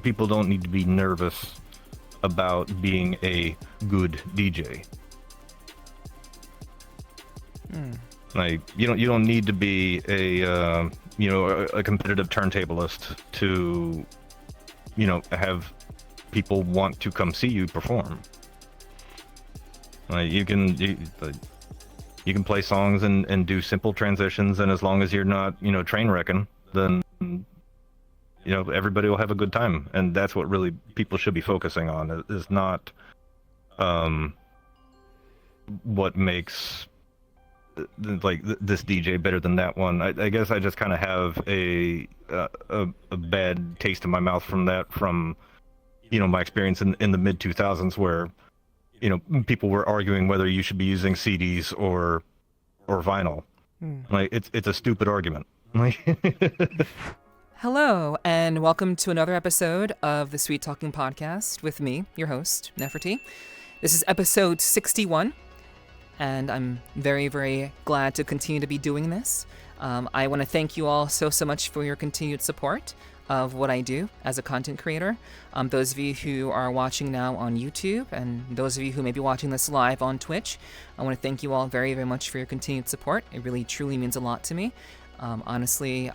people don't need to be nervous about being a good DJ. Like you don't need to be a competitive turntablist to have people want to come see you perform. Like you can play songs and do simple transitions, and as long as you're not train wrecking, then everybody will have a good time. And that's what really people should be focusing on, is not what makes like this DJ better than that one. I guess I just kind of have a bad taste in my mouth from my experience in the mid 2000s, where people were arguing whether you should be using CDs or vinyl. Like it's a stupid argument. Hello, and welcome to another episode of the Sweet Talking Podcast with me, your host, Nepherti. This is episode 61, and I'm very, very glad to continue to be doing this. I want to thank you all so much for your continued support of what I do as a content creator. Those of you who are watching now on YouTube, and those of you who may be watching this live on Twitch, I want to thank you all very, very much for your continued support. It really, truly means a lot to me. Honestly,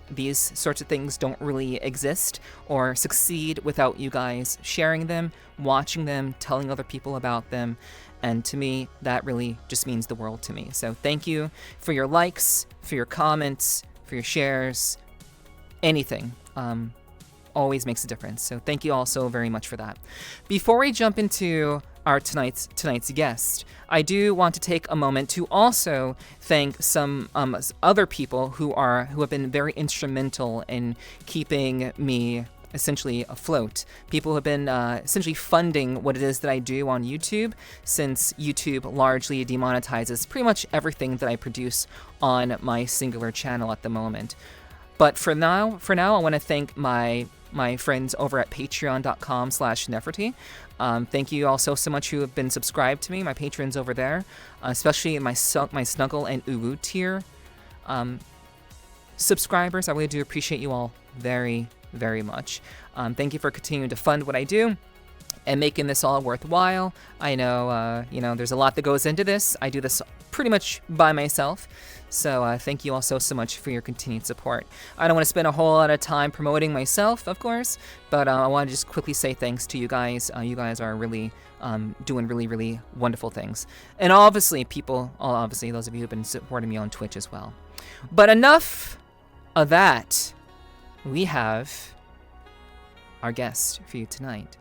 these sorts of things don't really exist or succeed without you guys sharing them, watching them, telling other people about them. And to me, that really just means the world to me. So thank you for your likes, for your comments, for your shares, anything. Always makes a difference. So thank you all so very much for that. Before we jump into our tonight's guest, I do want to take a moment to also thank some other people who have been very instrumental in keeping me essentially afloat. People have been essentially funding what it is that I do on YouTube, since YouTube largely demonetizes pretty much everything that I produce on my singular channel at the moment. But for now, I want to thank my friends over at patreon.com/Nepherti. Thank you all so much who have been subscribed to me, my patrons over there, especially my Snuggle and Uwu tier subscribers. I really do appreciate you all very, very much. Thank you for continuing to fund what I do and making this all worthwhile. I know, there's a lot that goes into this. I do this pretty much by myself. So thank you all so much for your continued support. I don't want to spend a whole lot of time promoting myself, of course, but I want to just quickly say thanks to you guys. You guys are really doing really, really wonderful things. And obviously, those of you who have been supporting me on Twitch as well. But enough of that. We have our guest for you tonight.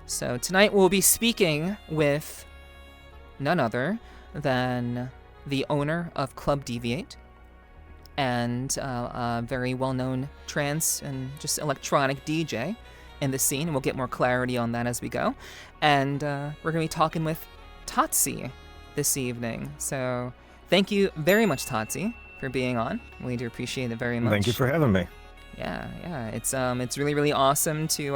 So tonight we'll be speaking with none other than the owner of Club Deviate, and a very well-known trance and just electronic DJ in the scene. And we'll get more clarity on that as we go. And we're going to be talking with TOTC this evening. So thank you very much, TOTC, for being on. We do appreciate it very much. Thank you for having me. Yeah. It's really, really awesome to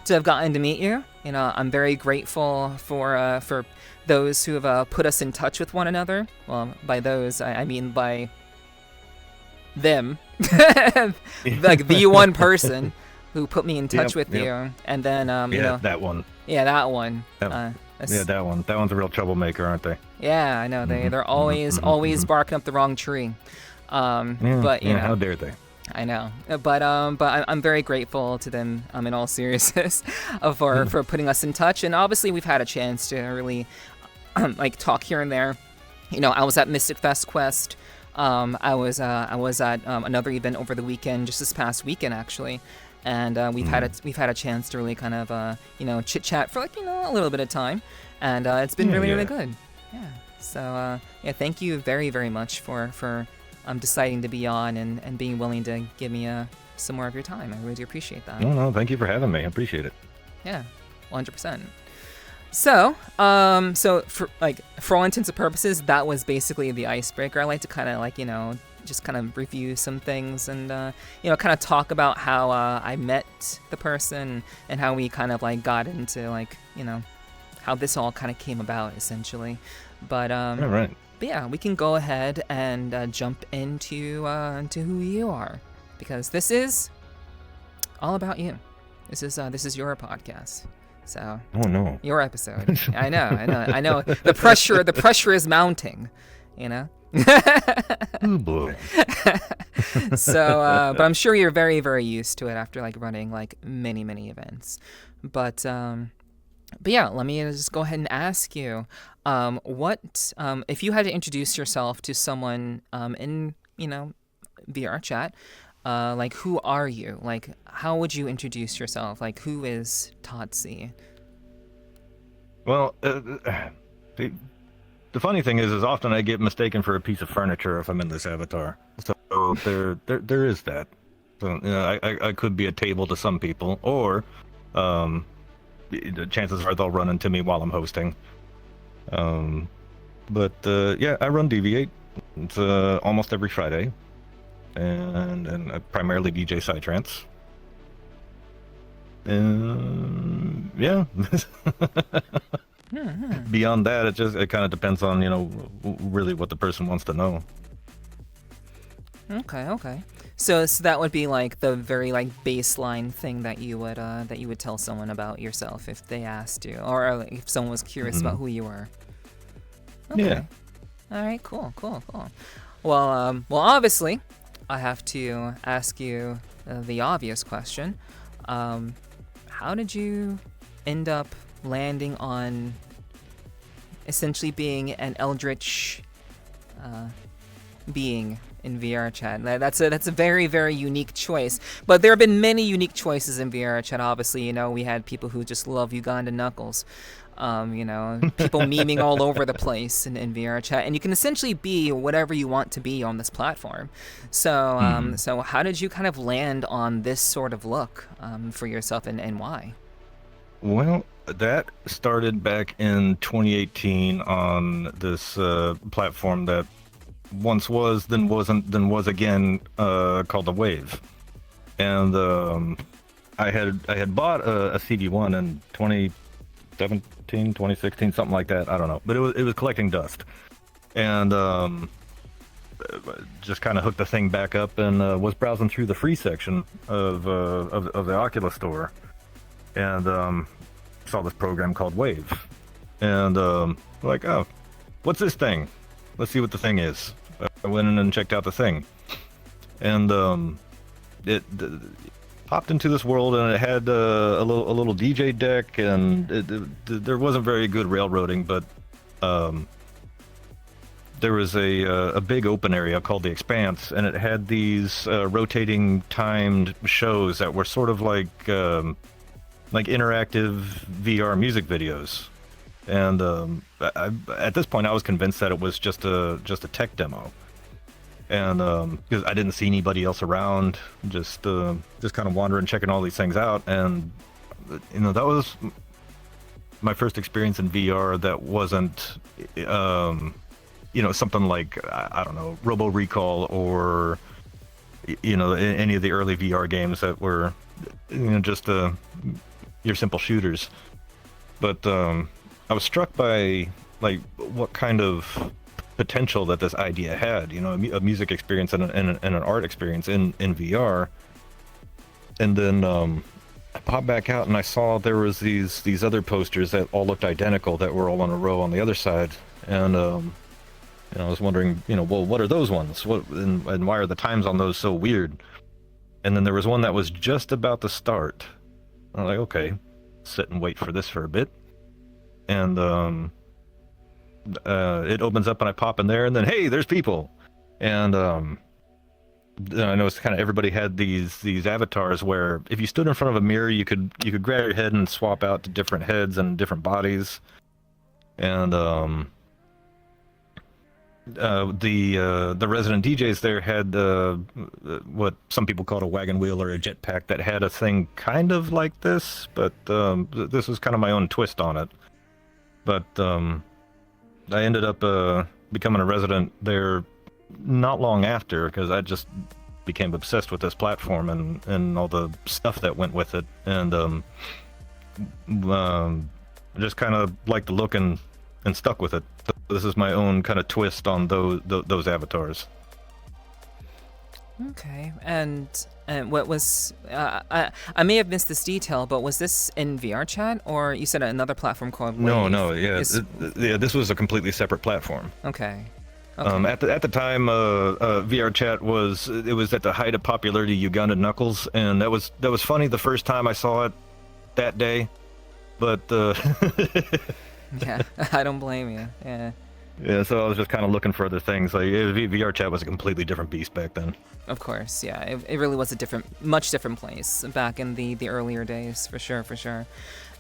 have gotten to meet you. I'm very grateful for those who have put us in touch with one another. Well, by those, I mean by them. Like the one person who put me in touch with you. And then, that one. Yeah, that one. That one. That one's a real troublemaker, aren't they? Yeah, I know. They're always barking up the wrong tree. But, how dare they? I know, but I'm very grateful to them. In all seriousness, for putting us in touch, and obviously we've had a chance to really talk here and there. I was at Mystic Fest Quest. I was at another event over the weekend, just this past weekend actually, and we've had a chance to really kind of chit chat for a little bit of time, and it's been really good. Yeah. So thank you very, very much for deciding to be on and being willing to give me some more of your time. I really do appreciate that. No, thank you for having me. I appreciate it. Yeah, 100%. So, for all intents and purposes, that was basically the icebreaker. I like to kind of just kind of review some things and kind of talk about how I met the person and how we kind of got into how this all kind of came about essentially. But all right. But yeah, we can go ahead and jump into who you are, because this is all about you. This is your podcast. So Oh no. your episode. I know. The pressure is mounting, you know? Oh boy. So, but I'm sure you're very, very used to it after like running like many events. But yeah, let me just go ahead and ask you, what if you had to introduce yourself to someone in VRChat, like who are you? Like how would you introduce yourself? Like who is TOTC? Well, the funny thing is often I get mistaken for a piece of furniture if I'm in this avatar. So there is that. So I could be a table to some people, or the chances are they'll run into me while I'm hosting. But yeah, I run Deviate. It's almost every Friday, and I primarily DJ Psytrance. Yeah. Beyond that, it kind of depends on really what the person wants to know. Okay. So that would be like the very like baseline thing that you would tell someone about yourself if they asked you, or like, if someone was curious about who you were. Okay. Yeah. All right. Cool. Well, obviously, I have to ask you the obvious question. How did you end up landing on essentially being an eldritch being in VRChat? That's a very, very unique choice. But there have been many unique choices in VRChat. Obviously, we had people who just love Uganda Knuckles. People memeing all over the place in VRChat, and you can essentially be whatever you want to be on this platform. So, so how did you kind of land on this sort of look for yourself, and why? Well, that started back in 2018 on this platform that once was, then wasn't, then was again, called The Wave. And I had bought a CD1 in 2017, 2016, something like that. I don't know, but it was collecting dust, and just kind of hooked the thing back up and was browsing through the free section of the Oculus store, and saw this program called Wave, and like, oh, what's this thing? Let's see what the thing is. I went in and checked out the thing, and it popped into this world, and it had a little DJ deck, and there wasn't very good railroading, but there was a big open area called the Expanse, and it had these rotating timed shows that were sort of like interactive VR music videos. And at this point, I was convinced that it was just a tech demo, and because I didn't see anybody else around, just kind of wandering, checking all these things out, and that was my first experience in VR that wasn't something like, I don't know, Robo Recall, or any of the early VR games that were just your simple shooters. But I was struck by like what kind of potential that this idea had, a music experience and an art experience in VR. And then I popped back out and I saw there was these other posters that all looked identical, that were all in a row on the other side. And I was wondering, well, what are those ones? And why are the times on those so weird? And then there was one that was just about to start. I'm like, okay, sit and wait for this for a bit. And it opens up and I pop in there, and then, hey, there's people. And I noticed kind of everybody had these avatars where if you stood in front of a mirror, you could grab your head and swap out to different heads and different bodies. And the resident DJs there had what some people called a wagon wheel or a jetpack that had a thing kind of like this, but this was kind of my own twist on it. But I ended up becoming a resident there not long after, because I just became obsessed with this platform and all the stuff that went with it, and just kind of liked the look and stuck with it. This is my own kind of twist on those avatars. Okay, and what was I may have missed this detail, but was this in VRChat or you said another platform called Wave? No, yeah, yeah. This was a completely separate platform. Okay. At the time, VRChat was at the height of popularity. Uganda Knuckles, and that was funny the first time I saw it that day, but yeah, I don't blame you. Yeah. Yeah, so I was just kind of looking for other things. Like VRChat was a completely different beast back then. Of course, yeah. It really was a much different place back in the earlier days, for sure.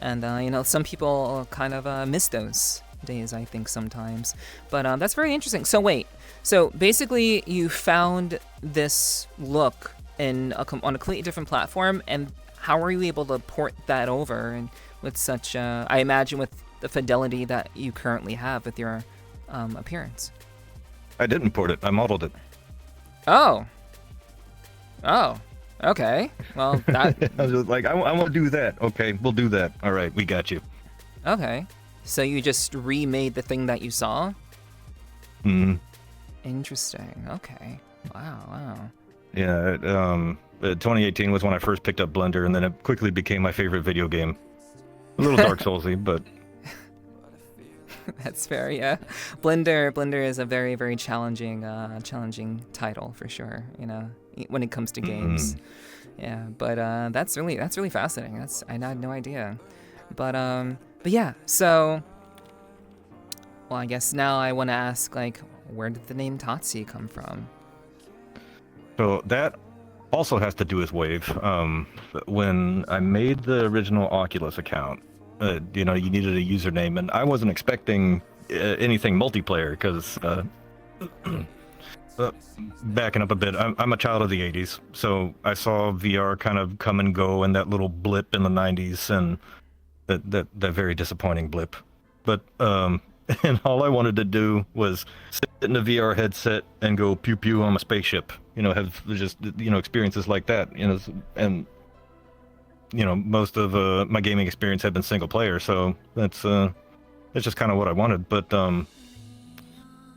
And some people kind of miss those days, I think, sometimes. But that's very interesting. So wait, so basically you found this look on a completely different platform, and how were you able to port that over and with such, I imagine, with the fidelity that you currently have with your appearance? I didn't port it. I modeled it. Oh, okay. Well, that... I was just like, I want to do that. Okay, we'll do that. All right, we got you. Okay. So you just remade the thing that you saw? Hmm. Interesting. Okay. Wow. Yeah, 2018 was when I first picked up Blender, and then it quickly became my favorite video game. A little Dark Soulsy, but... That's fair, yeah. Blender is a very, very challenging title for sure. When it comes to games. Yeah, but that's really fascinating. I had no idea. But yeah. So, well, I guess now I want to ask, like, where did the name TOTC come from? So that also has to do with Wave. When I made the original Oculus account, you needed a username, and I wasn't expecting anything multiplayer because, backing up a bit, I'm a child of the 80s, so I saw VR kind of come and go in that little blip in the 90s, and that very disappointing blip. But and all I wanted to do was sit in a VR headset and go pew pew on a spaceship. Have just experiences like that. And most of my gaming experience had been single player, so that's just kind of what I wanted. But the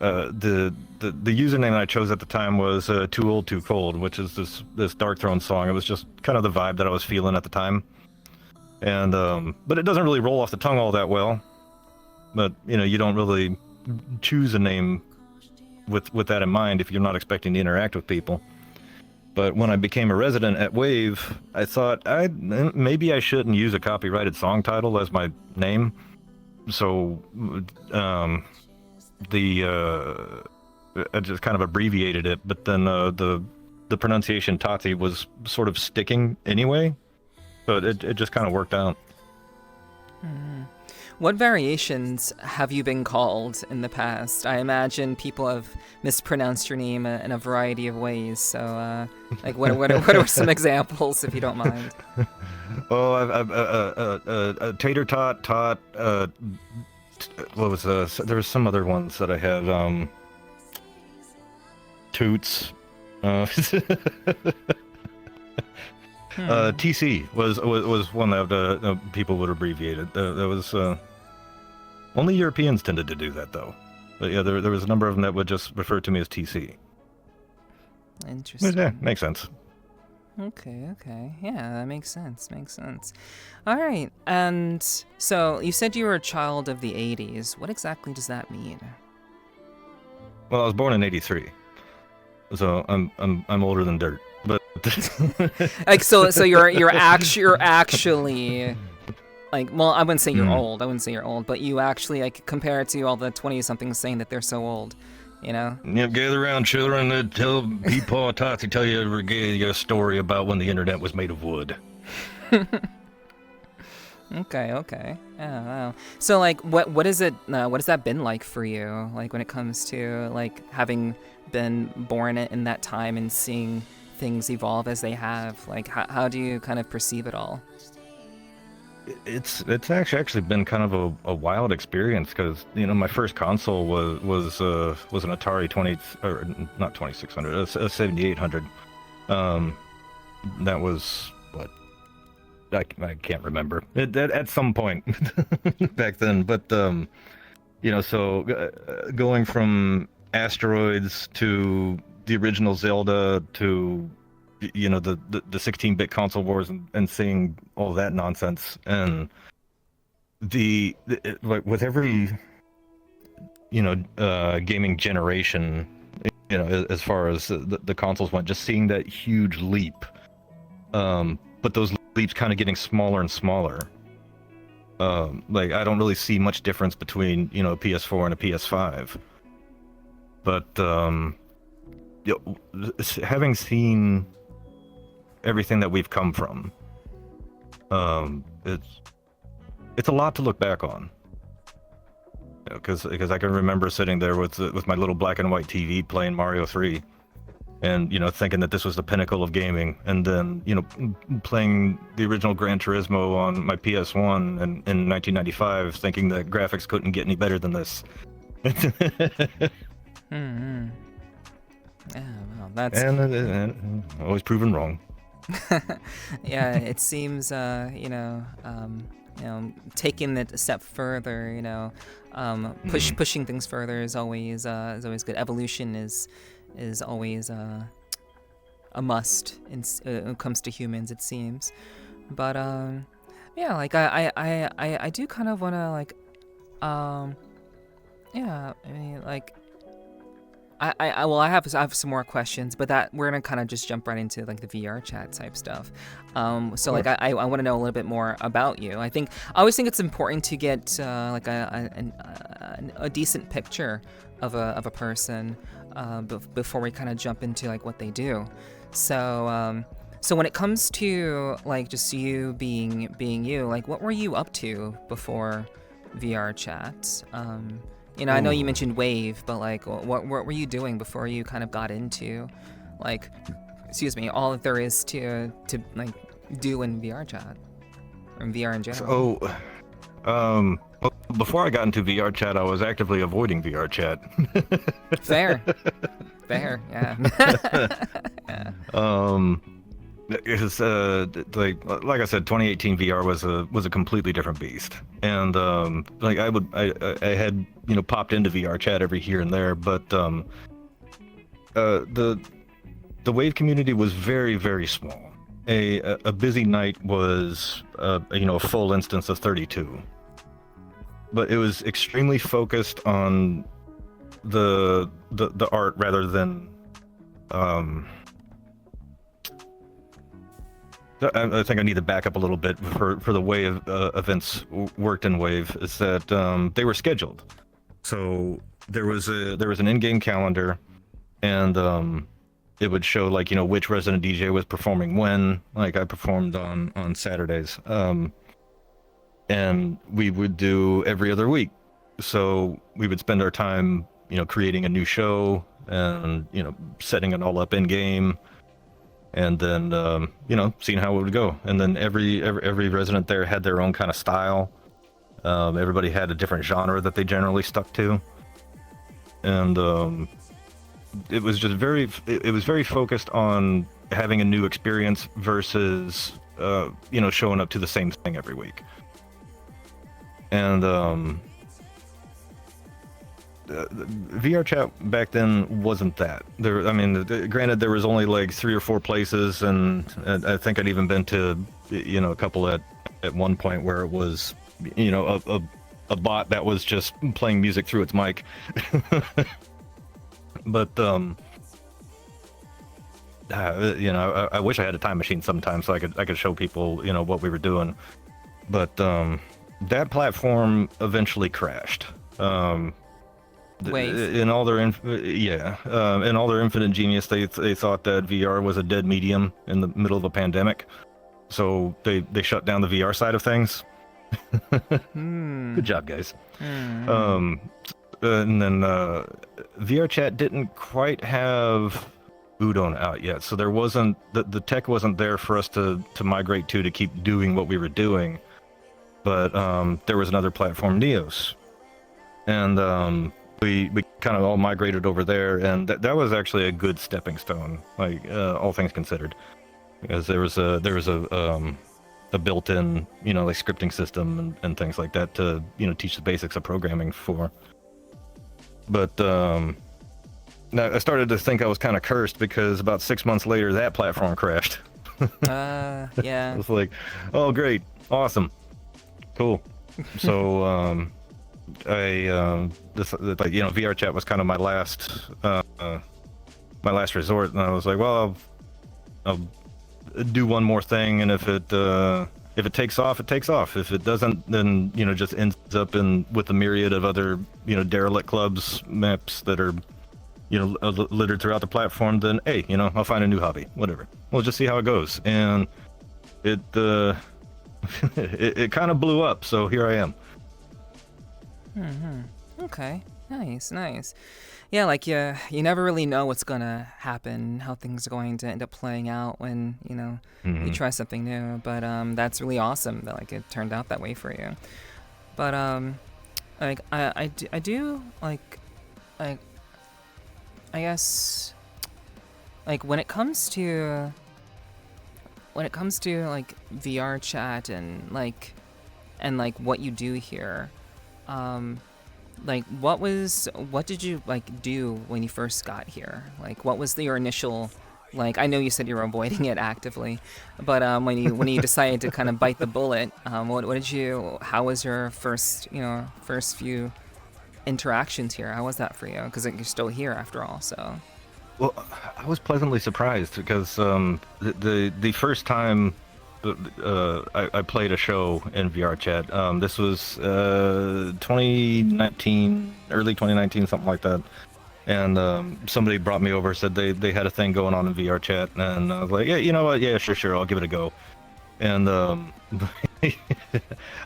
username I chose at the time was Too Old Too Cold, which is this Dark Throne song. It was just kind of the vibe that I was feeling at the time, and but it doesn't really roll off the tongue all that well. But you don't really choose a name with that in mind if you're not expecting to interact with people. But when I became a resident at Wave, I thought maybe I shouldn't use a copyrighted song title as my name. So I just kind of abbreviated it. But then the pronunciation Tati was sort of sticking anyway. So it just kind of worked out. Mm. What variations have you been called in the past? I imagine people have mispronounced your name in a variety of ways. So, like, what are some examples, if you don't mind? Oh, I've Tater Tot. What was there was some other ones that I had. Toots. TC was one that people would abbreviate it. That was only Europeans tended to do that, though. But yeah, there was a number of them that would just refer to me as TC. Interesting. Yeah, makes sense. Okay. Yeah, that makes sense. All right. And so you said you were a child of the 80s. What exactly does that mean? Well, I was born in '83, so I'm older than dirt. But like so you're actually like, well, I wouldn't say you're old. But you actually, like, compare it to all the 20-somethings saying that they're so old, Yeah, gather around, children, and tell people Tati tell you a story about when the internet was made of wood. Okay. Yeah, wow. So, like, what is it? What has that been like for you? Like, when it comes to, like, having been born in that time and seeing things evolve as they have, like, how do you kind of perceive it all? It's actually been kind of a wild experience because my first console was an Atari 2600, a 7800. That was what I can't remember at some point back then, but so going from asteroids to the original Zelda to the 16-bit console wars and seeing all that nonsense, and like with every gaming generation, as far as the consoles went, just seeing that huge leap, but those leaps kind of getting smaller and smaller. Like I don't really see much difference between a PS4 and a PS5, but having seen everything that we've come from, it's a lot to look back on. Because I can remember sitting there with my little black and white TV playing Mario 3, and thinking that this was the pinnacle of gaming, and then playing the original Gran Turismo on my PS1 in 1995, thinking that graphics couldn't get any better than this. Mm-hmm. Yeah, well, that's and always proven wrong. yeah, it seems taking it a step further, pushing things further is always good. Evolution is always a must when it comes to humans, it seems. But yeah, like I do kind of want to yeah, I mean, like I have some more questions, but that we're gonna kind of just jump right into like the VRChat type stuff. So like I want to know a little bit more about you. I always think it's important to get like a decent picture of a person before we kind of jump into like what they do. So so when it comes to like just you being you, like what were you up to before VRChat? I know you mentioned Wave, but like, what were you doing before you kind of got into, like, all that there is to like do in VRChat, or in VR in general? So, before I got into VRChat, I was actively avoiding VRChat. Fair, yeah. Yeah. Because like I said, 2018 VR was a completely different beast, and like I had popped into VRChat every here and there, but the Wave community was very, very small. A busy night was a full instance of 32, but it was extremely focused on the art rather than I think I need to back up a little bit for the way events worked in Wave. Is that they were scheduled, so there was an in-game calendar, and it would show like which resident DJ was performing when. Like I performed on Saturdays, and we would do every other week. So we would spend our time creating a new show and setting it all up in game. And then, seeing how it would go. And then every resident there had their own kind of style. Everybody had a different genre that they generally stuck to. And it was just very focused on having a new experience versus, showing up to the same thing every week. And VRChat back then wasn't that. Granted, there was only like 3 or 4 places, and I think I'd even been to, a couple at one point where it was, a bot that was just playing music through its mic. But I wish I had a time machine sometime so I could show people, what we were doing. But that platform eventually crashed. Wave. In all their infinite genius, they thought that VR was a dead medium in the middle of a pandemic, so they shut down the VR side of things. Good job, guys. And then VRChat didn't quite have Udon out yet, so there wasn't the tech wasn't there for us to migrate to keep doing what we were doing. But there was another platform, Neos, and we kind of all migrated over there, and that was actually a good stepping stone, like all things considered, because there was a built-in like scripting system and things like that to teach the basics of programming for. But Now, I started to think I was kind of cursed because about 6 months later, that platform crashed. I Yeah. was like, oh, great, awesome, cool. So like, VRChat was kind of my last resort, and I was like, well, I'll do one more thing, and if it takes off, it takes off. If it doesn't, then just ends up with a myriad of other derelict clubs maps that are littered throughout the platform. Then hey, I'll find a new hobby, whatever. We'll just see how it goes, and it it kind of blew up. So here I am. Okay. Nice. Yeah, like you never really know what's gonna happen, how things are going to end up playing out when you try something new. But that's really awesome that like it turned out that way for you. But like I do like I guess like when it comes to like VRChat and like what you do here, like what did you like do when you first got here? Like what was your initial, like I know you said you were avoiding it actively, but when you decided to kind of bite the bullet, how was your first few interactions here? How was that for you? Because you're still here after all, so. Well, I was pleasantly surprised because the first time I played a show in VRChat, this was 2019, early 2019, something like that. And somebody brought me over, said they had a thing going on in VRChat, and I was like, yeah, you know what? Yeah, sure, I'll give it a go. And I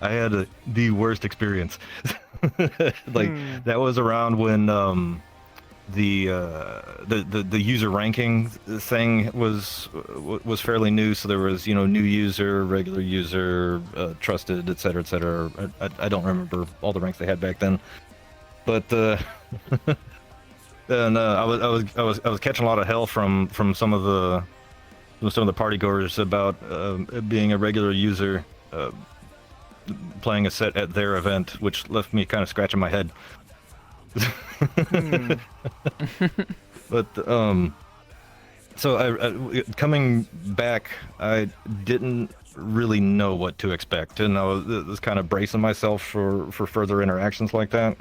had the worst experience. That was around when the user ranking thing was fairly new, so there was new user, regular user, trusted, etc., etc. I don't remember all the ranks they had back then, but and I was catching a lot of hell from some of the party goers about being a regular user playing a set at their event, which left me kind of scratching my head. But so I coming back, I didn't really know what to expect, and I was kind of bracing myself for further interactions like that.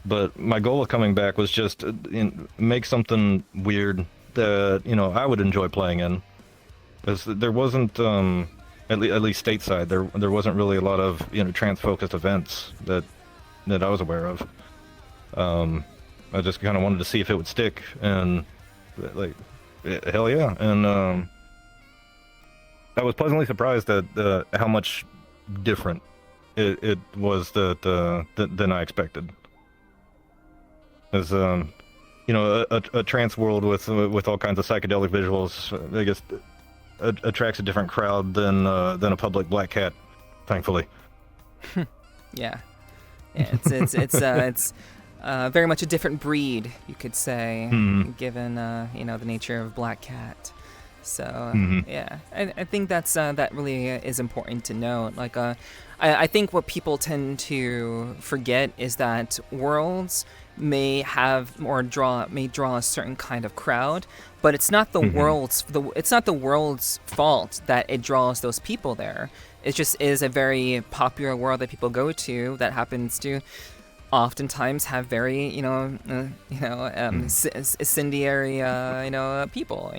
But my goal of coming back was just make something weird that I would enjoy playing in, because there wasn't at least stateside there wasn't really a lot of trance focused events that I was aware of. I just kind of wanted to see if it would stick, and like hell yeah. And I was pleasantly surprised at how much different it was than I expected. As a trance world with all kinds of psychedelic visuals, I guess attracts a different crowd than a public black cat, thankfully. Yeah, it's very much a different breed, you could say, given the nature of black cat. So yeah, I think that's that really is important to note. Like I think what people tend to forget is that worlds may have or draw a certain kind of crowd, but it's not the world's fault that it draws those people there. It just is a very popular world that people go to that happens to oftentimes have very incendiary people,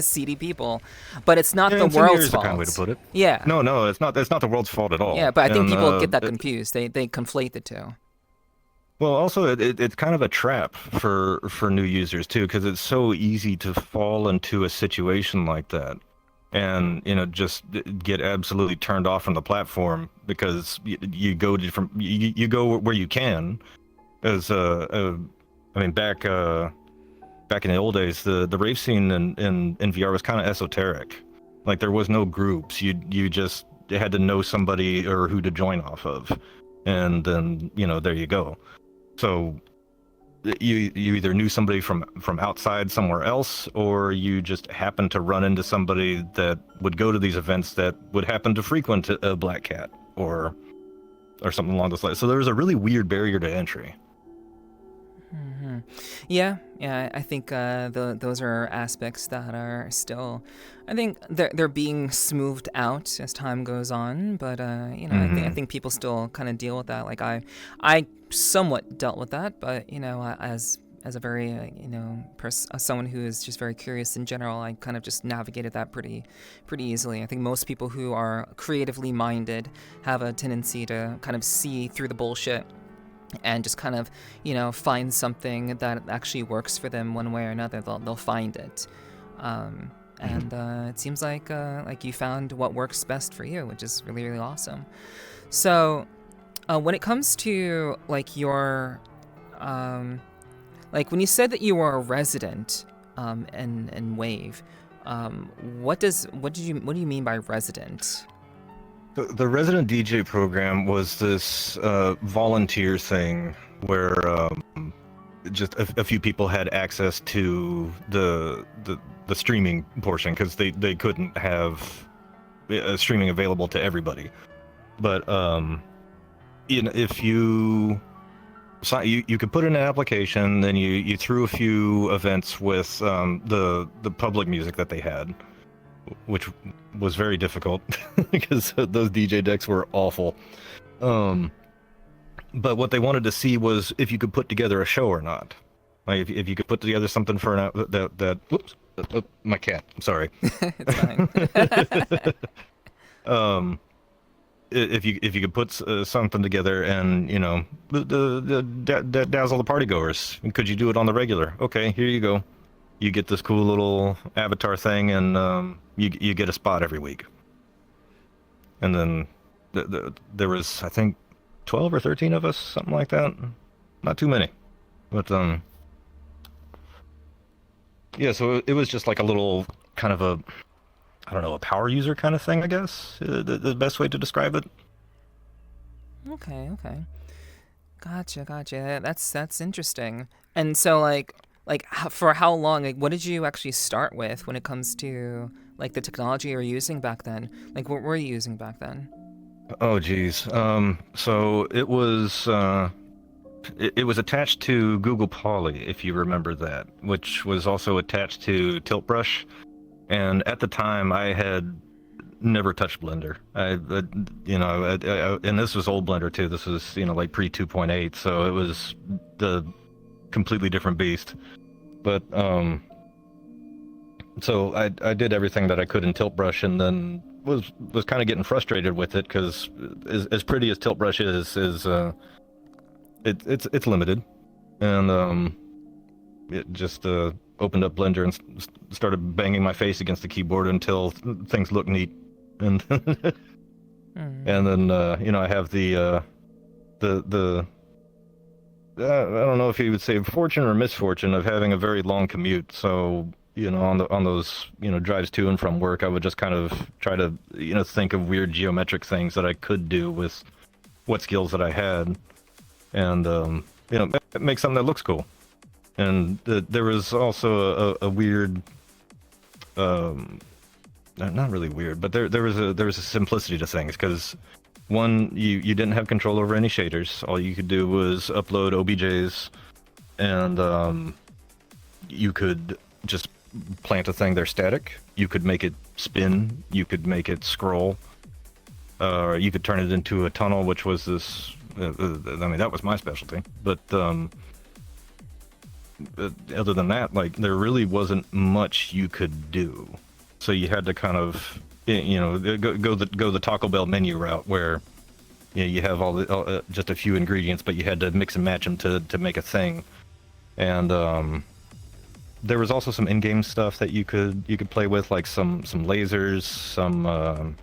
seedy people, but it's not the world's fault. Is a kind of way to put it. Yeah. No, it's not the world's fault at all. Yeah, but I think people get that confused. They conflate the two. Well, also it's kind of a trap for new users too, because it's so easy to fall into a situation like that, and just get absolutely turned off from the platform because you go you go where you can. As I mean, back in the old days, the rave scene in VR was kind of esoteric. Like there was no groups. You just had to know somebody or who to join off of, and then there you go. So you either knew somebody from outside somewhere else, or you just happened to run into somebody that would go to these events that would happen to frequent a black cat or something along those lines. So there was a really weird barrier to entry. Yeah, I think those are aspects that are still, I think they're being smoothed out as time goes on. But I think people still kind of deal with that. Like I somewhat dealt with that, but as a very someone who is just very curious in general, I kind of just navigated that pretty easily. I think most people who are creatively minded have a tendency to kind of see through the bullshit and just kind of find something that actually works for them one way or another. They'll find it, and it seems like you found what works best for you, which is really awesome. So when it comes to like your like when you said that you were a resident in Wave, what do you mean by resident? The resident DJ program was this volunteer thing where just a few people had access to the streaming portion because they couldn't have streaming available to everybody. But if you could put in an application, then you threw a few events with the public music that they had, which was very difficult because those DJ decks were awful. But what they wanted to see was if you could put together a show or not. Like if you could put together something for whoops, my cat. I'm sorry. It's fine. If you could put something together and dazzle the partygoers, could you do it on the regular? Okay, here you go. You get this cool little avatar thing, and you get a spot every week. And then there was, I think, 12 or 13 of us, something like that. Not too many, but yeah. So it was just like a little kind of a, I don't know, a power user kind of thing, I guess. The best way to describe it. Okay. Gotcha. That's interesting. And so like for how long? Like, what did you actually start with when it comes to like the technology you were using back then? Like, what were you using back then? Oh, geez. So it was attached to Google Poly, if you remember that, which was also attached to Tilt Brush. And at the time, I had never touched Blender. And this was old Blender too. This was like pre 2.8, so it was the completely different beast. But so I did everything that I could in Tilt Brush, and then was kind of getting frustrated with it because as pretty as Tilt Brush is it's limited, and it just opened up Blender and started banging my face against the keyboard until things looked neat, and and then I have the I don't know if you would say fortune or misfortune of having a very long commute. So on those drives to and from work, I would just kind of try to think of weird geometric things that I could do with what skills that I had, and make something that looks cool. And there was also a weird, not really weird, but there was a simplicity to things, because one, you didn't have control over any shaders. All you could do was upload OBJs, and you could just plant a thing there static. You could make it spin. You could make it scroll. You could turn it into a tunnel, which was this. I mean, that was my specialty. But other than that, like, there really wasn't much you could do. So you had to kind of, go the Taco Bell menu route, where you have all just a few ingredients, but you had to mix and match them to make a thing. And there was also some in-game stuff that you could play with, like some lasers, some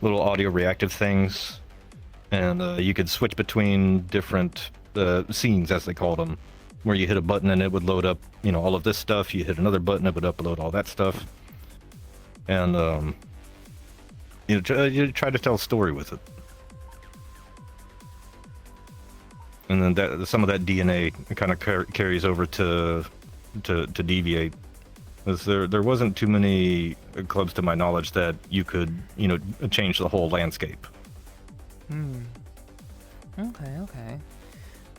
little audio reactive things, and you could switch between different scenes, as they called them, where you hit a button and it would load up all of this stuff. You hit another button, it would upload all that stuff, and you try to tell a story with it. And then some of that DNA kind of carries over to Deviate. There wasn't too many clubs, to my knowledge, that you could change the whole landscape. Okay.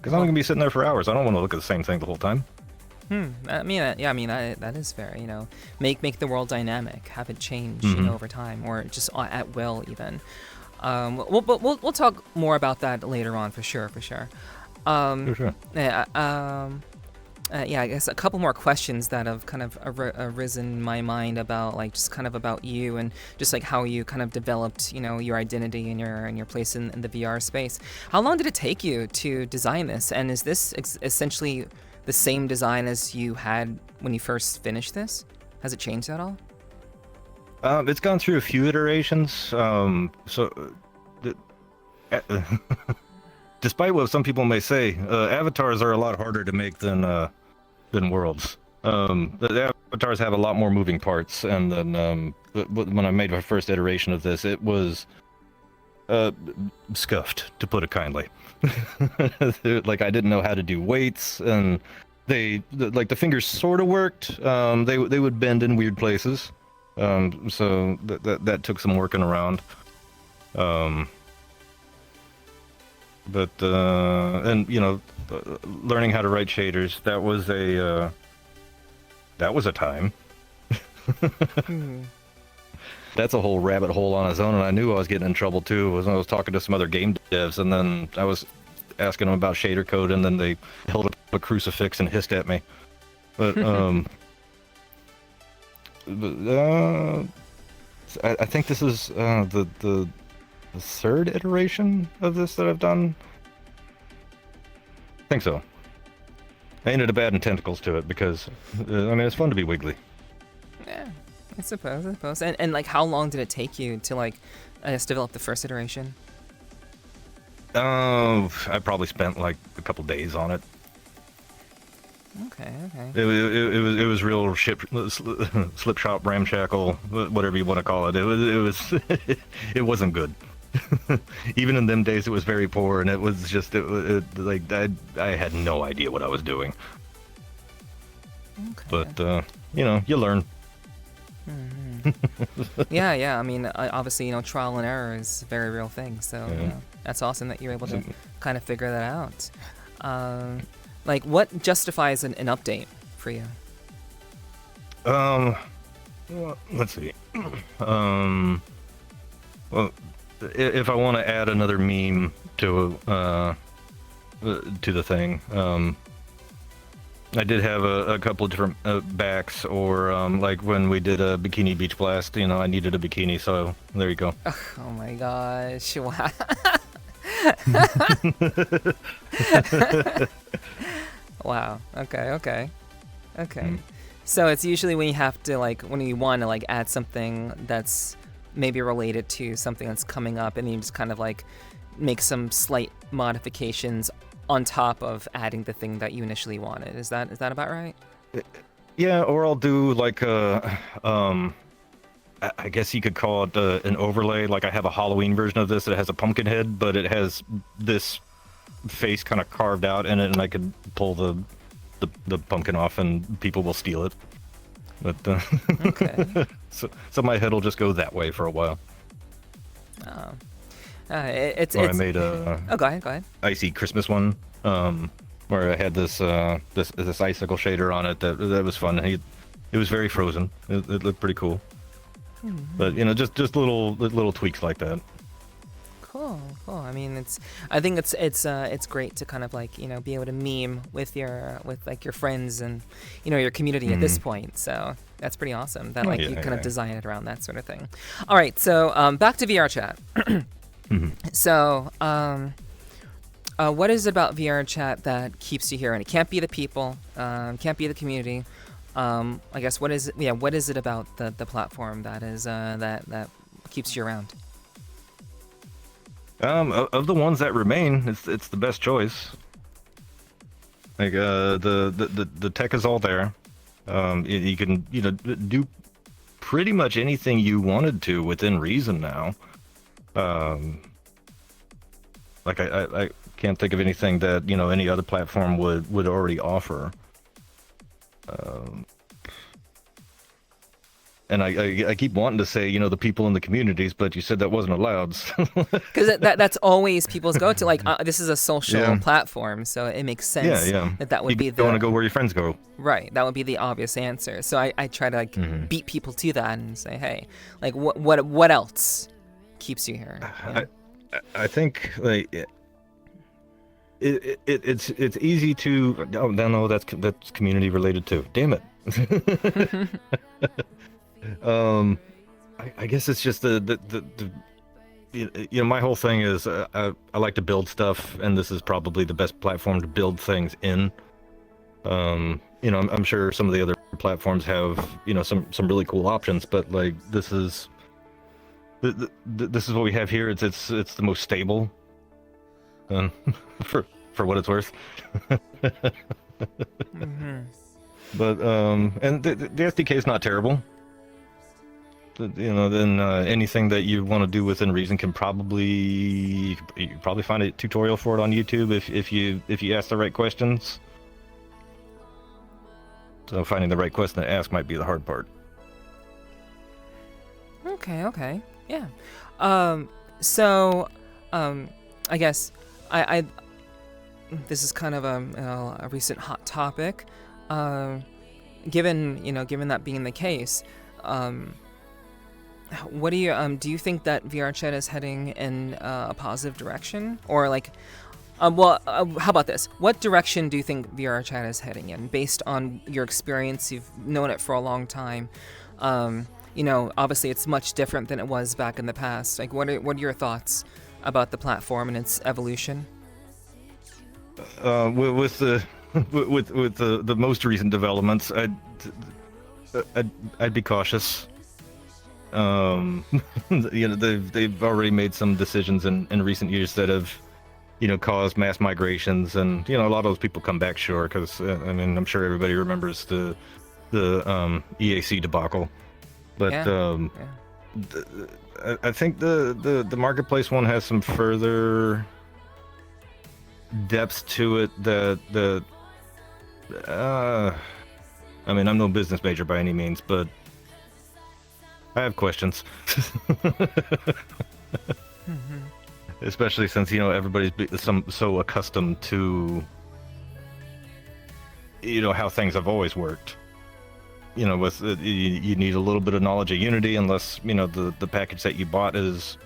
because I'm gonna be sitting there for hours. I don't want to look at the same thing the whole time. I mean, yeah, I mean that is fair. You know, make the world dynamic, have it change, you know, over time, or just at will even. We'll talk more about that later on for sure. Sure. Yeah. Yeah, I guess a couple more questions that have kind of arisen in my mind about like just kind of about you and just like how you kind of developed, you know, your identity and your place in the VR space. How long did it take you to design this? And is this essentially the same design as you had when you first finished this? Has it changed at all? It's gone through a few iterations. Despite what some people may say, avatars are a lot harder to make than worlds. The avatars have a lot more moving parts, and then when I made my first iteration of this, it was scuffed, to put it kindly. Like, I didn't know how to do weights, and like the fingers sort of worked. They would bend in weird places, so that took some working around. But and you know, learning how to write shaders, that was a time. That's a whole rabbit hole on its own, and I knew I was getting in trouble too. Was when I was talking to some other game devs, and then I was asking them about shader code, and then they held up a crucifix and hissed at me. But I think this is the third iteration of this that I've done. I think so. I ended up adding tentacles to it because, I mean, it's fun to be wiggly. Yeah, I suppose. And like, how long did it take you to like, I guess, develop the first iteration? I probably spent like a couple days on it. Okay. It was real slip shop, ramshackle, whatever you want to call it. It wasn't good. Even in them days, it was very poor, and it was just like I had no idea what I was doing. Okay. But you know, you learn. Yeah. I mean, obviously, you know, trial and error is a very real thing. So you know, that's awesome that you're able to kind of figure that out. Like, what justifies an update for you? Well, let's see. Well, if I want to add another meme to the thing, I did have a couple of different backs, or like when we did a Bikini Beach Blast, you know, I needed a bikini, so there you go. Oh my gosh! Wow. Wow. Okay. So it's usually when you have to like, when you want to like add something that's maybe related to something that's coming up, and you just kind of like make some slight modifications on top of adding the thing that you initially wanted. Is that about right? Yeah, or I'll do like I guess you could call it an overlay. Like, I have a Halloween version of this that has a pumpkin head, but it has this face kind of carved out in it, and I could pull the pumpkin off and people will steal it. But Okay. so my head will just go that way for a while. Oh. I made a go ahead. icy Christmas one, where I had this icicle shader on it that was fun. It was very frozen. It looked pretty cool. But you know, just little tweaks like that. Cool. I mean, I think it's great to kind of like, you know, be able to meme with your friends and, you know, your community at this point. So that's pretty awesome that like you kind of design it around that sort of thing. All right, so back to VRChat. So what is it about VRChat that keeps you here? And it can't be the people, can't be the community. I guess what is it about the platform that is that keeps you around? Of the ones that remain, it's the best choice. Like the tech is all there. You can, you know, do pretty much anything you wanted to within reason now. Like I can't think of anything that, you know, any other platform would already offer. And I keep wanting to say, the people in the communities, but you said that wasn't allowed. Because that's always people's go-to. Like, this is a social Yeah. platform, so it makes Yeah, sense yeah. that would be You want to the go where your friends go. right. That would be the obvious answer. So I try to like beat people to that and say, hey, like what else keeps you here? Yeah. I think like it's easy to. Oh no, that's community related too. Damn it. I guess it's just my whole thing is I like to build stuff, and this is probably the best platform to build things in. I'm sure some of the other platforms have some really cool options, but like this is what we have here. It's the most stable, for what it's worth. But and the SDK is not terrible. Then anything that you want to do within reason can you probably find a tutorial for it on YouTube if you ask the right questions. So finding the right question to ask might be the hard part. Okay, yeah. I guess I this is kind of a recent hot topic. Given that being the case, what do you think that VRChat is heading in a positive direction, or like, how about this? What direction do you think VRChat is heading in, based on your experience? You've known it for a long time. Obviously it's much different than it was back in the past. Like, what are your thoughts about the platform and its evolution? With the most recent developments, I'd be cautious. They've already made some decisions in recent years that have caused mass migrations, and a lot of those people come back, sure, because I'm sure everybody remembers the EAC debacle, but I think the marketplace one has some further depths to it that I'm no business major by any means, but I have questions. Especially since everybody's so accustomed to how things have always worked. With you need a little bit of knowledge of Unity, unless the package that you bought is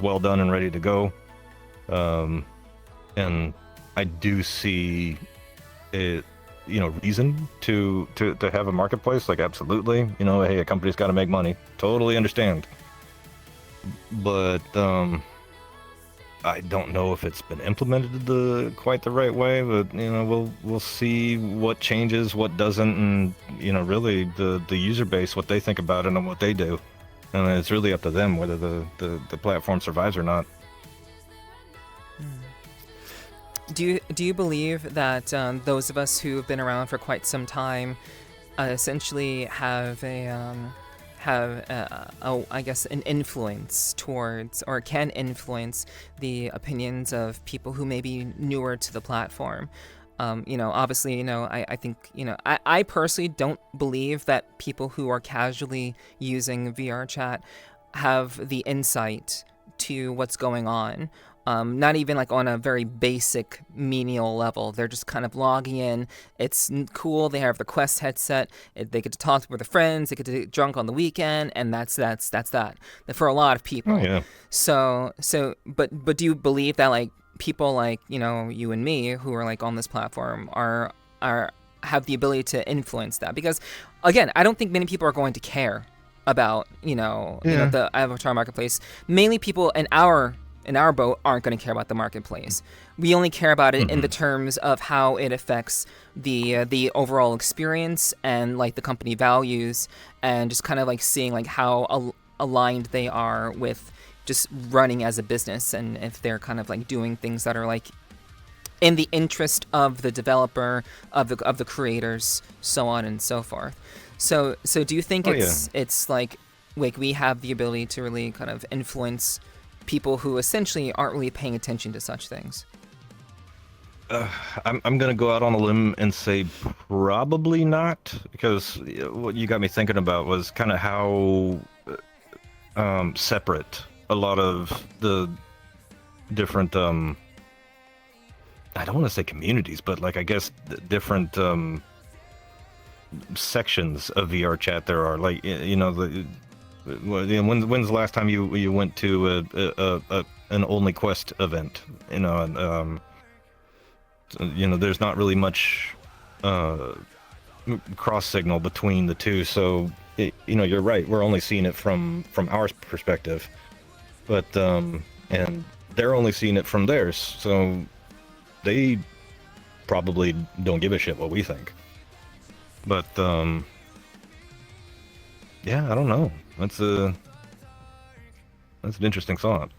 well done and ready to go. And I do see it, reason to have a marketplace. Like, absolutely, hey, a company's got to make money. Totally understand. But I don't know if it's been implemented quite the right way. But we'll see what changes, what doesn't, and really the user base, what they think about it and what they do. And it's really up to them whether the platform survives or not. Do you believe that those of us who have been around for quite some time essentially have I guess an influence towards, or can influence, the opinions of people who may be newer to the platform? Obviously, I think, I personally don't believe that people who are casually using VRChat have the insight to what's going on. Not even like on a very basic menial level. They're just kind of logging in. It's cool. They have the Quest headset. They get to talk with their friends. They get to get drunk on the weekend, and that's that. For a lot of people. Oh, yeah. But do you believe that like people like you and me who are like on this platform are have the ability to influence that? Because again, I don't think many people are going to care about the avatar marketplace. Mainly people in our boat aren't going to care about the marketplace. We only care about it in the terms of how it affects the overall experience and like the company values, and just kind of like seeing like how aligned they are with just running as a business, and if they're kind of like doing things that are like in the interest of the developer, of the creators, so on and so forth. So do you think it's like we have the ability to really kind of influence people who essentially aren't really paying attention to such things? I'm gonna go out on a limb and say probably not, because what you got me thinking about was kind of how separate a lot of the different I don't want to say communities, but like I guess different sections of VRChat there are. Like when's the last time you went to an Only Quest event? And there's not really much cross signal between the two. So you're right. We're only seeing it from our perspective, but and they're only seeing it from theirs. So they probably don't give a shit what we think. But yeah, I don't know. That's an interesting thought.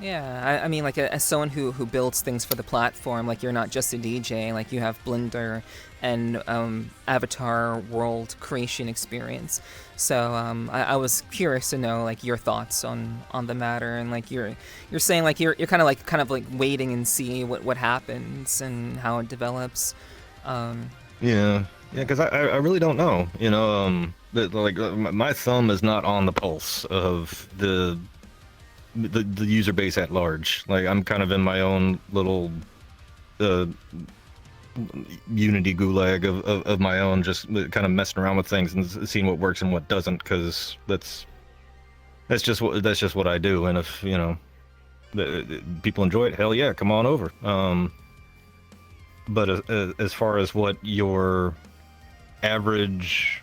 Yeah, I mean, like, as someone who builds things for the platform, like, you're not just a DJ, like, you have Blender and avatar world creation experience. So I was curious to know, like, your thoughts on the matter, and like you're saying, like, you're kind of like waiting and see what happens and how it develops. Yeah, because I really don't know. My thumb is not on the pulse of the user base at large. Like, I'm kind of in my own little Unity gulag of my own, just kind of messing around with things and seeing what works and what doesn't, because that's just what I do. And if people enjoy it, hell yeah, come on over. But as far as what your average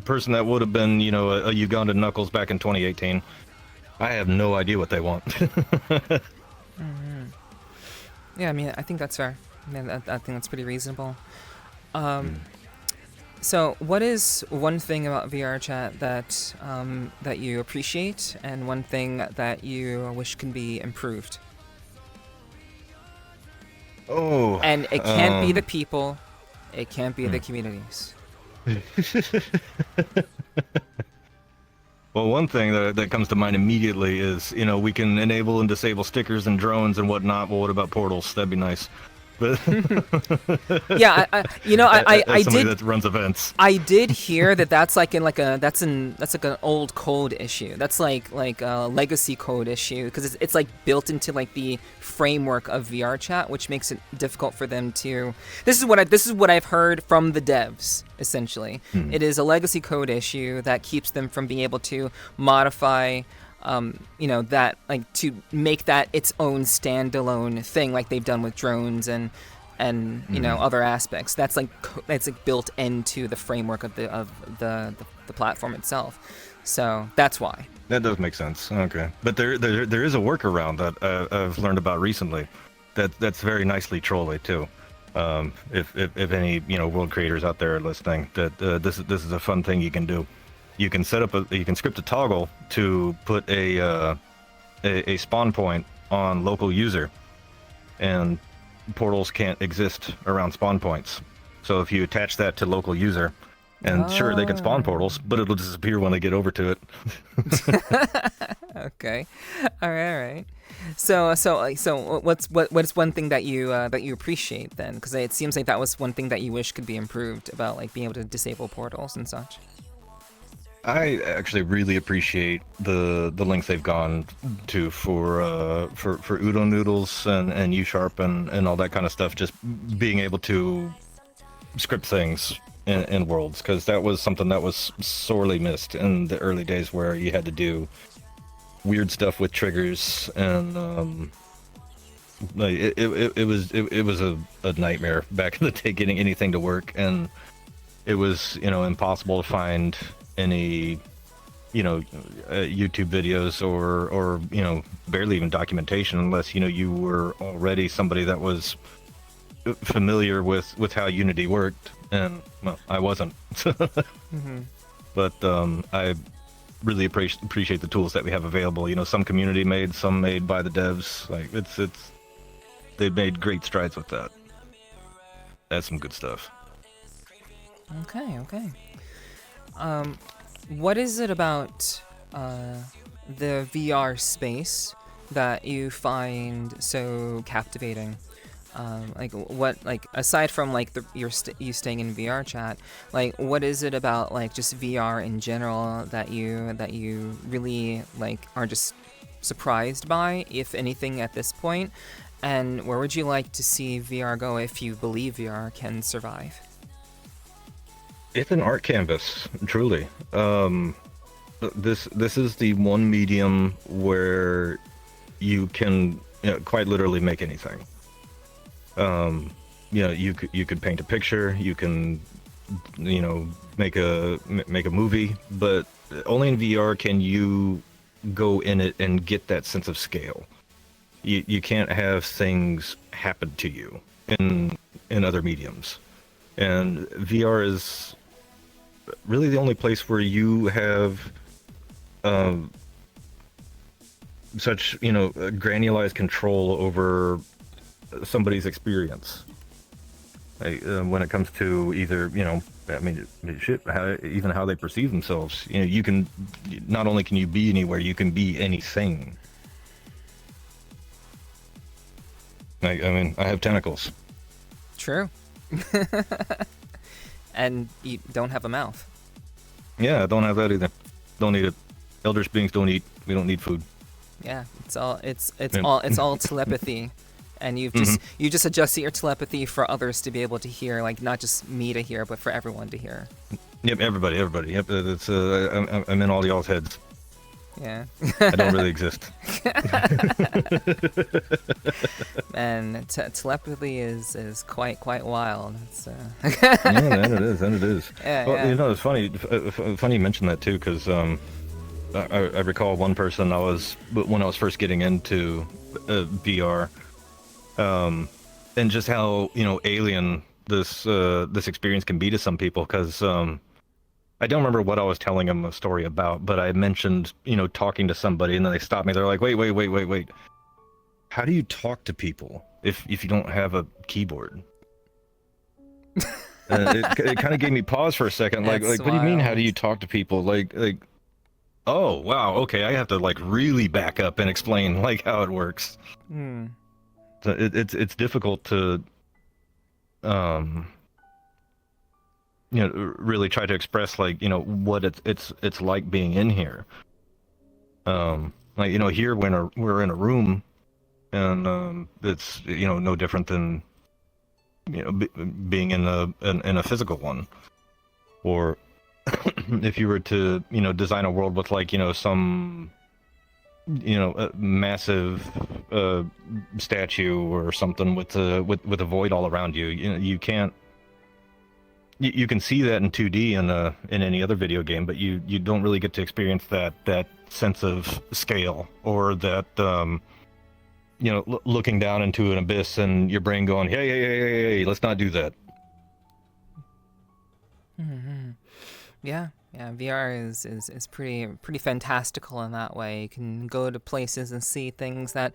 person that would have been, a Ugandan Knuckles back in 2018, I have no idea what they want. Mm-hmm. Yeah, I mean, I think that's fair. I think that's pretty reasonable. So, what is one thing about VRChat that you appreciate, and one thing that you wish can be improved? Oh, and it can't be the people, it can't be the communities. Well, one thing that comes to mind immediately is, we can enable and disable stickers and drones and whatnot. Well, what about portals? That'd be nice. But Yeah, I as somebody did. that runs events. I did hear that's like that's like an old code issue. That's like a legacy code issue, because it's like built into like the framework of VRChat, which makes it difficult for them to. This is what I've heard from the devs. Essentially, it is a legacy code issue that keeps them from being able to modify. That, like, to make that its own standalone thing, like they've done with drones and other aspects. That's like built into the framework of the platform itself. So that's why. That does make sense. Okay, but there is a workaround that I've learned about recently. That's very nicely trolly too. If any world creators out there are listening, that this is a fun thing you can do. You can script a toggle to put a spawn point on local user, and portals can't exist around spawn points. So if you attach that to local user, and sure, they can spawn portals, but it'll disappear when they get over to it. Okay, all right. So what's one thing that you appreciate then? Because it seems like that was one thing that you wish could be improved about, like being able to disable portals and such. I actually really appreciate the lengths they've gone to for Udo Noodles and U-Sharp and all that kind of stuff, just being able to script things in worlds, because that was something that was sorely missed in the early days, where you had to do weird stuff with triggers, and it was a nightmare back in the day getting anything to work, and it was impossible to find any YouTube videos or barely even documentation, unless you were already somebody that was familiar with how Unity worked, and well, I wasn't. But I really appreciate the tools that we have available. Some community made, some made by the devs. Like, they've made great strides with that. That's some good stuff. Okay. What is it about the VR space that you find so captivating? Like what, like aside from like you staying in VRChat, like what is it about like just VR in general that you really like are just surprised by, if anything, at this point? And where would you like to see VR go if you believe VR can survive? It's an art canvas, truly. This is the one medium where you can, quite literally make anything. You could paint a picture, you can, make a movie, but only in VR can you go in it and get that sense of scale. You can't have things happen to you in other mediums, and VR is really the only place where you have such granularized control over somebody's experience. When it comes to either even how they perceive themselves, you can not only can you be anywhere, you can be anything. I have tentacles. True. And you don't have a mouth. Yeah, I don't have that either. Don't need it. Eldritch beings don't eat. We don't need food. Yeah, it's all telepathy, and you just adjusted your telepathy for others to be able to hear, like not just me to hear, but for everyone to hear. Yep, everybody. Yep, it's I'm in all y'all's heads. Yeah. I don't really exist. And telepathy is quite wild. It's, Yeah, and it is. Yeah, well, yeah. It's funny you mention that too, because I recall one person when I was first getting into VR, and just how alien this experience can be to some people, because I don't remember what I was telling them a story about, but I mentioned talking to somebody, and then they stopped me. They're like, wait, how do you talk to people if you don't have a keyboard? It kind of gave me pause for a second. Like what do you mean, how do you talk to people? Like oh wow, okay, I have to like really back up and explain like how it works. So it's difficult to really try to express like what it's like being in here. Like here we're in a room, and it's no different than being in a physical one. Or if you were to design a world with like some a massive statue or something with a void all around you, you can't. You can see that in 2D in any other video game, but you don't really get to experience that sense of scale, or that looking down into an abyss and your brain going, hey, let's not do that. Mm-hmm. Yeah, VR is pretty fantastical in that way. You can go to places and see things that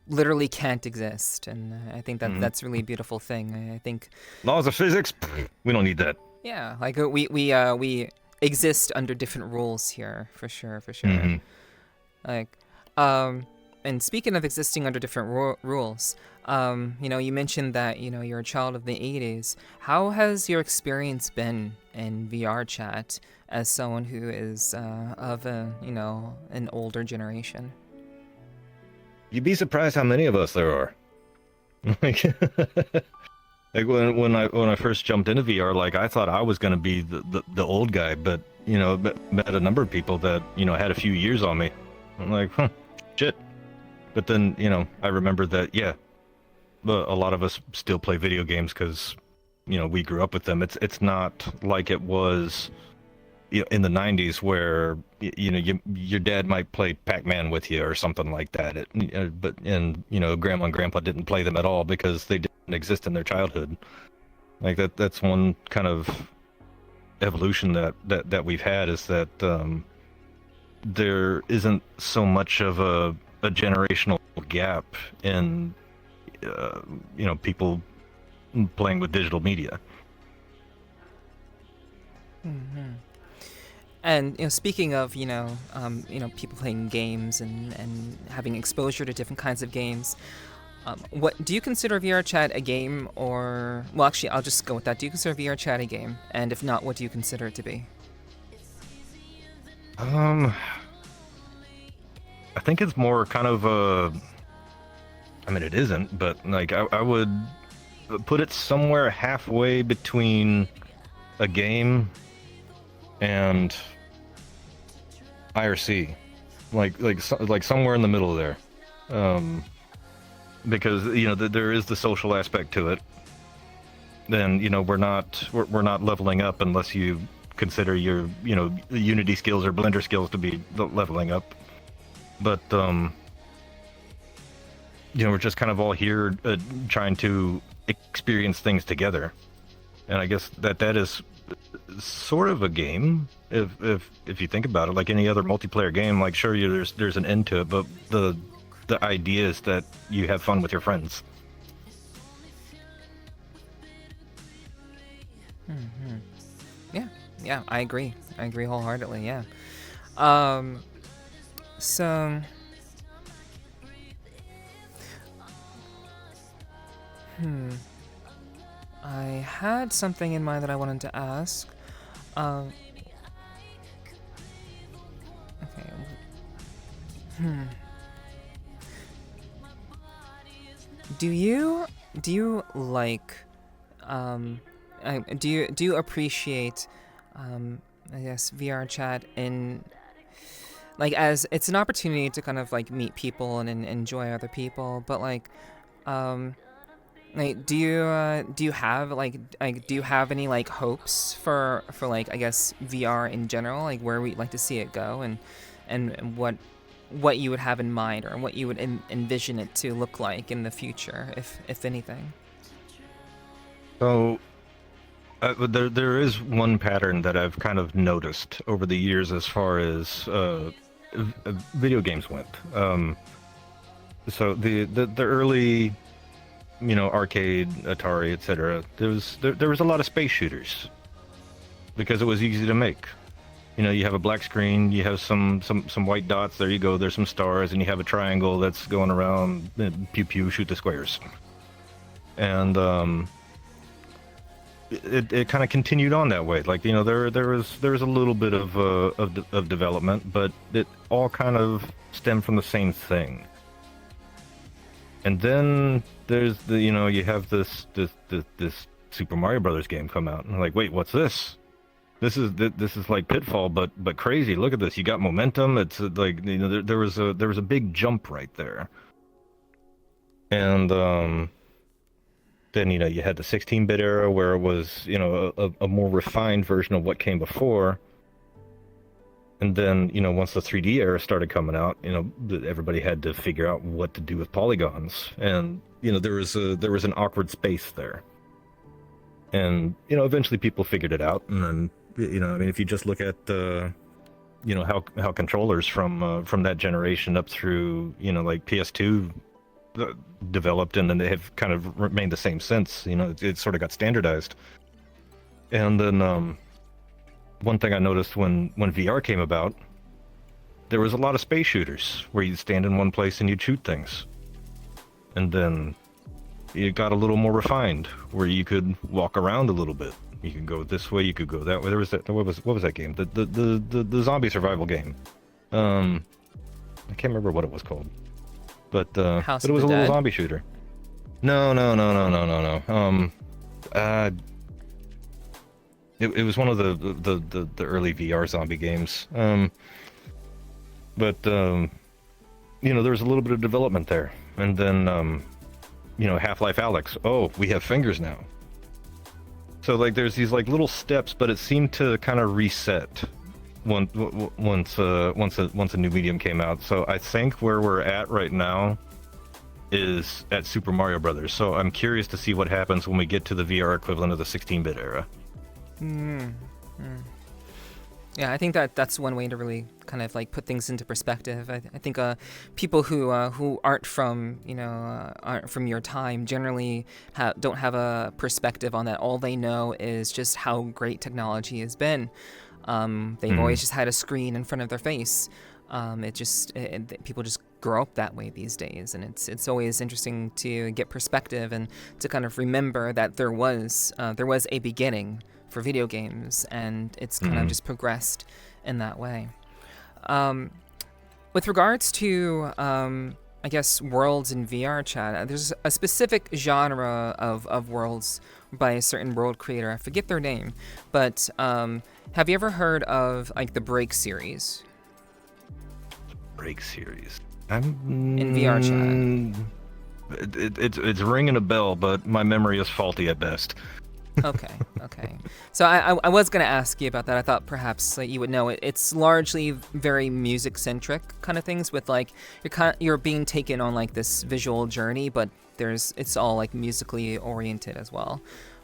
literally can't exist, and I think that's really a beautiful thing. I think laws of physics, we don't need that. Yeah, like we exist under different rules here, for sure. Mm-hmm. Like, and speaking of existing under different rules, you mentioned that you're a child of the 80s. How has your experience been in VRChat as someone who is of an older generation? You'd be surprised how many of us there are. Like when I first jumped into VR, like I thought I was gonna be the old guy, but met a number of people that had a few years on me. I'm like, shit. But then I remember that a lot of us still play video games because we grew up with them. It's not like it was in the 90s where your dad might play Pac-Man with you or something like that. But grandma and grandpa didn't play them at all because they didn't exist in their childhood. Like that's one kind of evolution that we've had, is that there isn't so much of a generational gap in people playing with digital media. Mm-hmm. And speaking of people playing games and having exposure to different kinds of games, what do you consider VRChat a game? Or, well, actually, I'll just go with that. Do you consider VRChat a game? And if not, what do you consider it to be? I think it's more kind of I mean, it isn't, but like I would put it somewhere halfway between a game and IRC, like somewhere in the middle there, because there is the social aspect to it. Then we're not leveling up unless you consider your Unity skills or Blender skills to be leveling up, but we're just kind of all here trying to experience things together, and I guess that is sort of a game if you think about it. Like any other multiplayer game, like sure, there's an end to it, but the idea is that you have fun with your friends. Yeah, I agree wholeheartedly. Yeah. So I had something in mind that I wanted to ask. Okay. Do you like do you appreciate I guess VRChat in like as it's an opportunity to kind of like meet people and enjoy other people, but like do you have do you have any like hopes for like I guess VR in general, like where we'd like to see it go, and what you would have in mind, or what you would envision it to look like in the future, if anything? So there is one pattern that I've kind of noticed over the years as far as video games went. So the early arcade, Atari, etc. There was a lot of space shooters because it was easy to make. You have a black screen, you have some white dots. There you go. There's some stars, and you have a triangle that's going around. Pew pew, shoot the squares. And it kind of continued on that way. Like there was a little bit of development, but it all kind of stemmed from the same thing. And then there's you have this Super Mario Brothers game come out, and I'm like, wait, what's this? This is like Pitfall, but crazy. Look at this. You got momentum. It's like there was a big jump right there. And then you had the 16-bit era where it was a more refined version of what came before. And then once the 3D era started coming out, everybody had to figure out what to do with polygons, and there was an awkward space there. And eventually people figured it out, and then I mean, if you just look at how controllers from that generation up through like PS2 developed, and then they have kind of remained the same since. It sort of got standardized. And then one thing I noticed when VR came about, there was a lot of space shooters where you'd stand in one place and you'd shoot things. And then it got a little more refined, where you could walk around a little bit. You could go this way, you could go that way. There was that. What was that game? The zombie survival game. I can't remember what it was called, but it was a little zombie shooter. No. It was one of the early VR zombie games. But there was a little bit of development there, and then Half-Life Alyx. Oh, we have fingers now. So like there's these like little steps, but it seemed to kind of reset once a new medium came out. So I think where we're at right now is at Super Mario Brothers. So I'm curious to see what happens when we get to the VR equivalent of the 16-bit era. Yeah, I think that's one way to really kind of like put things into perspective. I think people who aren't from aren't from your time generally don't have a perspective on that. All they know is just how great technology has been. They've always just had a screen in front of their face. People just grow up that way these days, and it's always interesting to get perspective and to kind of remember that there was a beginning for video games, and it's kind of just progressed in that way. With regards to I guess worlds in VRChat, there's a specific genre of worlds by a certain world creator. I forget their name, but have you ever heard of like the Break series? Break series. In VRChat. It's ringing a bell, but my memory is faulty at best. Okay. So I was gonna ask you about that. I thought perhaps you would know it. It's largely very music centric kind of things, with like you're being taken on like this visual journey, but it's all like musically oriented as well.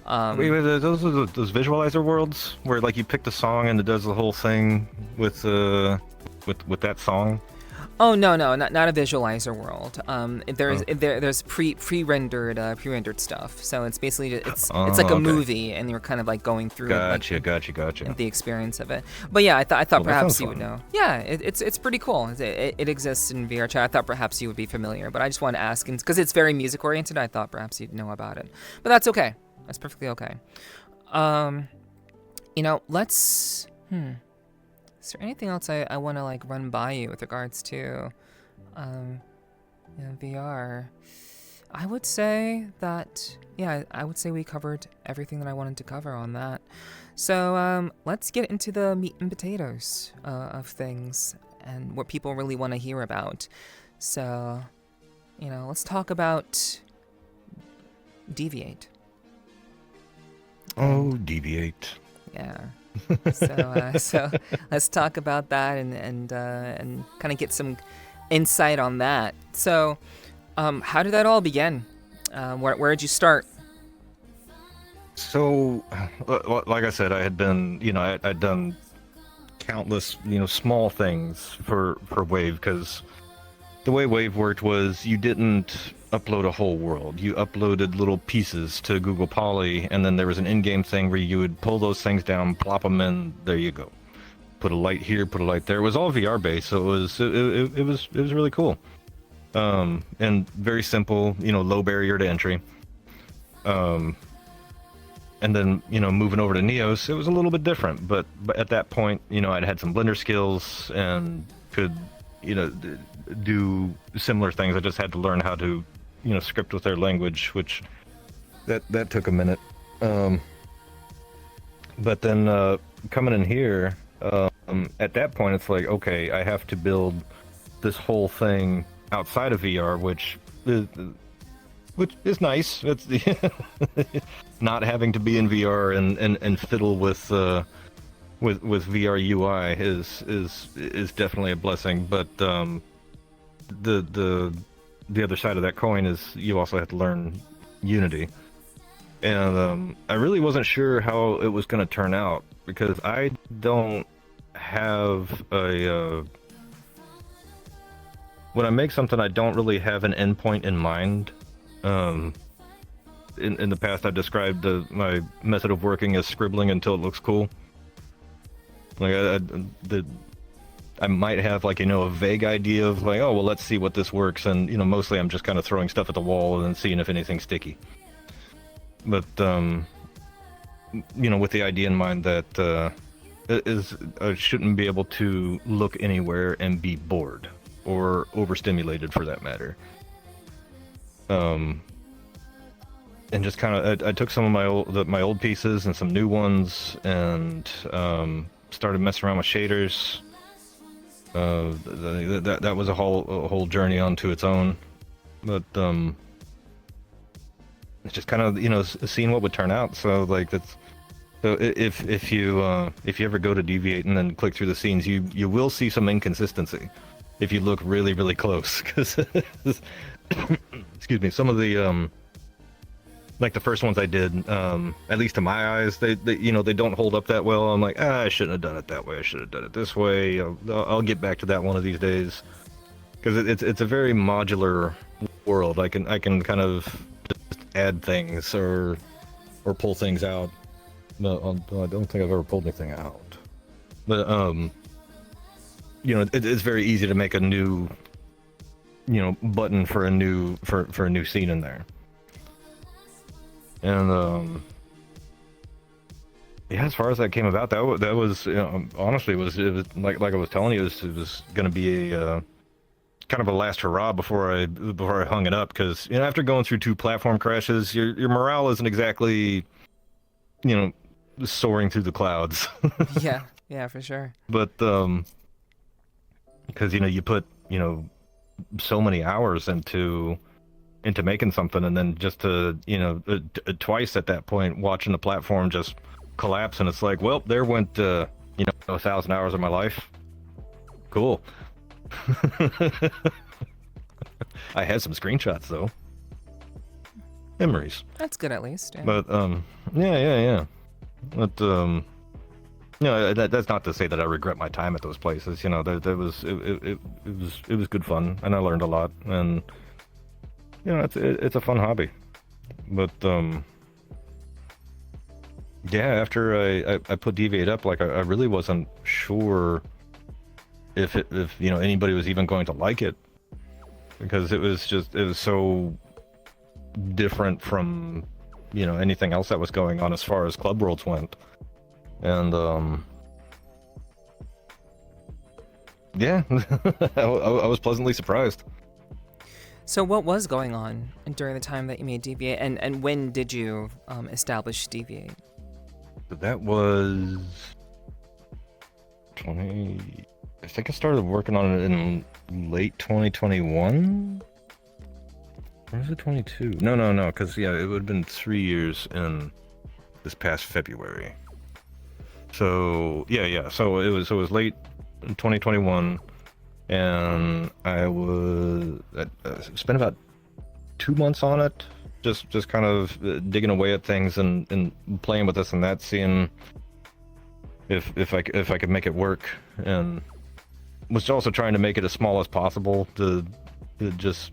Wait, those are those visualizer worlds where like you pick the song and it does the whole thing with that song. Oh no, not a visualizer world. There's pre-rendered stuff. So it's basically it's like a movie, and you're kind of like going through gotcha. the experience of it. But yeah, I thought perhaps you would fun. know. Yeah, it's pretty cool. It exists in VRChat. I thought perhaps you would be familiar, but I just want to ask, because it's very music oriented. I thought perhaps you'd know about it, but that's okay. That's perfectly okay. Let's. Is there anything else I want to like run by you with regards to VR? I would say we covered everything that I wanted to cover on that. So let's get into the meat and potatoes of things and what people really want to hear about. So, let's talk about Deviate. Oh, Deviate. Yeah. So let's talk about that and kind of get some insight on that. So, how did that all begin? Where did you start? So, like I said, I had been, I'd done countless, small things for Wave, because the way Wave worked was you didn't upload a whole world. You uploaded little pieces to Google Poly, and then there was an in-game thing where you would pull those things down, plop them in, there you go. Put a light here, put a light there. It was all VR based, so it was really cool. And very simple, low barrier to entry. And then, moving over to Neos, it was a little bit different, but at that point, I'd had some Blender skills and could, do similar things. I just had to learn how to, script with their language, which that took a minute. But then coming in here, at that point, it's like, okay, I have to build this whole thing outside of VR, which is nice. It's not having to be in VR and fiddle with VR UI is definitely a blessing. But the other side of that coin is you also have to learn Unity, and I really wasn't sure how it was going to turn out, because I don't have a when I make something, I don't really have an endpoint in mind. In the past, I've described my method of working as scribbling until it looks cool. Like I might have like, a vague idea of like, oh, well, let's see what this works. And, mostly I'm just kind of throwing stuff at the wall and then seeing if anything's sticky. But, with the idea in mind that I shouldn't be able to look anywhere and be bored or overstimulated, for that matter. And just kind of, I took some of my old pieces and some new ones and started messing around with shaders. That was a whole journey onto its own, but it's just kind of seeing what would turn out. So like if you ever go to Deviate and then click through the scenes, you will see some inconsistency if you look really, really close, because excuse me, some of the like the first ones I did, at least to my eyes, they don't hold up that well. I'm like, I shouldn't have done it that way. I should have done it this way. I'll get back to that one of these days, because it's a very modular world. I can kind of just add things or pull things out. No, I don't think I've ever pulled anything out. But it's very easy to make a new, button for a new for a new scene in there. And yeah, as far as that came about, that was honestly, it was like I was telling you, it was going to be a kind of a last hurrah before I hung it up, because after going through 2 platform crashes, your morale isn't exactly soaring through the clouds. Yeah, for sure. But because you put so many hours into making something, and then just to twice at that point watching the platform just collapse, and it's like, well, there went 1,000 hours of my life. Cool. I had some screenshots though. Memories. That's good, at least. Yeah. But yeah. But that's not to say that I regret my time at those places. It was good fun, and I learned a lot, and it's a fun hobby. But yeah, after I put Deviate up, like I really wasn't sure if anybody was even going to like it, because it was so different from anything else that was going on as far as club worlds went. And yeah, I was pleasantly surprised. So what was going on during the time that you made Deviate, and when did you establish Deviate? That was I think I started working on it in late 2021. Or was it 22? No, because it would have been 3 years in this past February. So yeah. So it was late 2021, and I spent about 2 months on it, just kind of digging away at things and playing with this and that, seeing if I could make it work, and was also trying to make it as small as possible to just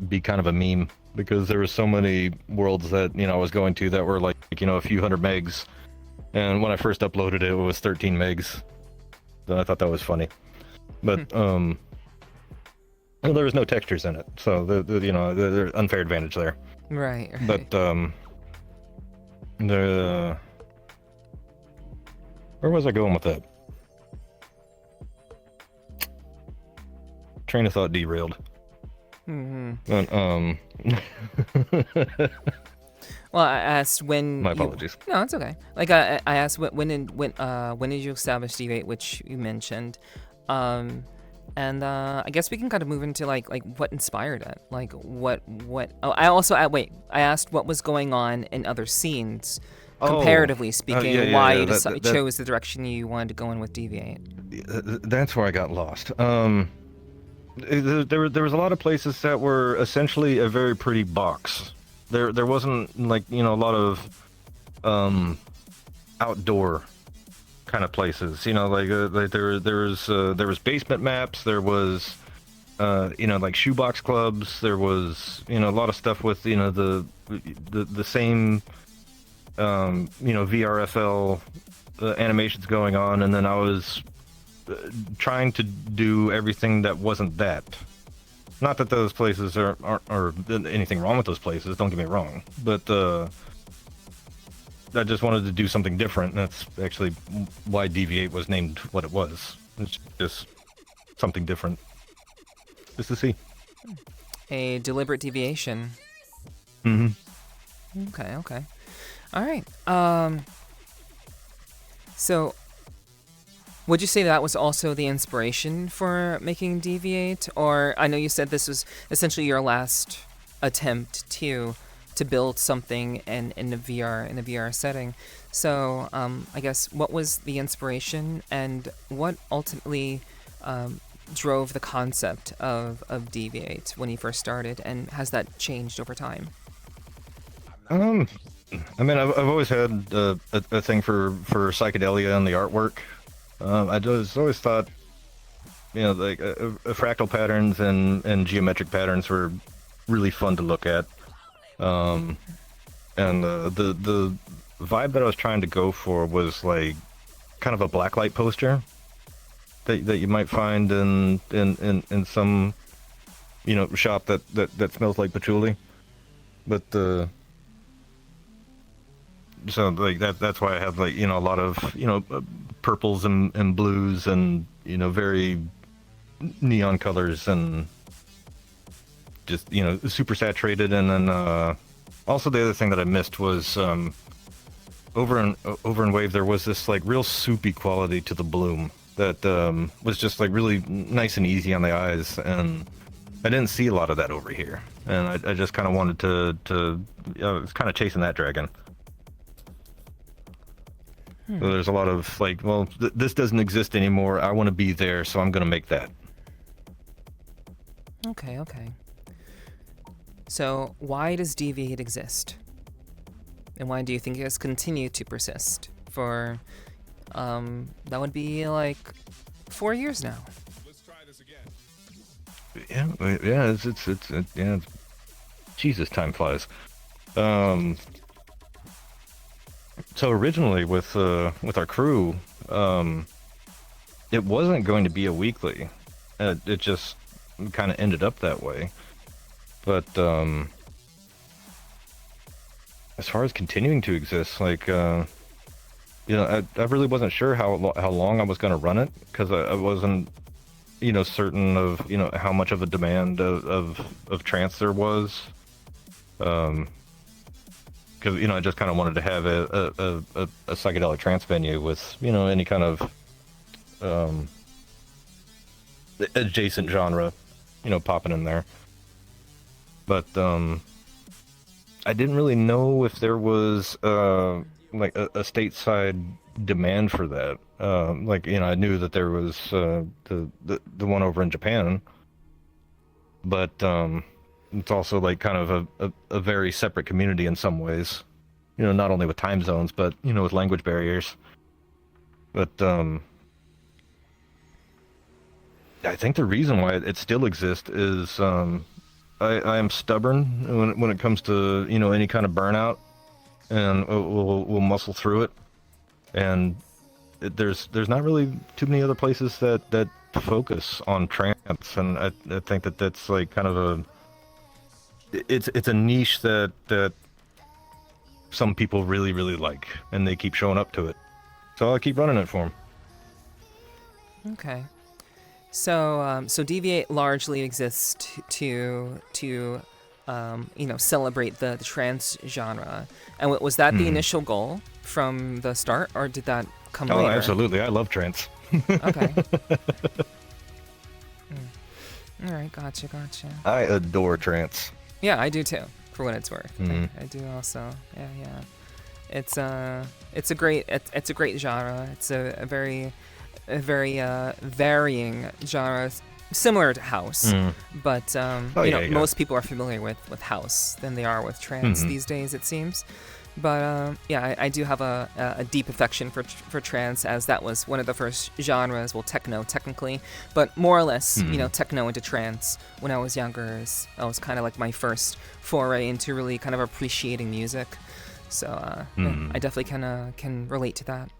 be kind of a meme, because there were so many worlds that I was going to that were like a few hundred megs, and when I first uploaded it was 13 megs. So I thought that was funny, but well, there was no textures in it, so the unfair advantage there. Right. But where was I going with that? Train of thought derailed. But, well, I asked when. My apologies. No, it's okay. Like I asked when did you establish Deviate, which you mentioned, and I guess we can kind of move into like what inspired it, like what. Oh, I asked what was going on in other scenes, comparatively speaking, why you chose the direction you wanted to go in with Deviate. That's where I got lost. There was a lot of places that were essentially a very pretty box. There wasn't like a lot of outdoor kind of places. Like there was basement maps. There was like shoebox clubs. There was a lot of stuff with the same VRFL animations going on, and then I was trying to do everything that wasn't that. Not that those places aren't anything wrong with those places, don't get me wrong, but I just wanted to do something different, and that's actually why Deviate was named what it was. It's just something different, just to see. A deliberate deviation. Okay. All right. So would you say that was also the inspiration for making Deviate? Or I know you said this was essentially your last attempt to build something in a VR setting. So I guess what was the inspiration, and what ultimately drove the concept of Deviate when you first started, and has that changed over time? I mean, I've always had a thing for psychedelia and the artwork. I just always thought, like fractal patterns and geometric patterns were really fun to look at. And the vibe that I was trying to go for was like kind of a blacklight poster that you might find in some, shop that smells like patchouli. But so like that's why I have like a lot of purples and blues and very neon colors and just super saturated. And then also the other thing that I missed was over in Wave there was this like real soupy quality to the bloom that was just like really nice and easy on the eyes, and I didn't see a lot of that over here, and I just kind of wanted to I was kind of chasing that dragon. So there's a lot of like, well, this doesn't exist anymore. I want to be there, so I'm gonna make that. Okay. So why does Deviate exist? And why do you think it has continued to persist for, that would be like 4 years now? Let's try this again. Yeah, it's Jesus, time flies. So originally with our crew, it wasn't going to be a weekly. It just kind of ended up that way. But as far as continuing to exist, like I really wasn't sure how long I was going to run it, because I wasn't certain of how much of a demand of trance there was. Because I just kind of wanted to have a psychedelic trance venue with any kind of adjacent genre popping in there. But I didn't really know if there was like a stateside demand for that. Like I knew that there was the one over in Japan, but it's also like kind of a very separate community in some ways, not only with time zones, but with language barriers. But I think the reason why it still exists is I am stubborn when it comes to any kind of burnout, and we'll muscle through it. And there's not really too many other places that focus on trance, and I think that's like kind of it's a niche that some people really like, and they keep showing up to it. So I'll keep running it for them. Okay. So Deviate largely exists to celebrate the trance genre. And was that the initial goal from the start, or did that come later? Oh, absolutely. I love trance. Okay. All right, gotcha. I adore trance. Yeah, I do too, for what it's worth. Mhm. I do also. Yeah. It's a great genre. It's a very varying genre, similar to house. But most people are familiar with house than they are with trance these days, it seems. But I do have a deep affection for trance, as that was one of the first genres. Well, techno technically, but more or less, techno into trance when I was younger. That was kind of like my first foray into really kind of appreciating music. So I definitely can relate to that.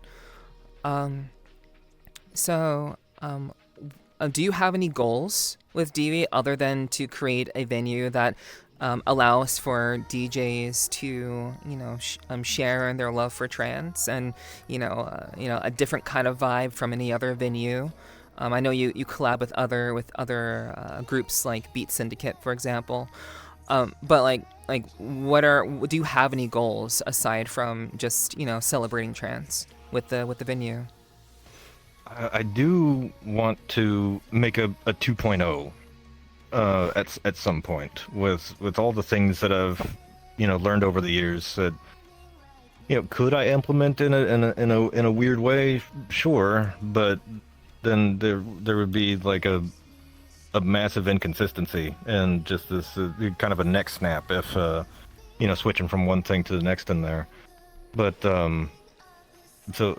Do you have any goals with Deviate other than to create a venue that allows for DJs to, share their love for trance and, a different kind of vibe from any other venue? I know you collab with other groups like Beat Syndicate, for example. But do you have any goals aside from just, celebrating trance with the venue? I do want to make a 2.0 at some point with all the things that I've learned over the years. That could I implement in a weird way? Sure, but then there would be like a massive inconsistency and just this kind of a neck snap if switching from one thing to the next in there. But so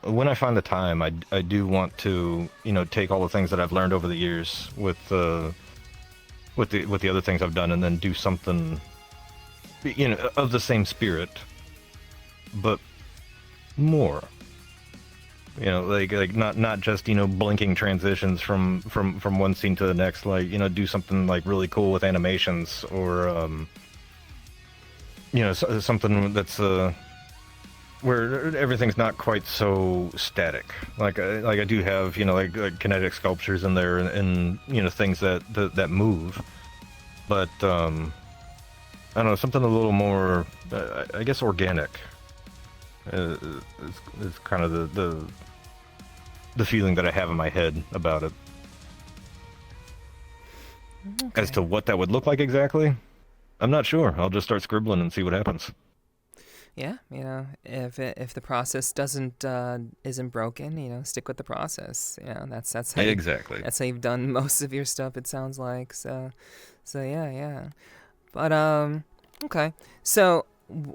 when I find the time, I do want to take all the things that I've learned over the years with the other things I've done, and then do something of the same spirit, but more. You know, like not just, you know, blinking transitions from one scene to the next. Like, you know, do something like really cool with animations, or you know, something that's where everything's not quite so static. Like I do have, you know, like kinetic sculptures in there, and you know, things that move. But I don't know, something a little more, I guess, organic. Is kind of the feeling that I have in my head about it. Okay. As to what that would look like exactly, I'm not sure. I'll just start scribbling and see what happens. Yeah, you know, if the process isn't broken, you know, stick with the process. You know, that's how Exactly. that's how you've done most of your stuff. It sounds like so yeah. But okay. So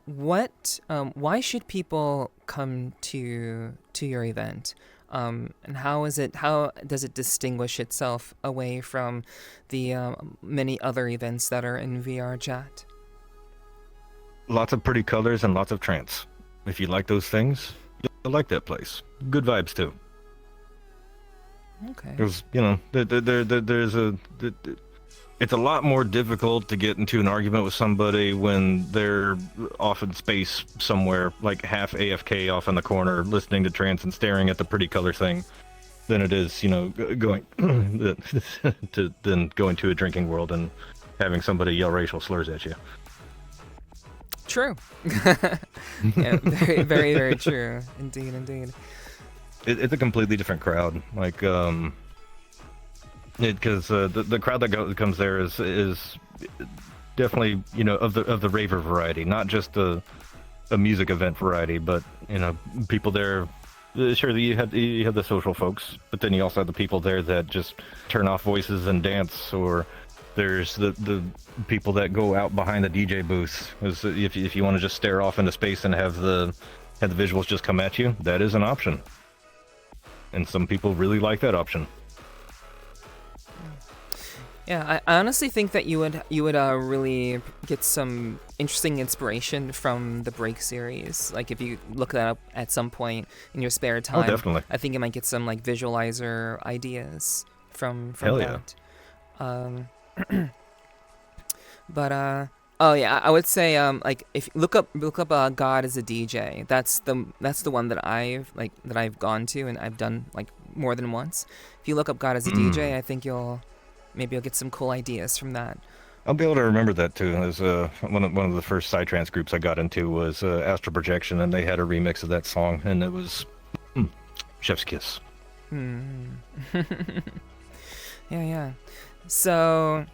why should people come to your event? And how does it distinguish itself away from the many other events that are in VRChat? Lots of pretty colors and lots of trance. If you like those things, you'll like that place. Good vibes too. Okay. There's, you know, it's a lot more difficult to get into an argument with somebody when they're off in space somewhere, like half AFK off in the corner, listening to trance and staring at the pretty color thing, than it is, you know, going to a drinking world and having somebody yell racial slurs at you. True. Yeah, very, very, very true. Indeed. It's a completely different crowd. Like, because the crowd that comes there is definitely, you know, of the raver variety, not just a music event variety, but, you know, people there. Sure, you have the social folks, but then you also have the people there that just turn off voices and dance, or there's the people that go out behind the DJ booth. If you want to just stare off into space and have the visuals just come at you, that is an option. And some people really like that option. Yeah, I honestly think that you would really get some interesting inspiration from the Break series. Like, if you look that up at some point in your spare time, definitely. I think you might get some like visualizer ideas from Hell that. But oh yeah, I would say like, if look up God as a DJ. That's the one that I've gone to and I've done like more than once. If you look up God as a DJ, I think maybe you'll get some cool ideas from that. I'll be able to remember that too. As one of the first psytrance groups I got into was Astral Projection, and they had a remix of that song, and it was chef's kiss. Yeah. So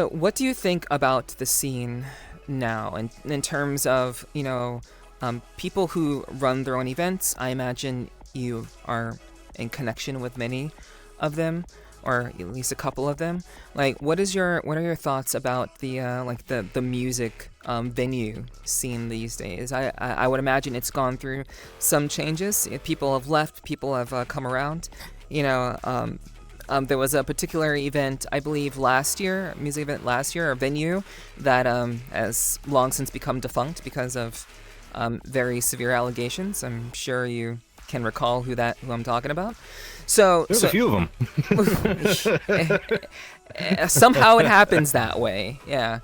what do you think about the scene now, in terms of, you know, people who run their own events? I imagine you are in connection with many of them, or at least a couple of them. Like, what are your thoughts about the the music venue scene these days? I would imagine it's gone through some changes. People have left, people have come around. You know, there was a particular event, I believe music event last year, or venue, that has long since become defunct because of very severe allegations. I'm sure you can recall who I'm talking about. There's a few of them. Somehow it happens that way. Yeah.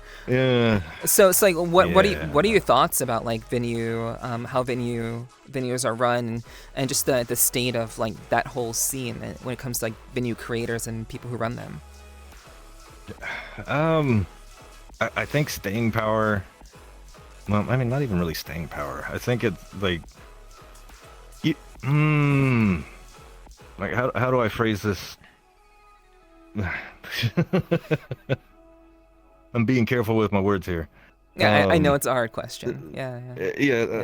So it's like, what are your thoughts about like venue, how venues are run, and just the state of like that whole scene when it comes to like venue creators and people who run them? I think staying power. Well, I mean, not even really staying power. I think it's like like, how do I phrase this? I'm being careful with my words here. Yeah, I know it's a hard question. Yeah.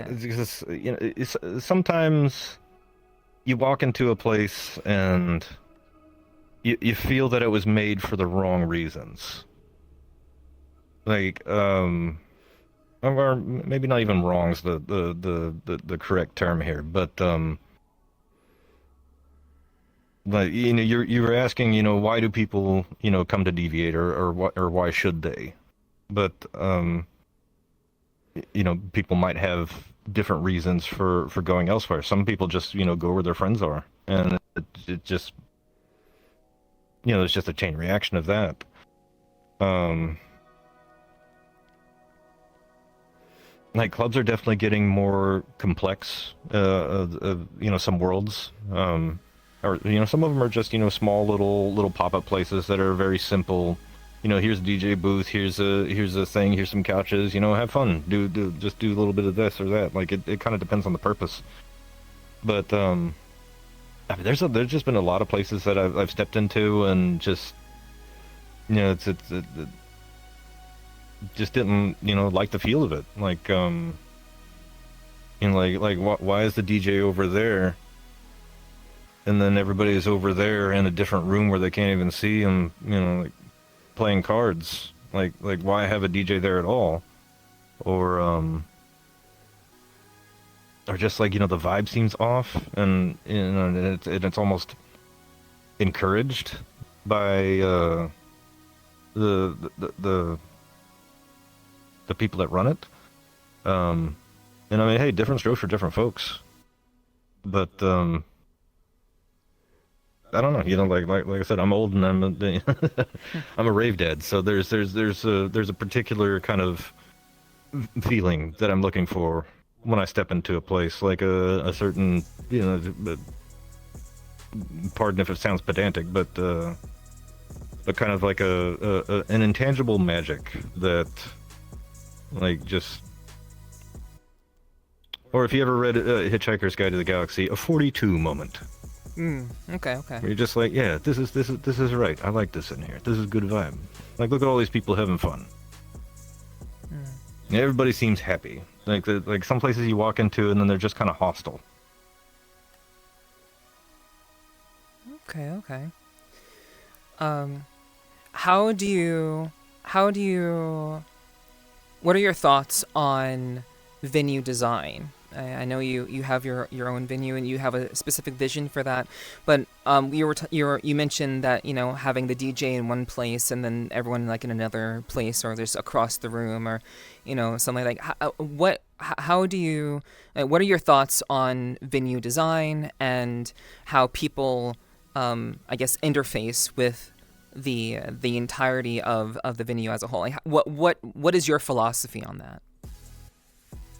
Because, you know, sometimes you walk into a place and you feel that it was made for the wrong reasons. Like, or maybe not even wrong's the correct term here, but like, you know, you were asking, you know, why do people, you know, come to Deviate, or why should they? But people might have different reasons for going elsewhere. Some people just go where their friends are, and it just it's just a chain reaction of that. Like clubs are definitely getting more complex. Some worlds, or some of them are just small little pop-up places that are very simple. Here's a DJ booth, here's a thing, here's some couches. Have fun, just do a little bit of this or that. Like it kind of depends on the purpose. But I mean, there's just been a lot of places that I've stepped into and just it just didn't like the feel of it. Like why is the DJ over there and then everybody is over there in a different room where they can't even see him, like playing cards? Like why have a DJ there at all? Or just like the vibe seems off, and it's almost encouraged by the people that run it. And I mean, hey, different strokes for different folks. But I don't know, like I said, I'm old and I'm I'm a rave dad, so there's a particular kind of feeling that I'm looking for when I step into a place, like a certain pardon if it sounds pedantic, but kind of like an intangible magic that like just. Or if you ever read Hitchhiker's Guide to the Galaxy, a 42 moment. Okay. Where you're just like, yeah, this is right. I like this in here. This is a good vibe. Like, look at all these people having fun. Everybody seems happy. Like some places you walk into and then they're just kind of hostile. Okay. What are your thoughts on venue design? I know you have your own venue and you have a specific vision for that, but you mentioned that having the DJ in one place and then everyone like in another place, or just across the room, or something like what are your thoughts on venue design and how people I guess interface with the entirety of the venue as a whole? Like, what is your philosophy on that?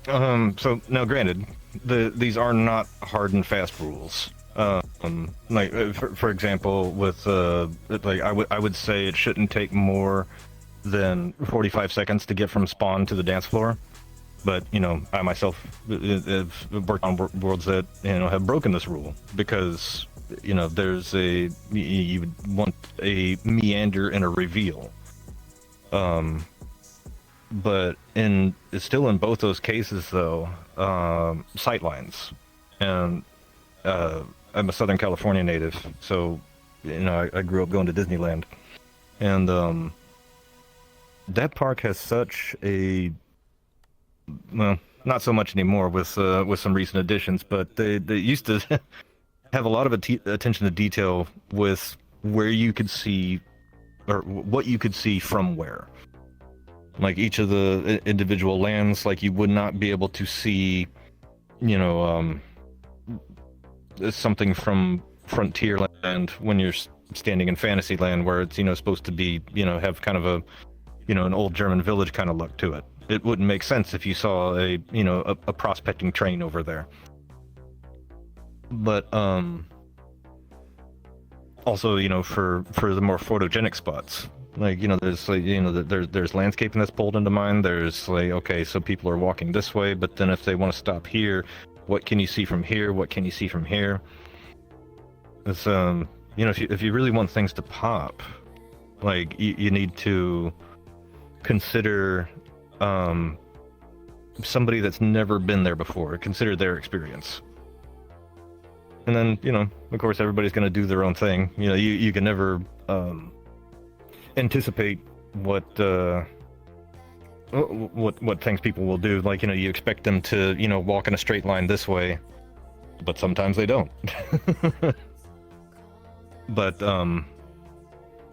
So now, granted, these are not hard and fast rules. Like for example, with like I would say it shouldn't take more than 45 seconds to get from spawn to the dance floor. But I myself have worked on worlds that have broken this rule, because there's you would want a meander and a reveal. But still in both those cases, though, sightlines. And I'm a Southern California native, so I grew up going to Disneyland, and that park has such a, well, not so much anymore with some recent additions, but they used to have a lot of attention to detail with where you could see, or what you could see from where. Like each of the individual lands, like you would not be able to see, something from Frontierland when you're standing in Fantasyland, where it's supposed to be have kind of a an old German village kind of look to it. It wouldn't make sense if you saw a prospecting train over there. But also for the more photogenic spots. Like there's like there's landscaping that's pulled into mind. There's like, okay, so people are walking this way, but then if they want to stop here, what can you see from here? What can you see from here? It's if you really want things to pop, like you need to consider somebody that's never been there before. Consider their experience. And then of course everybody's going to do their own thing. You can never anticipate what things people will do. Like you expect them to walk in a straight line this way, but sometimes they don't. But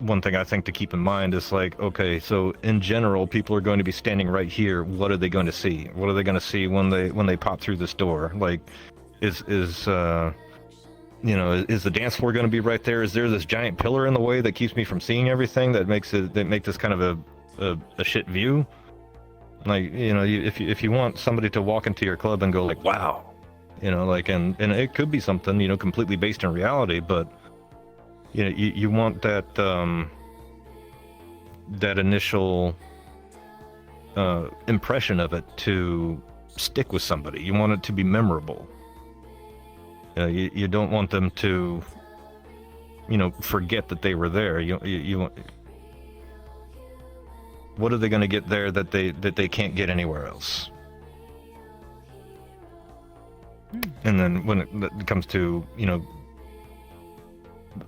one thing I think to keep in mind is like, okay, so in general, people are going to be standing right here. What are they going to see? What are they going to see when they pop through this door? Like, is the dance floor going to be right there? Is there this giant pillar in the way that keeps me from seeing everything that make this kind of a shit view? Like, if you want somebody to walk into your club and go like, wow, like, and it could be something, completely based in reality, but you want that that initial impression of it to stick with somebody. You want it to be memorable. You don't want them to, forget that they were there. You want. What are they going to get there that they can't get anywhere else? And then when it comes to,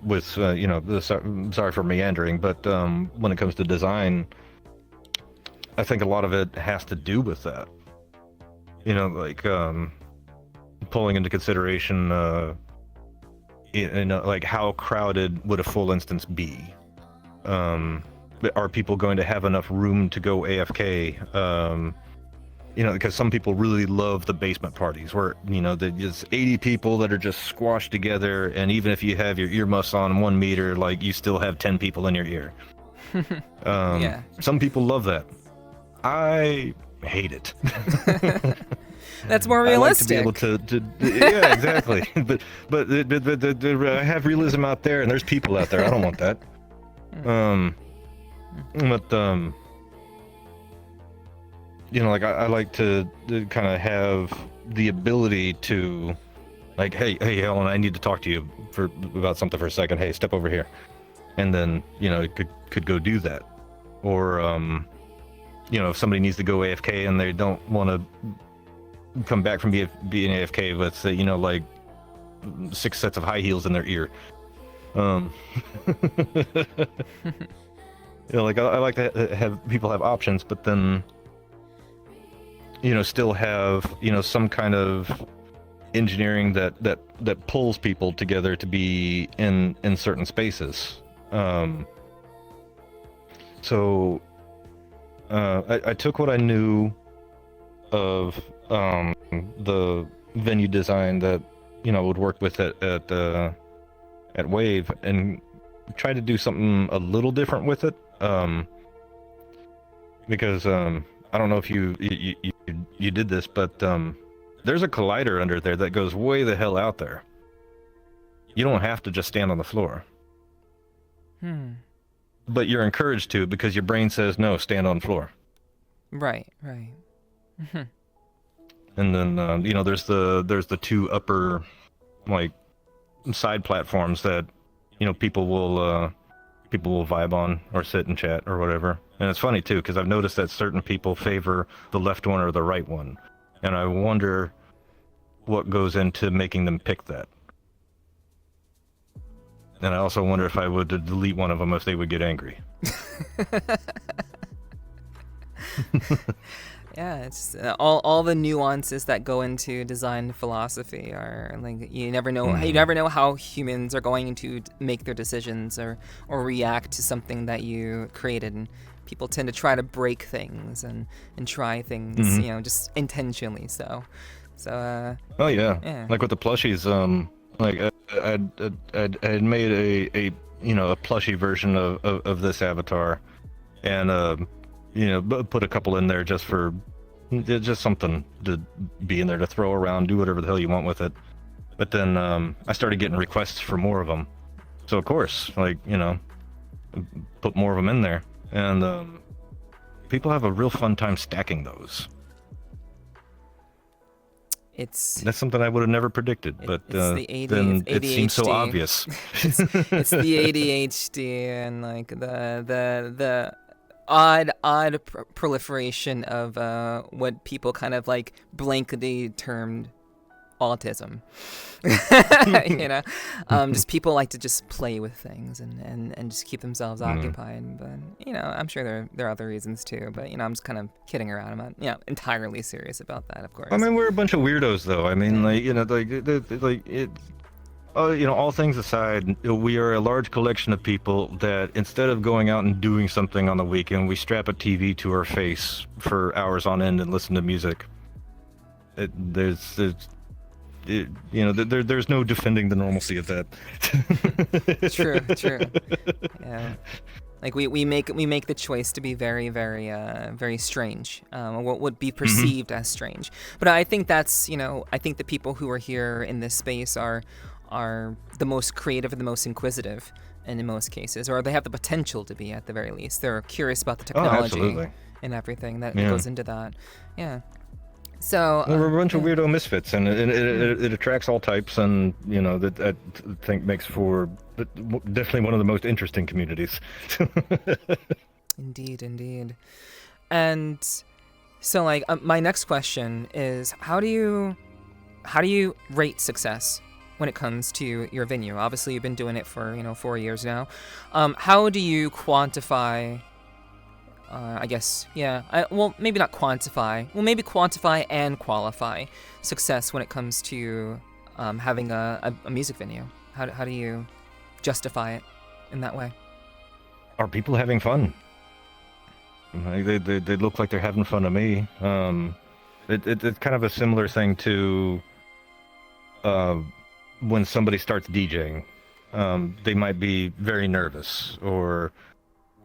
with sorry for meandering, but when it comes to design, I think a lot of it has to do with that. Like pulling into consideration, like how crowded would a full instance be? Are people going to have enough room to go AFK? Because some people really love the basement parties where, there's 80 people that are just squashed together, and even if you have your earmuffs on 1 meter, like, you still have 10 people in your ear. Yeah. Some people love that. I hate it. That's more realistic. I like to be able to yeah, exactly. but I have realism out there, and there's people out there. I don't want that. Like, I like to kind of have the ability to, like, hey, Helen, I need to talk to you about something for a second. Hey, step over here, and then it could go do that, or if somebody needs to go AFK and they don't want to come back from being AFK with like 6 sets of high heels in their ear. Like, I like to have people have options, but then still have some kind of engineering that pulls people together to be in certain spaces. So I took what I knew of the venue design that would work with at Wave, and tried to do something a little different with it, because I don't know if you did this, but there's a collider under there that goes way the hell out there. You don't have to just stand on the floor. But you're encouraged to, because your brain says, no, stand on floor. Right. And then there's the 2 upper, like, side platforms that people will vibe on or sit and chat or whatever. And it's funny too, because I've noticed that certain people favor the left one or the right one, and I wonder what goes into making them pick that. And I also wonder if I would delete one of them, if they would get angry. Yeah, it's all the nuances that go into design philosophy are, like, you never know. You never know how humans are going to make their decisions or react to something that you created. And people tend to try to break things and try things, just intentionally. So. Oh yeah. Like with the plushies, like I had made a plushie version of this avatar, and put a couple in there just something to be in there to throw around, do whatever the hell you want with it. But then I started getting requests for more of them, so of course, like, put more of them in there, and people have a real fun time stacking those. That's something I would have never predicted, but then it seems so obvious. It's the ADHD and, like, the odd proliferation of what people kind of, like, blankly termed autism. Just people like to just play with things and just keep themselves occupied. But I'm sure there are other reasons too. But I'm just kind of kidding around. I'm not entirely serious about that, of course. I mean, we're a bunch of weirdos, though. I mean, all things aside, we are a large collection of people that instead of going out and doing something on the weekend, we strap a TV to our face for hours on end and listen to music. There's no defending the normalcy of that. True. Yeah. Like we make the choice to be very, very, very strange. What would be perceived as strange. But I think that's, I think the people who are here in this space are the most creative and the most inquisitive, and in most cases, or they have the potential to be at the very least. They're curious about the technology and everything that goes into that. Yeah. So we're a bunch of weirdo misfits, and it attracts all types, and that I think makes for definitely one of the most interesting communities. Indeed. And so, like, my next question is, how do you rate success when it comes to your venue? Obviously, you've been doing it for 4 years now. How do you quantify? I guess, yeah. Maybe not quantify. Well, maybe quantify and qualify success when it comes to having a music venue. How do you justify it in that way? Are people having fun? Like, they look like they're having fun to me. It's kind of a similar thing to when somebody starts DJing. They might be very nervous or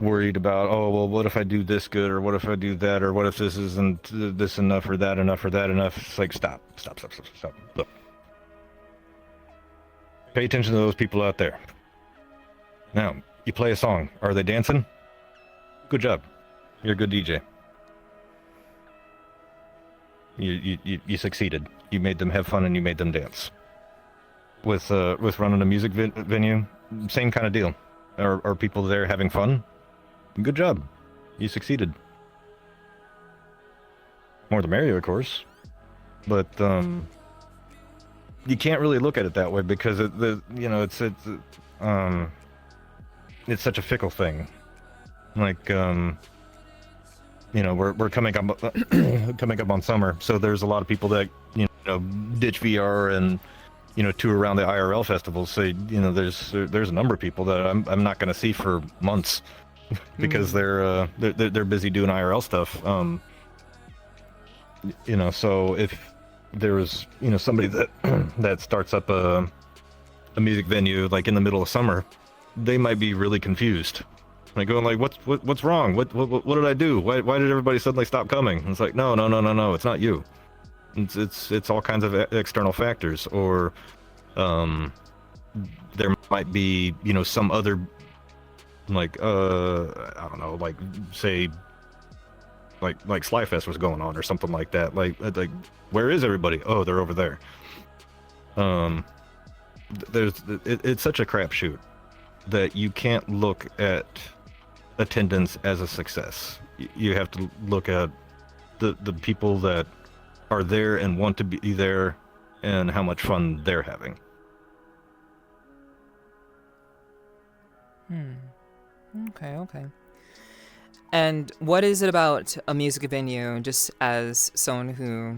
worried about, what if I do this good, or what if I do that, or what if this isn't this enough, or that enough, or that enough. It's like, stop. Look. Pay attention to those people out there. Now, you play a song. Are they dancing? Good job. You're a good DJ. You succeeded. You made them have fun and you made them dance. With running a music venue, same kind of deal. Are people there having fun? Good job. You succeeded. More the merrier, of course. But you can't really look at it that way because it's such a fickle thing. Like we're coming up on summer, so there's a lot of people that ditch VR and tour around the IRL festivals. So there's a number of people that I'm not going to see for months because they're busy doing IRL stuff. So if there was somebody that starts up a music venue like in the middle of summer, they might be really confused. Like going like, what's wrong? What did I do? Why did everybody suddenly stop coming? And it's like, no, it's not you. It's all kinds of external factors, or there might be some other, like I don't know, like say like Slyfest was going on or something like that. Like where is everybody? Oh, they're over there. It's such a crapshoot that you can't look at attendance as a success. You have to look at the people that are there and want to be there and how much fun they're having. Okay. And what is it about a music venue, just as someone who,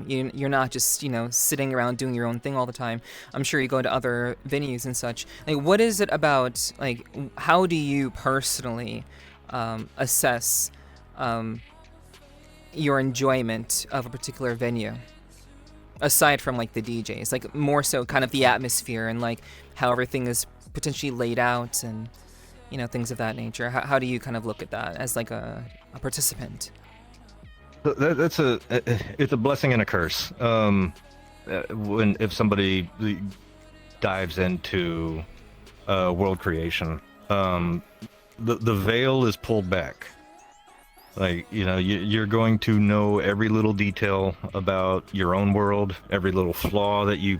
you're not just, sitting around doing your own thing all the time. I'm sure you go to other venues and such. Like, what is it about, like, how do you personally assess your enjoyment of a particular venue? Aside from, like, the DJs, like, more so kind of the atmosphere and, like, how everything is potentially laid out and things of that nature. How do you kind of look at that as like a participant? It's a blessing and a curse. If somebody dives into world creation, the veil is pulled back. Like you're going to know every little detail about your own world, every little flaw that you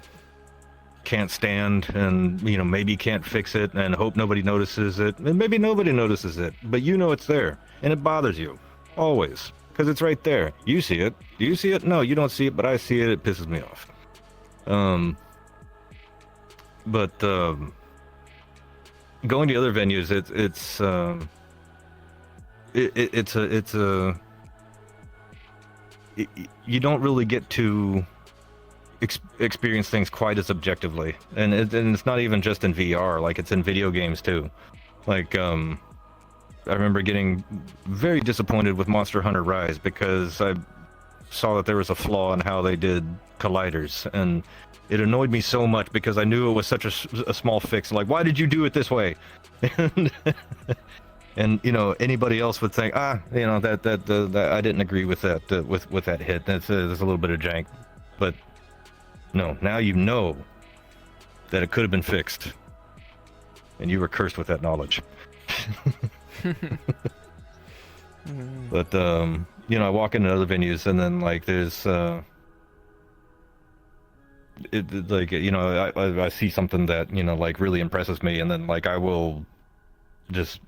can't stand, and maybe can't fix it, and hope nobody notices it, and maybe nobody notices it, but it's there, and it bothers you always because it's right there. You see it. Do you see it? No, you don't see it, but I see it. It pisses me off. But going to other venues, you don't really get to experience things quite as objectively, and it's not even just in VR. Like, it's in video games too. Like, I remember getting very disappointed with Monster Hunter Rise because I saw that there was a flaw in how they did colliders, and it annoyed me so much because I knew it was such a small fix. Like, why did you do it this way? And you know, anybody else would think, you know, that I didn't agree with that with that hit. There's a little bit of jank, but no, now you know that it could have been fixed, and you were cursed with that knowledge. But you know, I walk into other venues, and then like there's like, you know, I see something that, you know, like really impresses me, and then like I will just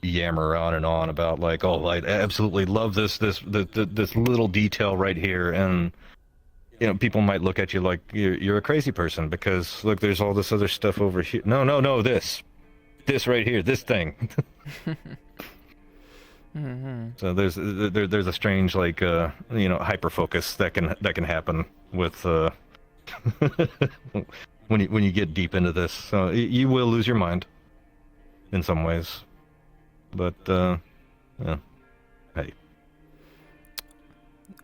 yammer on and on about like, oh, I absolutely love this little detail right here, and you know, people might look at you like you're a crazy person because look, there's all this other stuff over here. No, this right here, this thing. Mm-hmm. So there's a strange like you know, hyper focus that can happen with when you get deep into this. So you will lose your mind in some ways, but yeah, hey,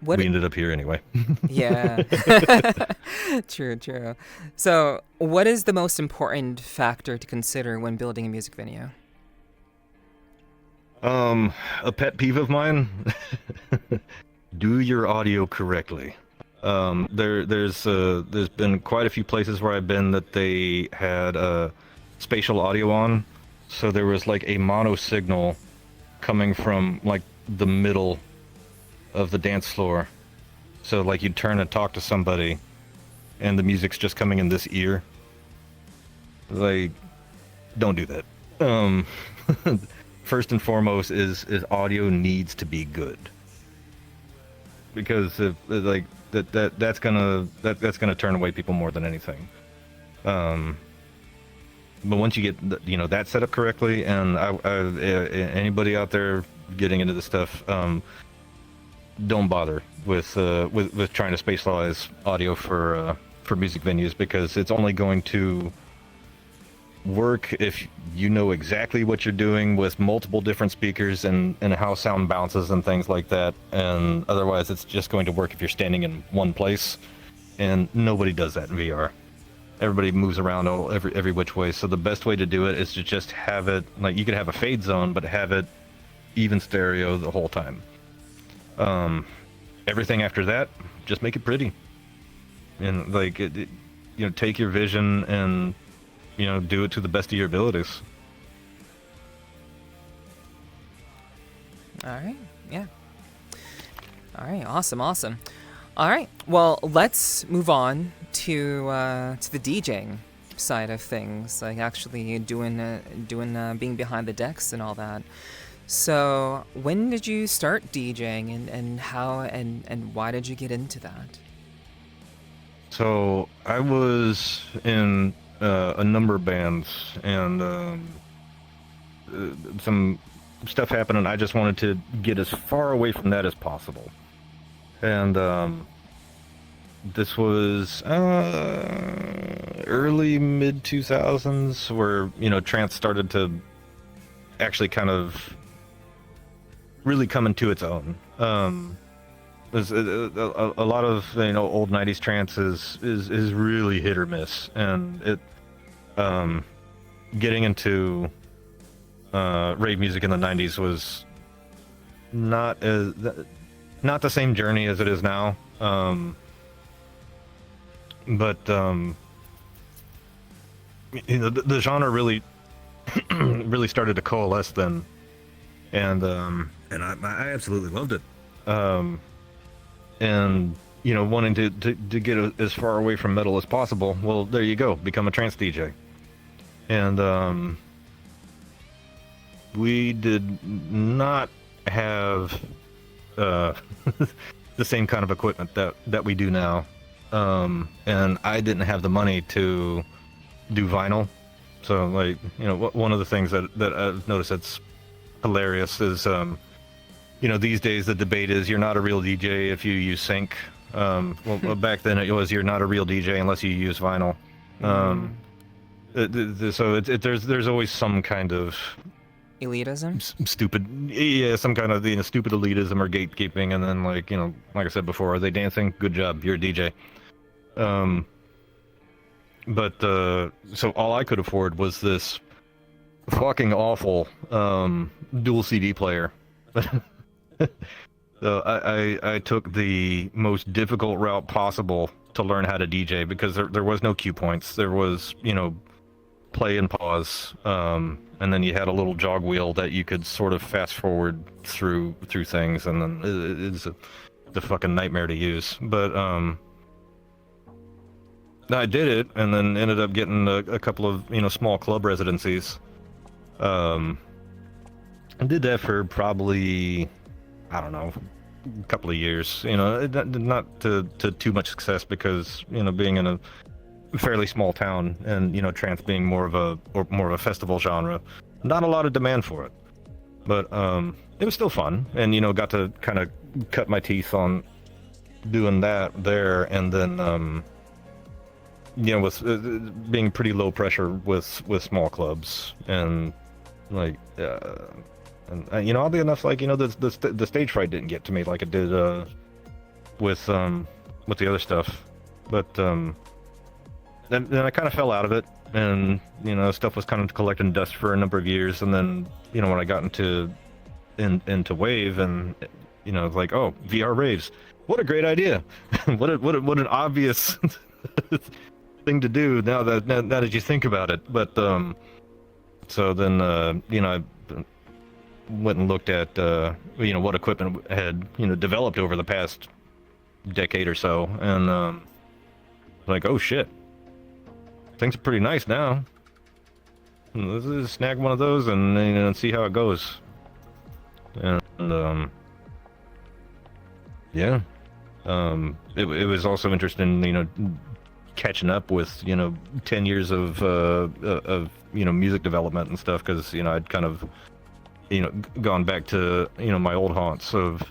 we ended up here anyway. Yeah. True. So what is the most important factor to consider when building a music venue? A pet peeve of mine: do your audio correctly. There's been quite a few places where I've been that they had spatial audio on, so there was like a mono signal coming from like the middle of the dance floor. So like you'd turn and talk to somebody, and the music's just coming in this ear. Like, don't do that. First and foremost is audio needs to be good, because if like that's gonna turn away people more than anything. But once you get you know, that set up correctly, and anybody out there getting into this stuff, don't bother with trying to spatialize audio for music venues, because it's only going to work if you know exactly what you're doing with multiple different speakers and how sound bounces and things like that. And otherwise, it's just going to work if you're standing in one place, and nobody does that in VR. Everybody moves around every which way. So the best way to do it is to just have it like, you could have a fade zone, but have it even stereo the whole time. Everything after that, just make it pretty, and like you know, take your vision and, you know, do it to the best of your abilities. All right. Yeah. All right. Awesome. All right. Well, let's move on to the DJing side of things, like actually doing being behind the decks and all that. So, when did you start DJing, and how and why did you get into that? So I was in a number of bands, and some stuff happened, and I just wanted to get as far away from that as possible. And this was early mid 2000s, where, you know, trance started to actually kind of really come into its own. There's a lot of, you know, old 90s trance is really hit or miss, and it getting into rave music in the 90s was not the same journey as it is now. But you know, the genre really really started to coalesce then, and I absolutely loved it. And you know, wanting to get as far away from metal as possible, well, there you go, become a trance DJ. And we did not have the same kind of equipment that we do now, and I didn't have the money to do vinyl. So, like, you know, one of the things that I've noticed that's hilarious is, you know, these days the debate is you're not a real DJ if you use sync. Well, back then it was you're not a real DJ unless you use vinyl. So there's always some kind of Elitism? stupid, yeah, some kind of stupid elitism or gatekeeping, and then like like I said before, are they dancing? Good job, you're a DJ. But so all I could afford was this fucking awful dual CD player. So I took the most difficult route possible to learn how to DJ, because there was no cue points. There was, play and pause, and then you had a little jog wheel that you could sort of fast forward through things, and then it's a fucking nightmare to use. But I did it, and then ended up getting a couple of small club residencies. I did that for probably, I don't know, a couple of years. Not to too much success, because being in a fairly small town, and trance being more of a festival genre, not a lot of demand for it. But it was still fun, and got to kind of cut my teeth on doing that there, and then with being pretty low pressure with small clubs, and like and oddly enough, like the stage fright didn't get to me like it did with the other stuff. But then I kind of fell out of it, and stuff was kind of collecting dust for a number of years, and then when I got into Wave, and it's like, oh, VR raves, what a great idea. what an obvious thing to do now that you think about it. But so then I went and looked at what equipment had developed over the past decade or so, and like, oh shit, things are pretty nice now. Let's just snag one of those and see how it goes. And yeah, it was also interesting, catching up with 10 years of music development and stuff, because I'd kind of gone back to my old haunts of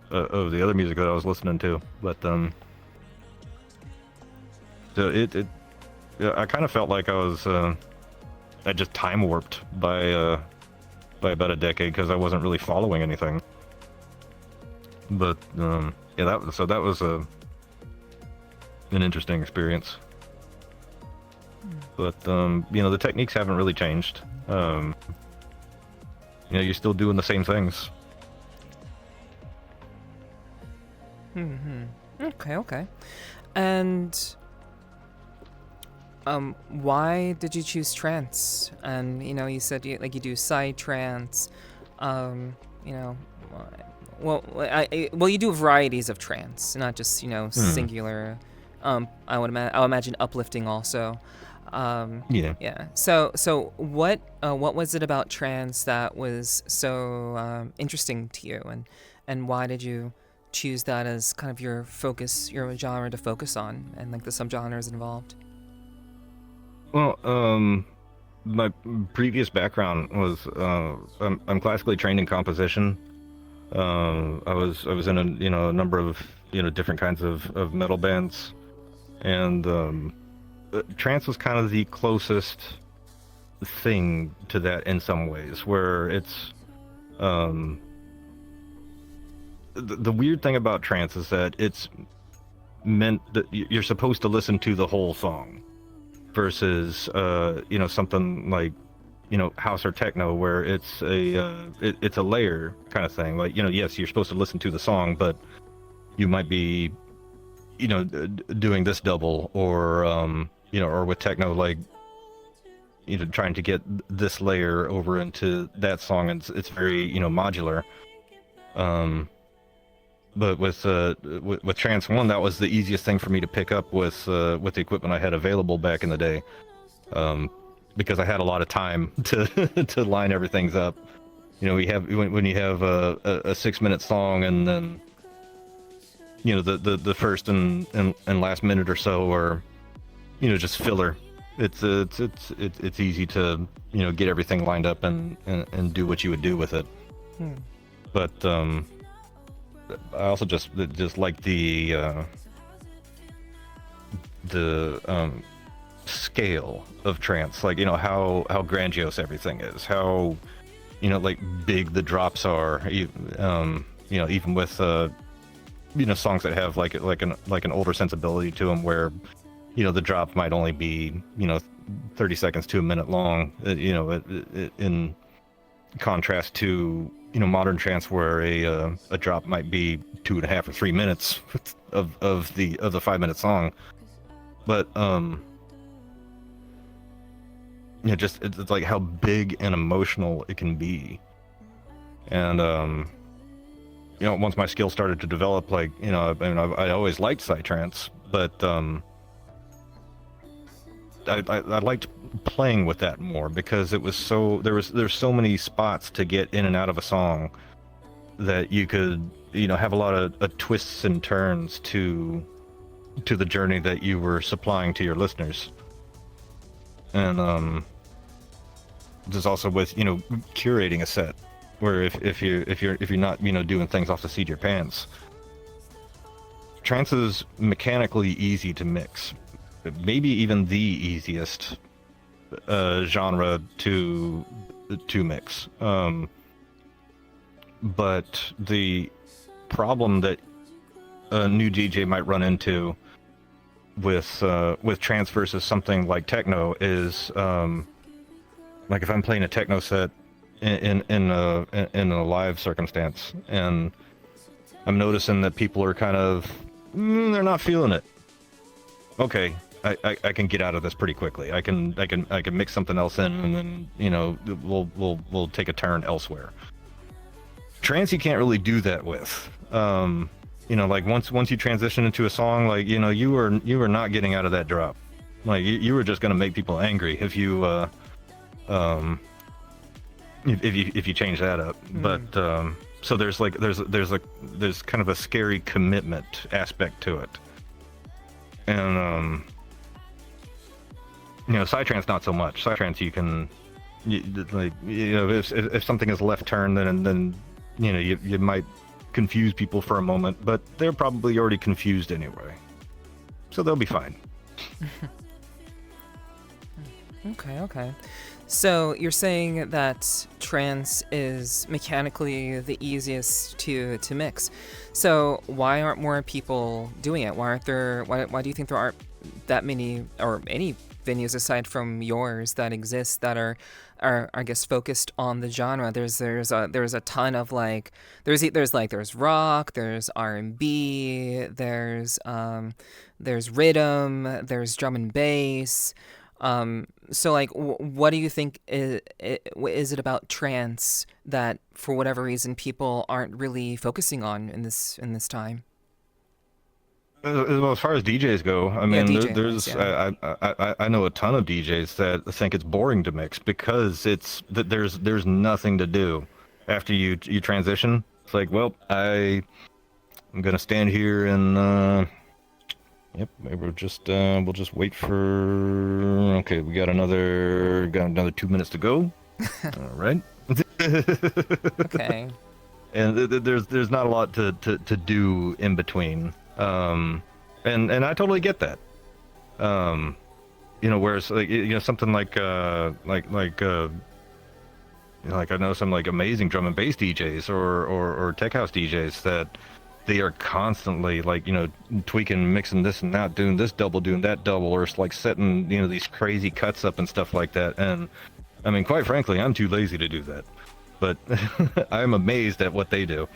the other music that I was listening to. But so I kind of felt like I just time warped by about a decade, because I wasn't really following anything. But yeah, that was an interesting experience. But the techniques haven't really changed. You're still doing the same things. Okay. And why did you choose trance? And you said you do side trance. Well, you do varieties of trance, not just singular. I would imagine uplifting also. Yeah. So what was it about trance that was so interesting to you, and why did you choose that as kind of your focus, your genre to focus on, and like the subgenres involved? Well, my previous background was I'm classically trained in composition. I was in a number of different kinds of metal bands, and trance was kind of the closest thing to that in some ways, where it's the weird thing about trance is that it's meant that you're supposed to listen to the whole song, versus something like house or techno, where it's a layer kind of thing. Like yes, you're supposed to listen to the song, but you might be doing this double, or or with techno, like trying to get this layer over into that song, and it's very modular. But with Trance 1, that was the easiest thing for me to pick up with the equipment I had available back in the day, because I had a lot of time to line everything up. When you have a 6-minute song, and then the first and last minute or so are just filler. It's easy to get everything lined up and do what you would do with it. But I also just like the scale of trance, like, you know, how grandiose everything is, how, you know, like, big the drops are, you know, even with you know, songs that have like an older sensibility to them, where, you know, the drop might only be, you know, 30 seconds to a minute long, you know, in contrast to, you know, modern trance, where a drop might be 2.5 or 3 minutes of the 5-minute song. But you know, just it's like how big and emotional it can be. And you know, once my skill started to develop, like, you know, I mean, I always liked psytrance, but I liked playing with that more, because it was so, there's so many spots to get in and out of a song that you could, you know, have a lot of twists and turns to the journey that you were supplying to your listeners. And there's also with, you know, curating a set, where if you're not, you know, doing things off the seat of your pants. Trance is mechanically easy to mix, maybe even the easiest genre to mix. But the problem that a new DJ might run into with trance versus something like techno is, like, if I'm playing a techno set in a live circumstance, and I'm noticing that people are kind of they're not feeling it. Okay, I can get out of this pretty quickly. I can mix something else in, and then, you know, we'll take a turn elsewhere. Trance, you can't really do that with. You know, like, once you transition into a song, like, you know, you were not getting out of that drop. Like, you were just gonna make people angry if you if you change that up. But so there's kind of a scary commitment aspect to it. And you know, psytrance not so much. Psytrance, you can, like, you know, if something is left turn, then you know, you might confuse people for a moment, but they're probably already confused anyway, so they'll be fine. Okay. So you're saying that trance is mechanically the easiest to mix. So why aren't more people doing it? Why do you think there aren't that many, or any venues aside from yours, that exist, that are I guess focused on the genre? There's a ton of, like, there's rock, there's R&B, there's rhythm, there's drum and bass. So, like, what do you think is it about trance that, for whatever reason, people aren't really focusing on in this time? Well, as far as DJs go, I mean, DJ there's yeah. I know a ton of DJs that think it's boring to mix, because there's nothing to do after you transition. It's like, well, I'm gonna stand here and yep, we'll just wait for. Okay, we got another 2 minutes to go. All right. Okay. And there's not a lot to do in between. And I totally get that. You know, whereas, like, you know, something like you know, like, I know some, like, amazing drum and bass DJs or tech house DJs that they are constantly, like, you know, tweaking, mixing this and that, doing this double, doing that double, or like setting, you know, these crazy cuts up and stuff like that. And I mean, quite frankly, I'm too lazy to do that, but I'm amazed at what they do.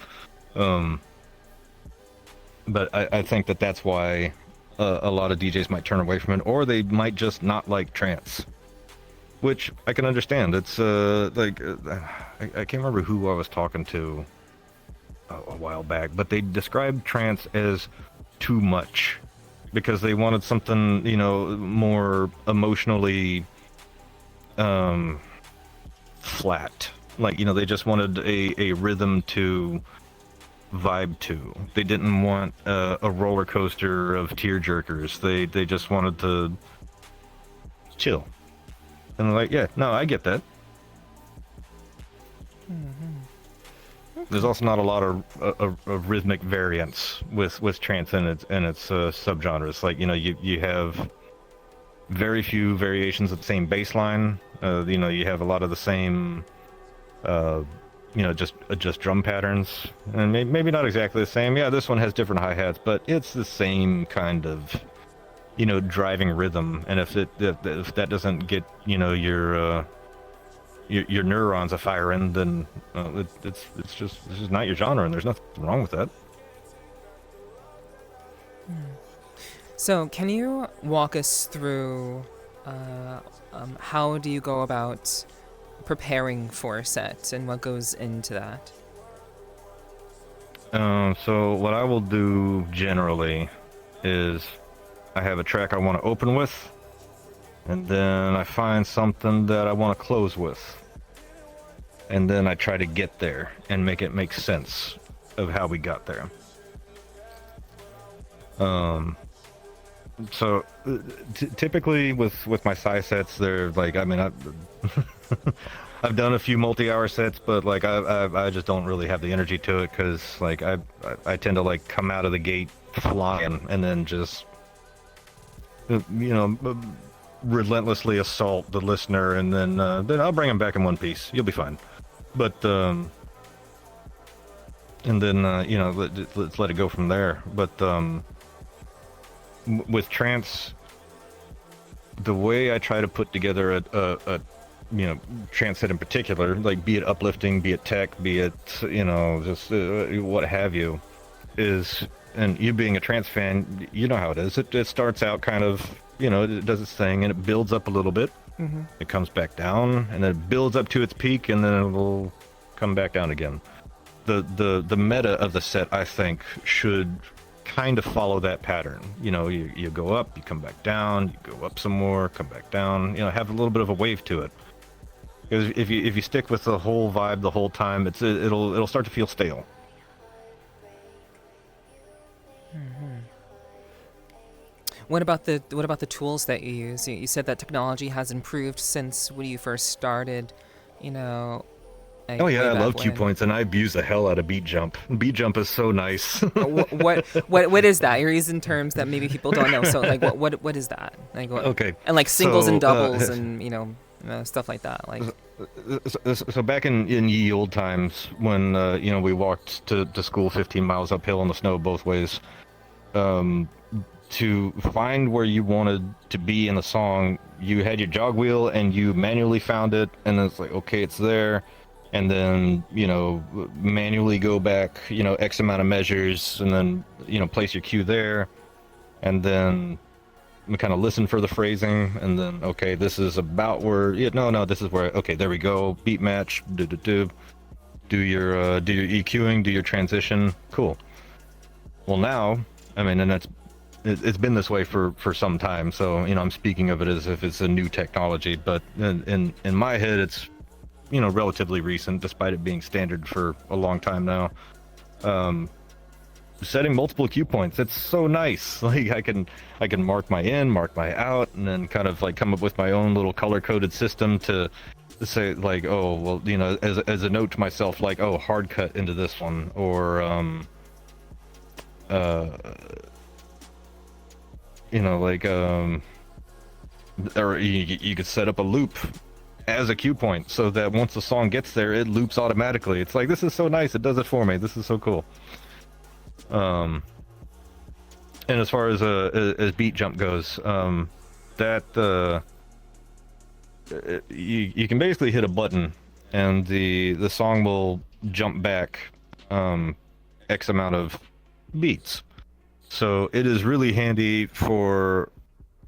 But I think that's why a lot of DJs might turn away from it, or they might just not like trance, which I can understand. It's like, I can't remember who I was talking to a while back, but they described trance as too much, because they wanted something, you know, more emotionally flat. Like, you know, they just wanted a rhythm to vibe to. They didn't want a roller coaster of tear jerkers. They just wanted to chill. And they're like, yeah, no, I get that. There's also not a lot of rhythmic variance with trance and its subgenres. Like, you know, you have very few variations of the same bass line. You know, you have a lot of the same, you know, just drum patterns, and maybe not exactly the same. Yeah, this one has different hi-hats, but it's the same kind of, you know, driving rhythm. And if that doesn't get, you know, your neurons a firing, then it's just not your genre, and there's nothing wrong with that. So, can you walk us through how do you go about preparing for a set and what goes into that? So what I will do generally is I have a track I want to open with, and then I find something that I want to close with, and then I try to get there and make it make sense of how we got there. So typically with my size sets, they're like, I mean, I've done a few multi-hour sets, but like I just don't really have the energy to it, because like I tend to like come out of the gate flying and then just, you know, relentlessly assault the listener, and then I'll bring them back in one piece. You'll be fine. But and then you know, let's let it go from there. But with trance, the way I try to put together a you know, trance set in particular, like be it uplifting, be it tech, be it, you know, just what have you, is, and you being a trance fan, you know how it is. It starts out kind of, you know, it does its thing and it builds up a little bit. Mm-hmm. It comes back down and then it builds up to its peak and then it will come back down again. The meta of the set, I think, should kind of follow that pattern. You know, you go up, you come back down, you go up some more, come back down, you know, have a little bit of a wave to it. Because if you stick with the whole vibe the whole time, it'll start to feel stale. Mm-hmm. What about the tools that you use? You said that technology has improved since when you first started, you know. Like, oh yeah, I love cue points, and I abuse the hell out of beat jump. Beat jump is so nice. what is that? You're using terms that maybe people don't know. So like, what is that? Like, what, okay. And like singles and doubles and, you know, stuff like that. Like, so back in ye old times when you know, we walked to school 15 miles uphill in the snow both ways, to find where you wanted to be in the song, you had your jog wheel and you manually found it, and it's like, okay, it's there. And then, you know, manually go back, you know, X amount of measures, and then, you know, place your cue there, and then kind of listen for the phrasing, and then, okay, this is about where, yeah, no, this is where, okay, there we go, beat match, do your EQing, do your transition, cool. Well, now, I mean, and it's been this way for some time, so, you know, I'm speaking of it as if it's a new technology, but in my head, it's, you know, relatively recent, despite it being standard for a long time now. Setting multiple cue points, it's so nice. Like I can mark my in, mark my out, and then kind of like come up with my own little color-coded system to say like, oh, well, you know, as a note to myself, like, oh, hard cut into this one, or you know, like or you could set up a loop as a cue point, so that once the song gets there, it loops automatically. It's like, this is so nice, it does it for me, this is so cool. And as far as beat jump goes, that you can basically hit a button and the song will jump back X amount of beats. So it is really handy for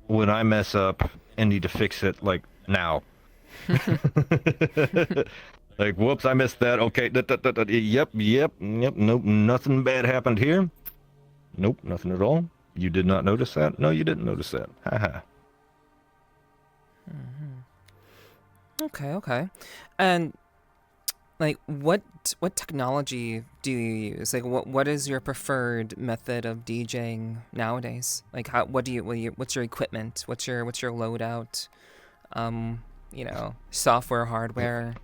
when I mess up and need to fix it, like now. Like, whoops, I missed that. Okay, yep, nope, nothing bad happened here. Nope, nothing at all. You did not notice that? No, you didn't notice that. Haha. Okay. And like, what technology do you use? Like, what is your preferred method of DJing nowadays? Like, what's your equipment? What's your loadout? You know, software, hardware.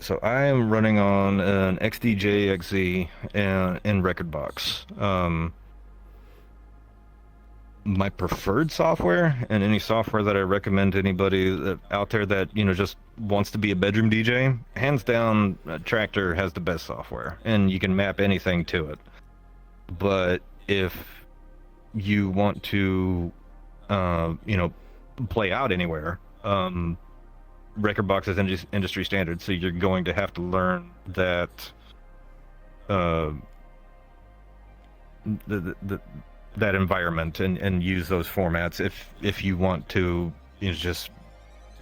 So I am running on an XDJ XZ and Rekordbox. My preferred software, and any software that I recommend to anybody out there that just wants to be a bedroom DJ, hands down, Tractor has the best software, and you can map anything to it. But if you want to, play out anywhere, Rekordbox is industry standard, so you're going to have to learn that that environment and use those formats if you want to just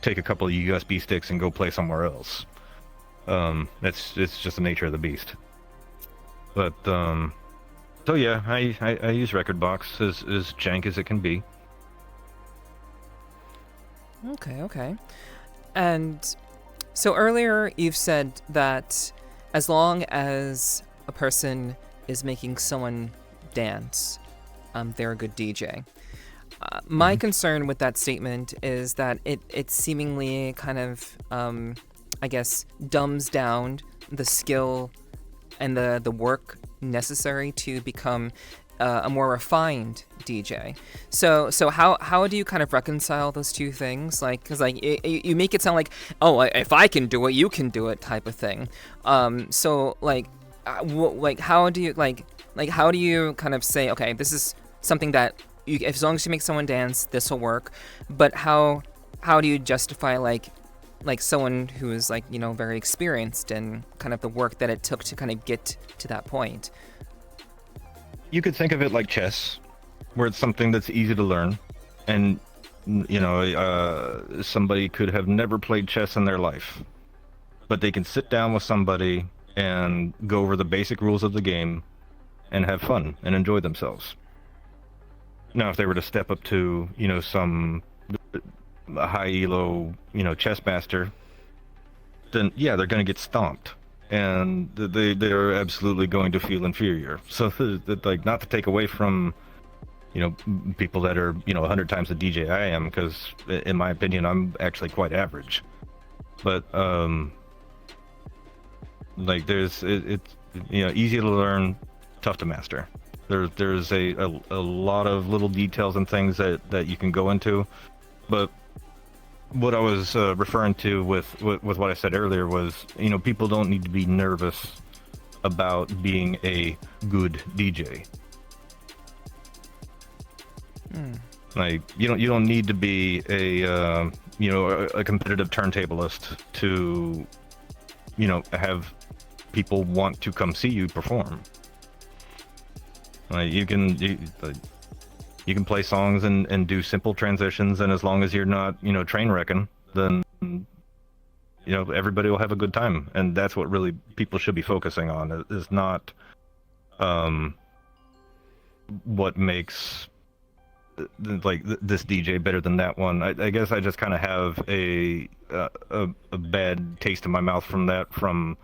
take a couple of USB sticks and go play somewhere else. It's just the nature of the beast. But so yeah, I use Rekordbox as jank as it can be. Okay. And so earlier you've said that as long as a person is making someone dance, they're a good DJ. My concern with that statement is that it seemingly kind of, I guess, dumbs down the skill and the work necessary to become a more refined DJ. So how do you kind of reconcile those two things? Like, because like you make it sound like, oh, if I can do it, you can do it, type of thing. So like, how do you kind of say, okay, this is something that as long as you make someone dance, this will work. But how do you justify like someone who is like very experienced and kind of the work that it took to kind of get to that point? You could think of it like chess, where it's something that's easy to learn, and somebody could have never played chess in their life, but they can sit down with somebody and go over the basic rules of the game and have fun and enjoy themselves. Now, if they were to step up to some high elo chess master, then yeah, they're going to get stomped. And they're absolutely going to feel inferior. So, like, not to take away from, people that are, 100 times the DJ I am, because in my opinion, I'm actually quite average. But, like, it's easy to learn, tough to master. There's a lot of little details and things that you can go into, but what I was referring to with what I said earlier was, people don't need to be nervous about being a good DJ. Like, you don't need to be a competitive turntablist to have people want to come see you perform. Like, you can play songs and do simple transitions, and as long as you're not, train wrecking, then, everybody will have a good time. And that's what really people should be focusing on, is not what makes like this DJ better than that one. I guess I just kind of have a bad taste in my mouth from that, from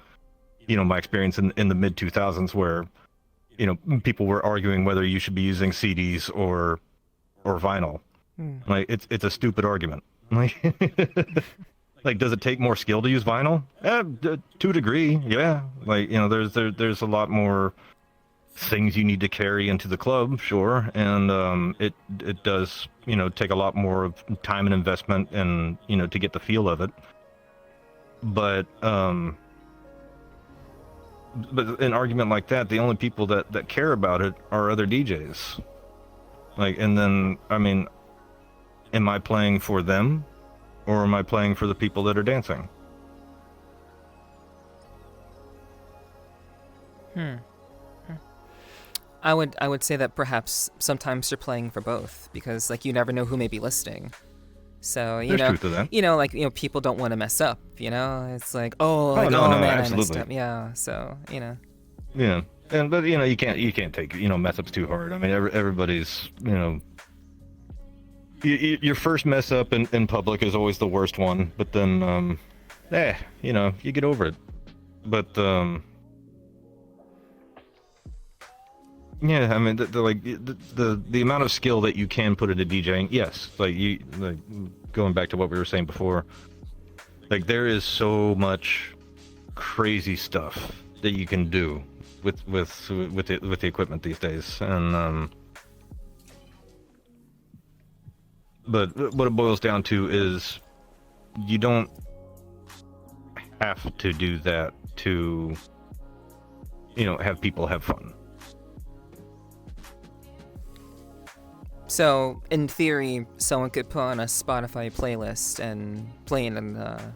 my experience in the mid 2000s, where people were arguing whether you should be using CDs or vinyl. Like, it's a stupid argument. Like, does it take more skill to use vinyl? To a degree, yeah. Like, there's a lot more things you need to carry into the club, sure, and it does take a lot more of time and investment and to get the feel of it. But an argument like that, the only people that care about it are other DJs. Like, and then, I mean, am I playing for them, or am I playing for the people that are dancing? I would say that perhaps sometimes you're playing for both, because like you never know who may be listening. So There's truth to that. People don't want to mess up. It's like, no, man, absolutely. I messed up. Yeah. So Yeah, but you can't take mess ups too hard. I mean, everybody's your first mess up in public is always the worst one, but then you get over it. But yeah, I mean, the amount of skill that you can put into DJing, yes, going back to what we were saying before, like, there is so much crazy stuff that you can do with the equipment these days, and but what it boils down to is you don't have to do that to, have people have fun. So, in theory, someone could put on a Spotify playlist and play it in a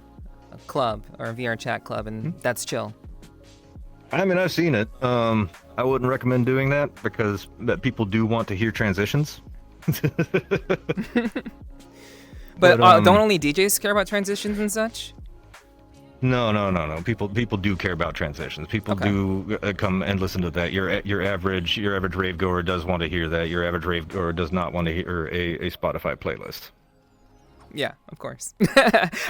club or a VRChat club, and that's chill. I mean, I've seen it. I wouldn't recommend doing that because people do want to hear transitions. But don't only DJs care about transitions and such? No. People do care about transitions. People do come and listen to that. Your average rave goer does want to hear that. Your average rave goer does not want to hear a Spotify playlist. Yeah, of course.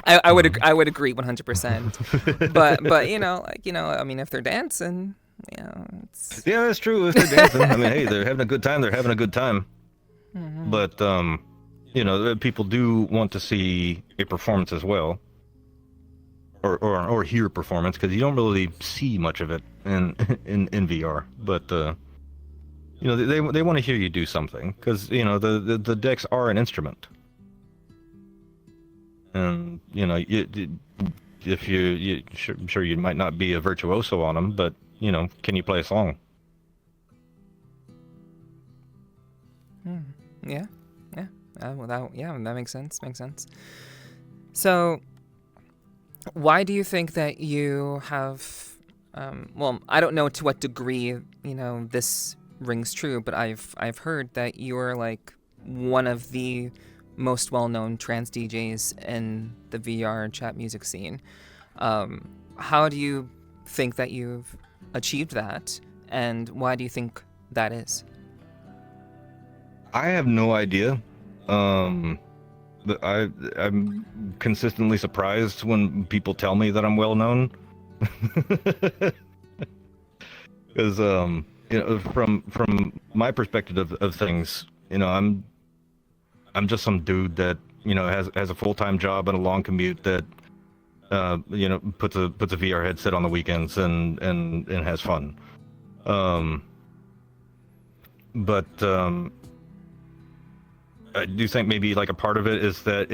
I would agree 100%. But I mean, if they're dancing, it's... Yeah, that's true. If they're dancing, I mean, hey, they're having a good time. They're having a good time. Mm-hmm. But people do want to see a performance as well, or hear performance, because you don't really see much of it in VR. But they want to hear you do something, because the decks are an instrument. And if I'm sure you might not be a virtuoso on them, but can you play a song? Yeah. That makes sense. So, why do you think that you have? I don't know to what degree this rings true, but I've heard that you're like one of the most well-known trance DJs in the VR chat music scene. How do you think that you've achieved that, and why do you think that is? I have no idea. But I'm consistently surprised when people tell me that I'm well-known. Because from my perspective of things, I'm just some dude that has a full-time job and a long commute that puts a VR headset on the weekends and has fun. But I do think maybe like a part of it is that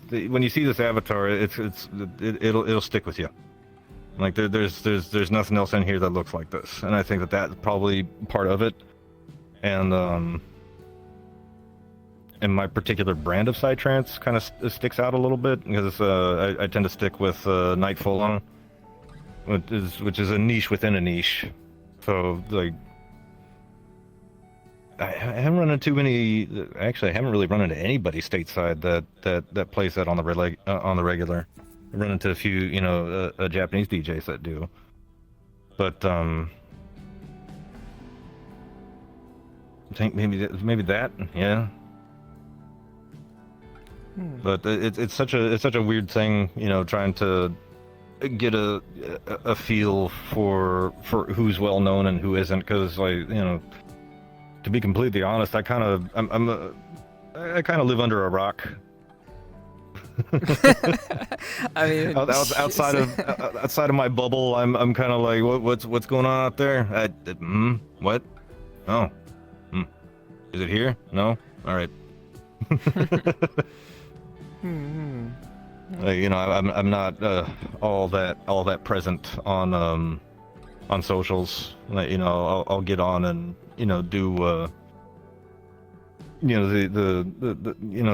when you see this avatar, it'll stick with you. Like there's nothing else in here that looks like this, and I think that's probably part of it. And my particular brand of psytrance kind of sticks out a little bit because I tend to stick with Night Full On, which is a niche within a niche. So like, I haven't run into too many. Actually, I haven't really run into anybody stateside that plays that on the regular. I run into a few, Japanese DJs that do, but I think maybe that, yeah. But it's such a weird thing, trying to get a feel for who's well known and who isn't, because to be completely honest, I kind of live under a rock. I mean, outside of my bubble, I'm kind of like, what's going on out there? What? Oh, is it here? No. All right. I'm not all that present on socials. I'll get on and do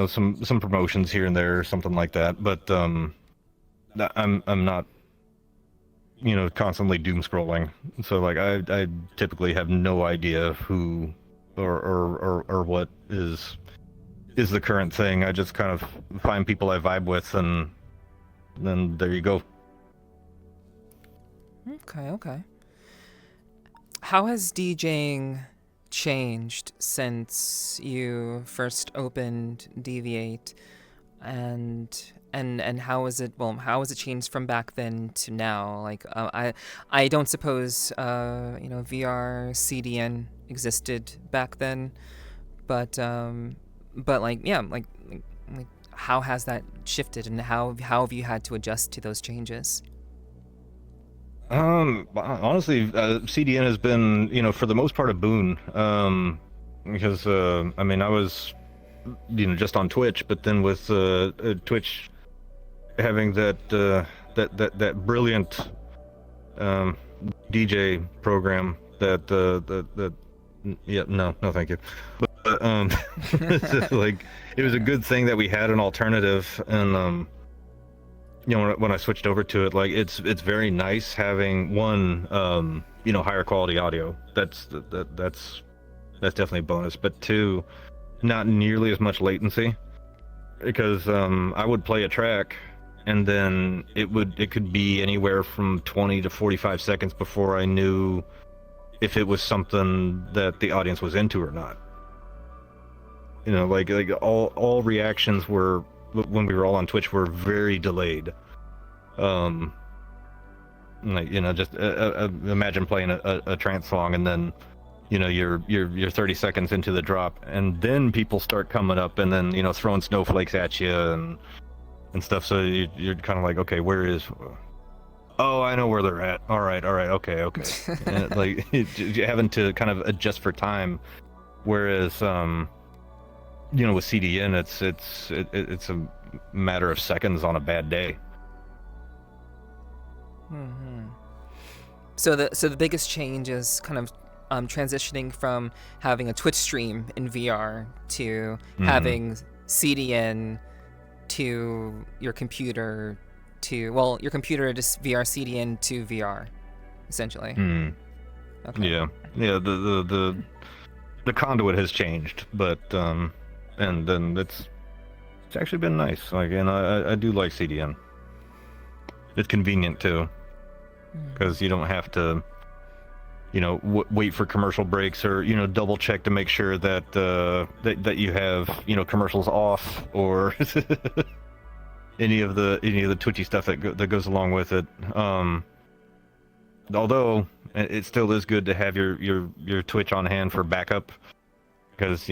some promotions here and there or something like that, but I'm not constantly doom scrolling, so like I typically have no idea who or what is the current thing. I just kind of find people I vibe with, and then there you go. Okay. How has DJing changed since you first opened Deviate, and how is it changed from back then to now? Like I don't suppose VR CDN existed back then, but how has that shifted, and how have you had to adjust to those changes? Honestly, CDN has been, for the most part, a boon. Because I mean, I was, just on Twitch, but then with Twitch having that brilliant DJ program that yeah, no, thank you. But it's just like it was a good thing that we had an alternative, and when I switched over to it, like it's very nice having one, higher quality audio. That's definitely a bonus. But two, not nearly as much latency, because I would play a track, and then it could be anywhere from 20 to 45 seconds before I knew if it was something that the audience was into or not. Like all reactions were, when we were all on Twitch, were very delayed. Just imagine playing a trance song, and then you're 30 seconds into the drop, and then people start coming up, and then throwing snowflakes at you and stuff. So you're kind of like, okay, where is? Oh, I know where they're at. All right, okay. And like you're having to kind of adjust for time, whereas with CDN, it's a matter of seconds on a bad day. Mm-hmm. So the biggest change is kind of transitioning from having a Twitch stream in VR to having CDN to your computer your computer just VR CDN to VR, essentially. Okay. Yeah. The conduit has changed, but and then it's actually been nice. Like, and I do like CDN. It's convenient too, because you don't have to wait for commercial breaks, or double check to make sure that that you have commercials off, or any of the twitchy stuff that goes along with it. Although it still is good to have your Twitch on hand for backup, because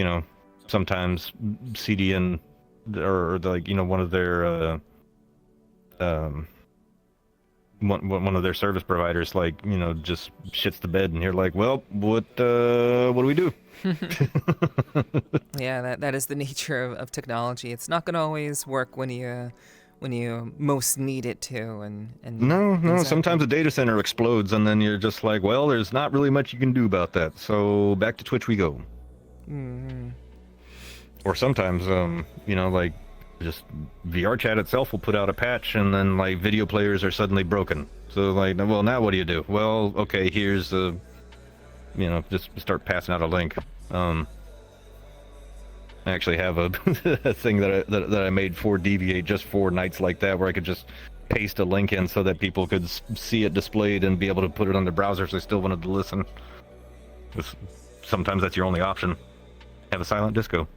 sometimes CDN or like one of their one of their service providers just shits the bed, and you're like, well, what do we do? Yeah, that is the nature of technology. It's not going to always work when you most need it to, and no, exactly. Sometimes a data center explodes, and then you're just like, well, there's not really much you can do about that, so back to Twitch we go. Or sometimes like just VRChat itself will put out a patch, and then like video players are suddenly broken. So like, well, now what do you do? Well, okay, here's the just start passing out a link. I actually have a thing that I made for Deviate just for nights like that, where I could just paste a link in so that people could see it displayed and be able to put it on their browser if they still wanted to listen. Sometimes that's your only option. Have a silent disco,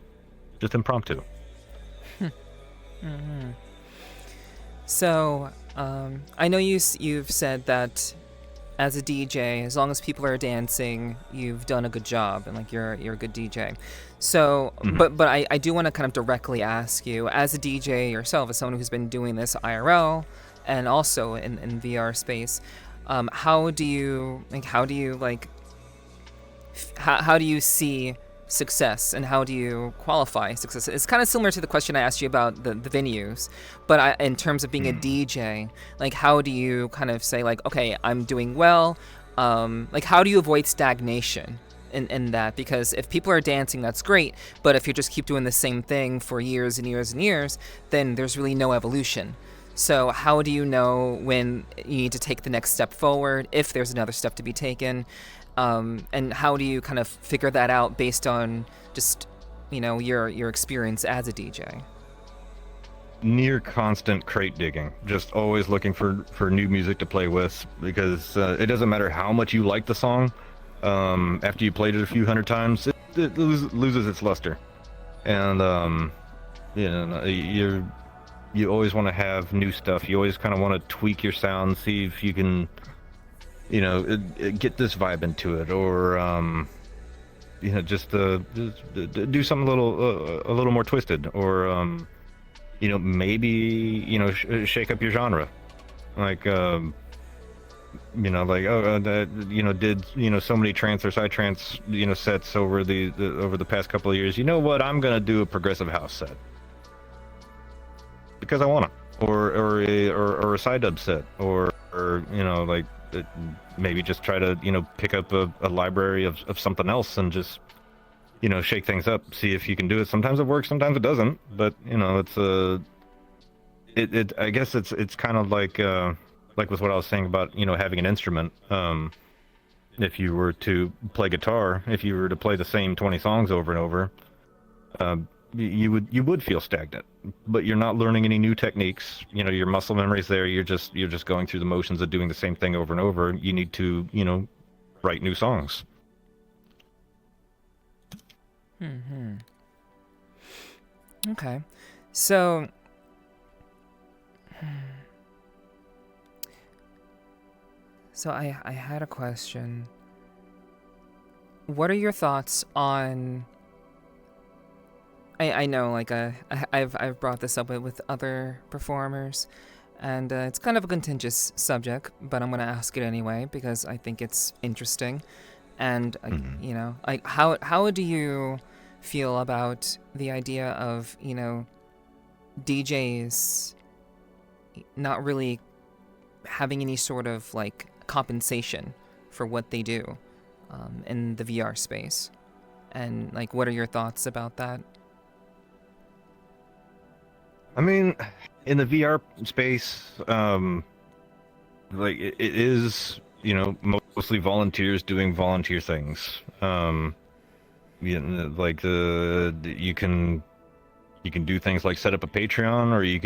just impromptu. So, I know you've said that as a DJ, as long as people are dancing, you've done a good job, and like you're a good DJ. So, but I do want to kind of directly ask you, as a DJ yourself, as someone who's been doing this IRL and also in VR space, how do you see success, and how do you qualify success? It's kind of similar to the question I asked you about the venues, but in terms of being a DJ, like how do you kind of say like, okay, I'm doing well, like how do you avoid stagnation in that? Because if people are dancing, that's great, but if you just keep doing the same thing for years and years and years, then there's really no evolution. So how do you know when you need to take the next step forward, if there's another step to be taken? And how do you kind of figure that out based on just, your experience as a DJ? Near constant crate digging, just always looking for new music to play with, because it doesn't matter how much you like the song. After you played it a few hundred times, it loses its luster, and you always want to have new stuff. You always kind of want to tweak your sound, see if you can get this vibe into it, or just do something a little more twisted, or maybe shake up your genre. Like like, oh, that, did, so many trance or psytrance, sets over the past couple of years. You know what? I'm gonna do a progressive house set because I want to, or a side dub set, or like maybe just try to pick up a library of something else and just shake things up, see if you can do it. Sometimes it works, sometimes it doesn't. But it's I guess it's kind of like with what I was saying about having an instrument. If you were to play guitar, if you were to play the same 20 songs over and over, you would feel stagnant. But you're not learning any new techniques. Your muscle memory's there. You're just going through the motions of doing the same thing over and over. You need to write new songs. Okay, so I had a question. What are your thoughts on? I know, like, I've brought this up with other performers, and it's kind of a contentious subject, but I'm gonna ask it anyway because I think it's interesting. And like, how do you feel about the idea of DJs not really having any sort of like compensation for what they do in the VR space? And like, what are your thoughts about that? I mean, in the VR space, like it is, mostly volunteers doing volunteer things. Like you can do things like set up a Patreon, or you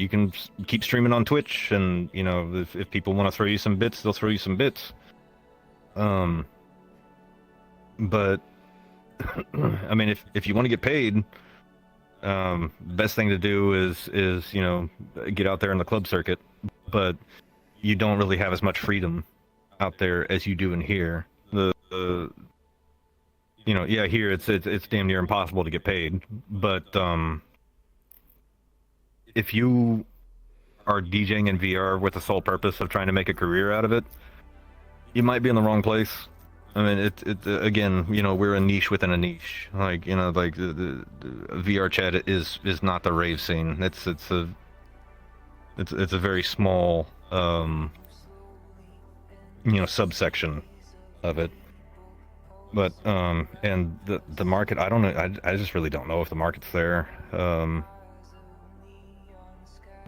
can keep streaming on Twitch, and if people want to throw you some bits, they'll throw you some bits. But I mean, if you want to get paid, best thing to do is get out there in the club circuit. But you don't really have as much freedom out there as you do in here. Here it's damn near impossible to get paid. But if you are DJing in VR with the sole purpose of trying to make a career out of it, you might be in the wrong place. I mean, again, we're a niche within a niche. Like, like the VRChat is not the rave scene. It's a very small subsection of it. But and the market, I don't know. I just really don't know if the market's there.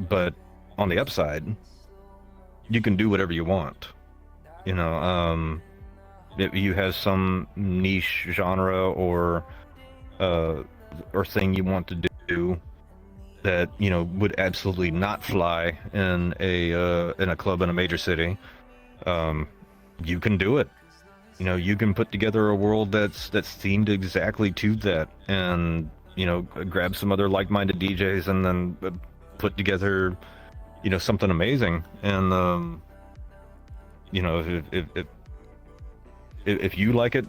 But on the upside, you can do whatever you want. If you have some niche genre or thing you want to do that would absolutely not fly in a club in a major city, you can do it. You can put together a world that's themed exactly to that, and grab some other like-minded DJs and then put together something amazing. And if you like it,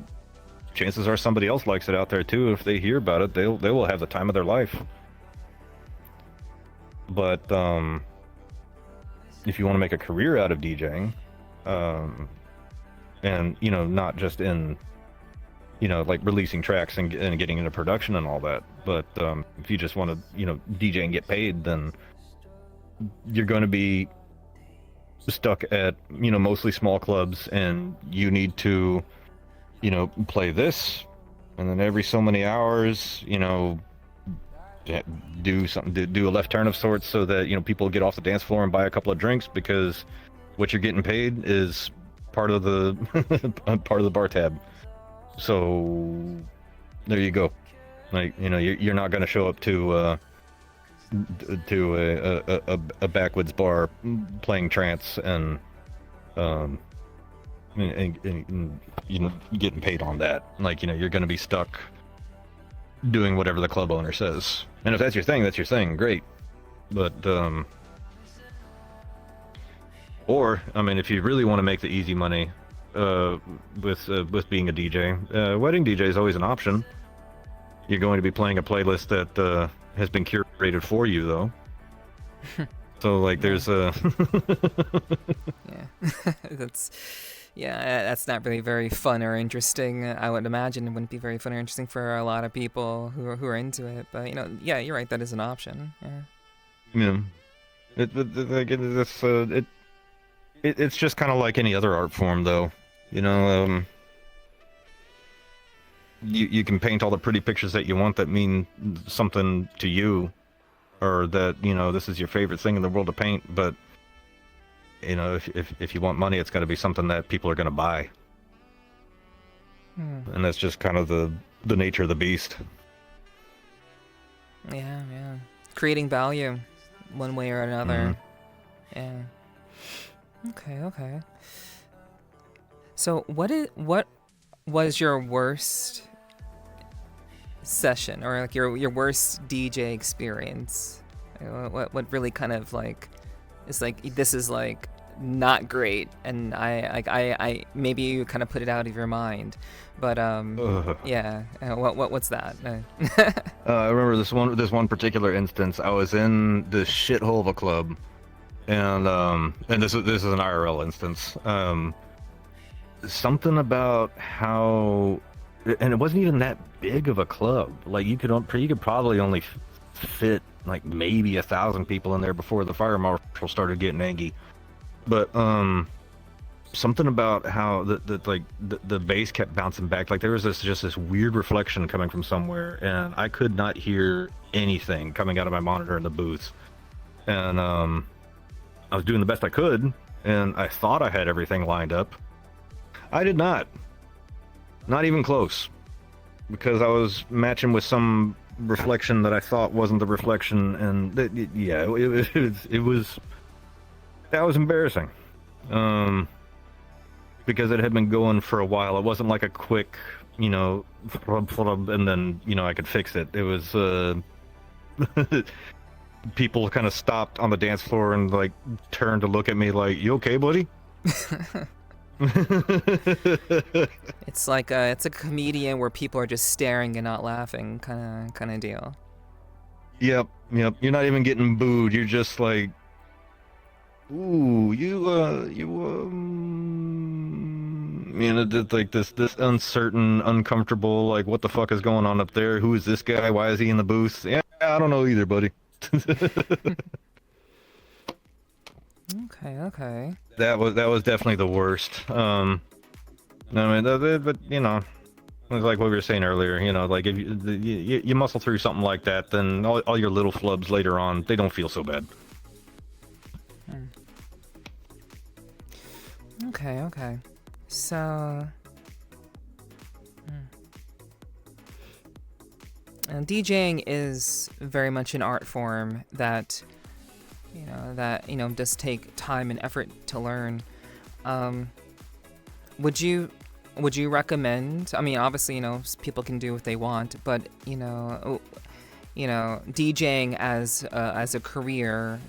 chances are somebody else likes it out there too. If they hear about it, they will have the time of their life. But if you want to make a career out of DJing, and not just in like releasing tracks and getting into production and all that, but if you just want to DJ and get paid, then you're going to be stuck at mostly small clubs, and you need to play this, and then every so many hours do something, do a left turn of sorts, so that people get off the dance floor and buy a couple of drinks, because what you're getting paid is part of the part of the bar tab. So there you go. Like you're not going to show up to a backwoods bar playing trance and getting paid on that. Like you're going to be stuck doing whatever the club owner says. And if that's your thing, that's your thing. Great. But or I mean, if you really want to make the easy money with being a DJ, wedding DJ is always an option. You're going to be playing a playlist that has been curated for you, though. So like there's a Yeah, that's not really very fun or interesting. I would imagine it wouldn't be very fun or interesting for a lot of people who are into it. But yeah, you're right. That is an option. Yeah. yeah. It's just kind of like any other art form, though. You know, you can paint all the pretty pictures that you want that mean something to you, or that this is your favorite thing in the world to paint. But if you want money, it's got to be something that people are going to buy, and that's just kind of the nature of the beast. Yeah, creating value, one way or another. Yeah. Okay. So what was your worst session, or like your worst DJ experience? What really kind of like is like, this is like not great, and I maybe you kind of put it out of your mind, but yeah, what's that? I remember this one particular instance. I was in this shithole of a club, and this is an IRL instance. Something about how, and it wasn't even that big of a club. Like you could probably only fit like maybe 1,000 people in there before the fire marshal started getting angry. But something about how the bass kept bouncing back. Like there was just this weird reflection coming from somewhere, and I could not hear anything coming out of my monitor in the booth. And I was doing the best I could, and I thought I had everything lined up. I did not. Not even close. Because I was matching with some reflection that I thought wasn't the reflection, and it was that was embarrassing. Because it had been going for a while. It wasn't like a quick, flub, and then I could fix it. It was people kind of stopped on the dance floor and like turned to look at me like, "You okay, buddy?" It's like it's a comedian where people are just staring and not laughing, kind of deal. Yep. You're not even getting booed. You're just like, ooh, it's like this uncertain, uncomfortable, like, what the fuck is going on up there? Who is this guy? Why is he in the booth? Yeah, I don't know either, buddy. Okay. That was definitely the worst. I mean, but it's like what we were saying earlier. Like if you muscle through something like that, then all your little flubs later on, they don't feel so bad. Okay. So, and DJing is very much an art form that does take time and effort to learn. Would you recommend? I mean, obviously, people can do what they want, but DJing as a career,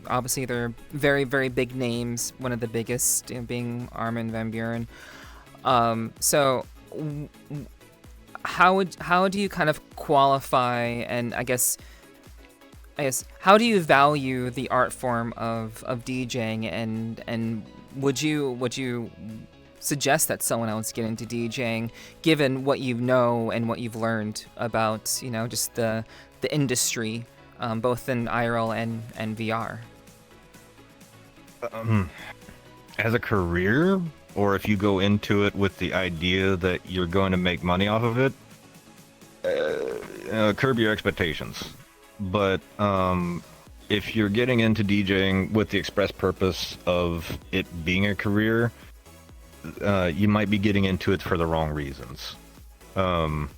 obviously there are very, very big names. One of the biggest being Armin van Buuren. So how do you kind of qualify, and I guess how do you value the art form of DJing, and would you suggest that someone else get into DJing, given what you know and what you've learned about just the industry, both in IRL and VR? As a career, or if you go into it with the idea that you're going to make money off of it, curb your expectations. But if you're getting into DJing with the express purpose of it being a career, you might be getting into it for the wrong reasons. Like,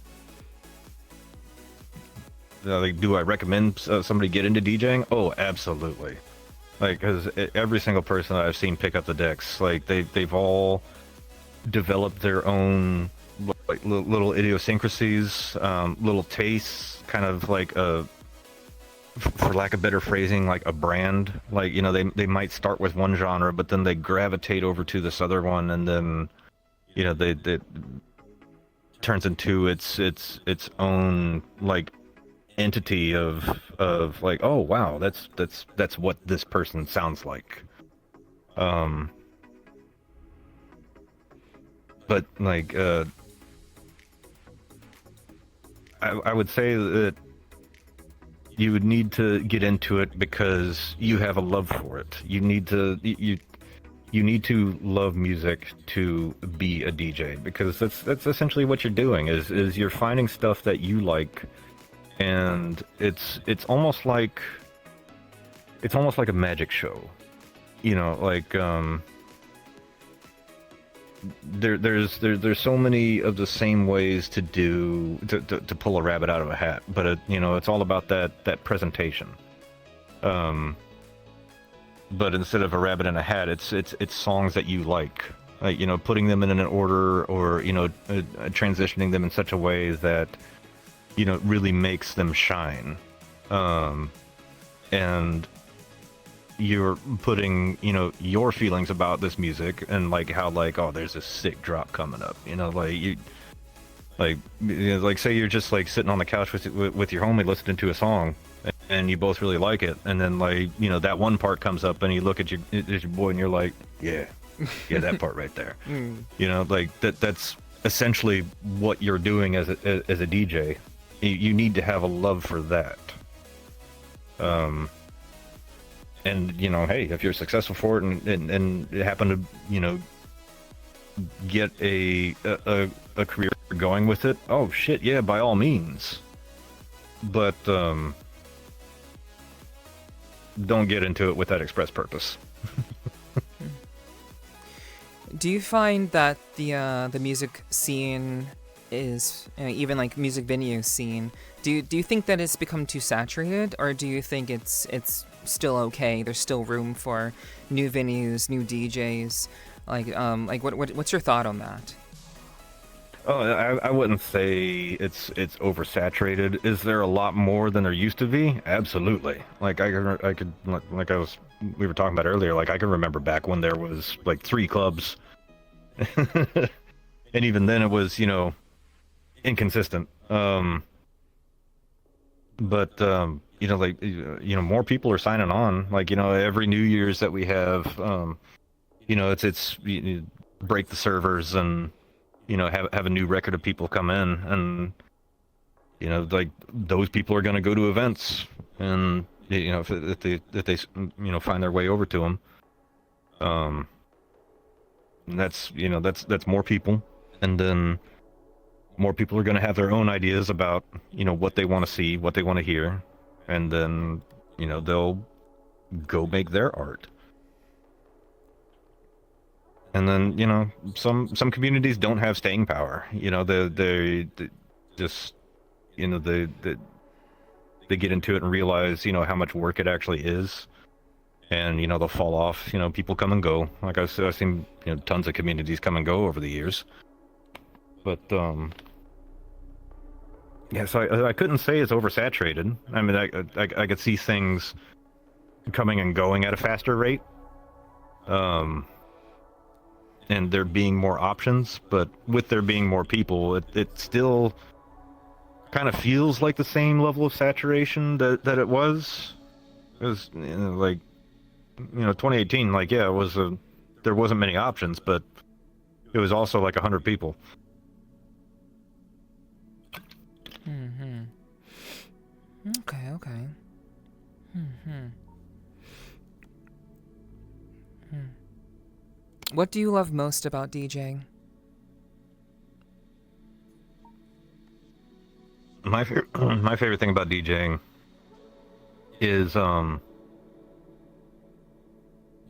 do I recommend somebody get into DJing? Oh, absolutely. Like, because every single person that I've seen pick up the decks, like they've all developed their own like little idiosyncrasies, little tastes, kind of like for lack of better phrasing, like a brand. Like, they might start with one genre, but then they gravitate over to this other one, and then they turns into its own like entity of like, oh wow, that's what this person sounds like. But like I would say that you would need to get into it because you have a love for it. You need to love music to be a DJ, because that's essentially what you're doing is you're finding stuff that you like, and it's almost like a magic show, you know, like there's so many of the same ways to pull a rabbit out of a hat, but you know, it's all about that presentation. But instead of a rabbit in a hat, it's songs that you like, you know, putting them in an order, or you know, transitioning them in such a way that, you know, really makes them shine. And you're putting, you know, your feelings about this music, and like how, like, oh, there's a sick drop coming up, you know, like you know, like say you're just like sitting on the couch with your homie listening to a song, and you both really like it, and then like, you know, that one part comes up and you look at your boy and you're like, yeah that part right there. You know, like that's essentially what you're doing as a DJ. You need to have a love for that. And you know, hey, if you're successful for it and happen to, you know, get a career going with it, oh shit, yeah, by all means. But don't get into it with that express purpose. Do you find that the music scene is, even like music venue scene, do you think that it's become too saturated, or do you think it's still okay? There's still room for new venues, new DJs. Like what's your thought on that? Oh, I wouldn't say it's oversaturated. Is there a lot more than there used to be? Absolutely. Like we were talking about earlier, like I can remember back when there was like 3 clubs, and even then it was, you know, inconsistent. But you know, like, you know, more people are signing on. Like, you know, every New Year's that we have, you know, it's you break the servers and, you know, have a new record of people come in, and you know, like those people are going to go to events, and you know, if they you know, find their way over to them, that's, you know, that's more people, and then more people are going to have their own ideas about, you know, what they want to see, what they want to hear, and then, you know, they'll go make their art. And then, you know, some communities don't have staying power. You know, they just, you know, they get into it and realize, you know, how much work it actually is, and you know, they'll fall off. You know, people come and go. Like I've seen, you know, tons of communities come and go over the years. But yeah, so I couldn't say it's oversaturated. I mean, I could see things coming and going at a faster rate. And there being more options, but with there being more people, it still kind of feels like the same level of saturation that it was. It was, you know, like, you know, 2018, like, yeah, it was there wasn't many options, but it was also like 100 people. Okay. What do you love most about DJing? My favorite thing about DJing is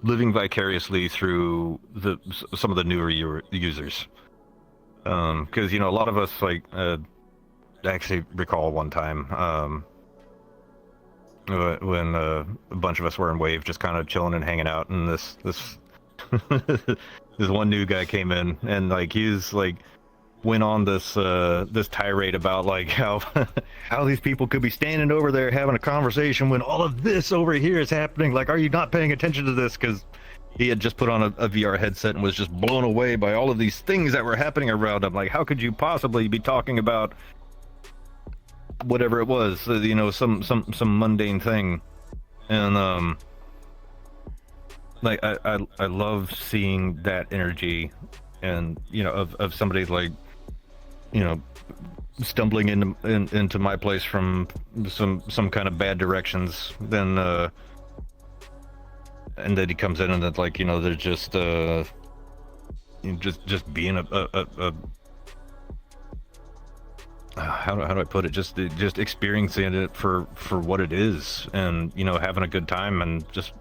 living vicariously through some of the newer users. Because, you know, a lot of us, like, I actually recall one time when a bunch of us were in Wave, just kind of chilling and hanging out, and this this one new guy came in, and like he's like went on this tirade about like how these people could be standing over there having a conversation when all of this over here is happening. Like, are you not paying attention to this? Because he had just put on a VR headset and was just blown away by all of these things that were happening around him. Like, how could you possibly be talking about whatever it was, some mundane thing, and like I love seeing that energy, and of somebody like stumbling into my place from some kind of bad directions, then and then he comes in and it's like they're just being a how do I put it, just experiencing it for what it is, and having a good time, and just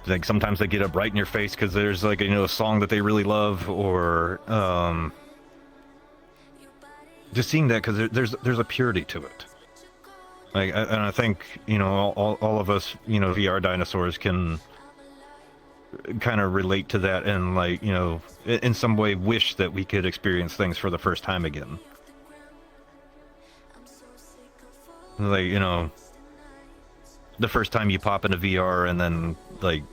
like sometimes they get up right in your face because there's like a song that they really love, or just seeing that because there's a purity to it. Like, and I think all of us VR dinosaurs can kind of relate to that, and like in some way wish that we could experience things for the first time again. Like the first time you pop into VR and then like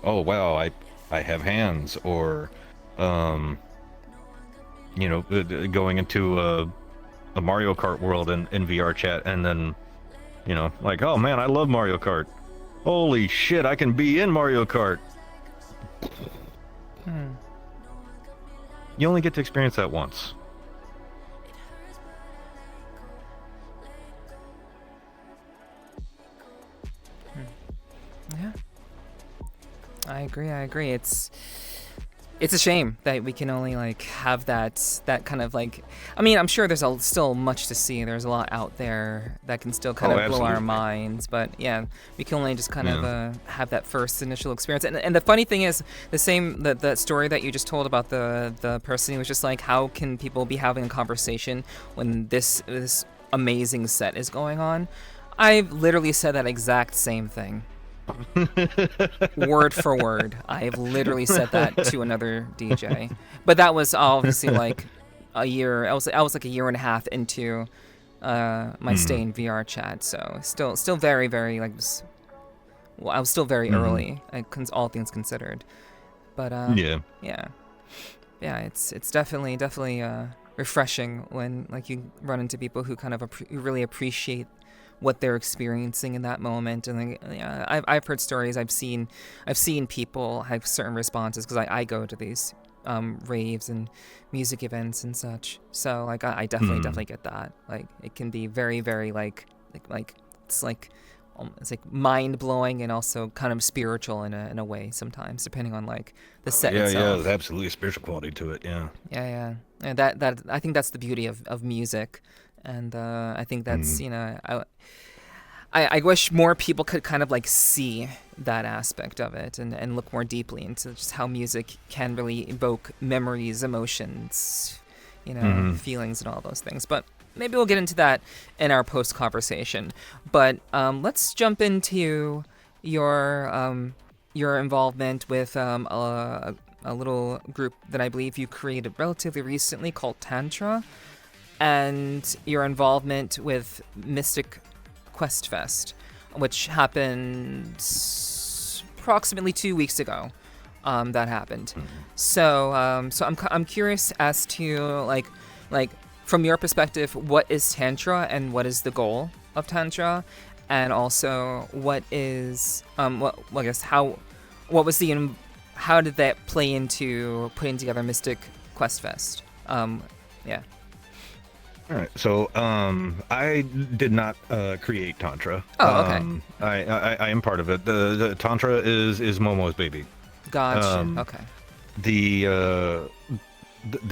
oh wow, I have hands, or going into a Mario Kart world in VRChat, and then like, oh man, I love Mario Kart. Holy shit, I can be in Mario Kart. You only get to experience that once. Yeah, I agree. It's a shame that we can only like have that kind of like, I mean, I'm sure there's still much to see. There's a lot out there that can still kind of blow our minds, but yeah, we can only just kind of have that first initial experience. And the funny thing is, that story that you just told about the person who was just like, how can people be having a conversation when this amazing set is going on? I've literally said that exact same thing. Word for word. I've literally said that to another DJ, but that was obviously like a year. I was like a year and a half into my stay in VRChat, so still very very like I was still very early, all things considered. But yeah, it's definitely refreshing when like you run into people who kind of really appreciate what they're experiencing in that moment. And I've heard stories, I've seen people have certain responses because I go to these raves and music events and such, so like I definitely get that. Like it can be very very like it's like mind-blowing and also kind of spiritual in a way sometimes, depending on like the set itself. Yeah, there's absolutely a spiritual quality to it. Yeah. And that I think that's the beauty of music. And I think that's I wish more people could kind of like see that aspect of it and look more deeply into just how music can really evoke memories, emotions, feelings, and all those things. But maybe we'll get into that in our post conversation. But let's jump into your involvement with a little group that I believe you created relatively recently called TANTRA, and your involvement with Mystic Quest Fest, which happened approximately 2 weeks ago. That happened. So I'm curious as to like from your perspective, what is Tantra and what is the goal of Tantra, and also what is how did that play into putting together Mystic Quest Fest? Yeah. All right, so I did not create Tantra. Oh, okay. I am part of it. The Tantra is Momo's baby. Gotcha. Okay. The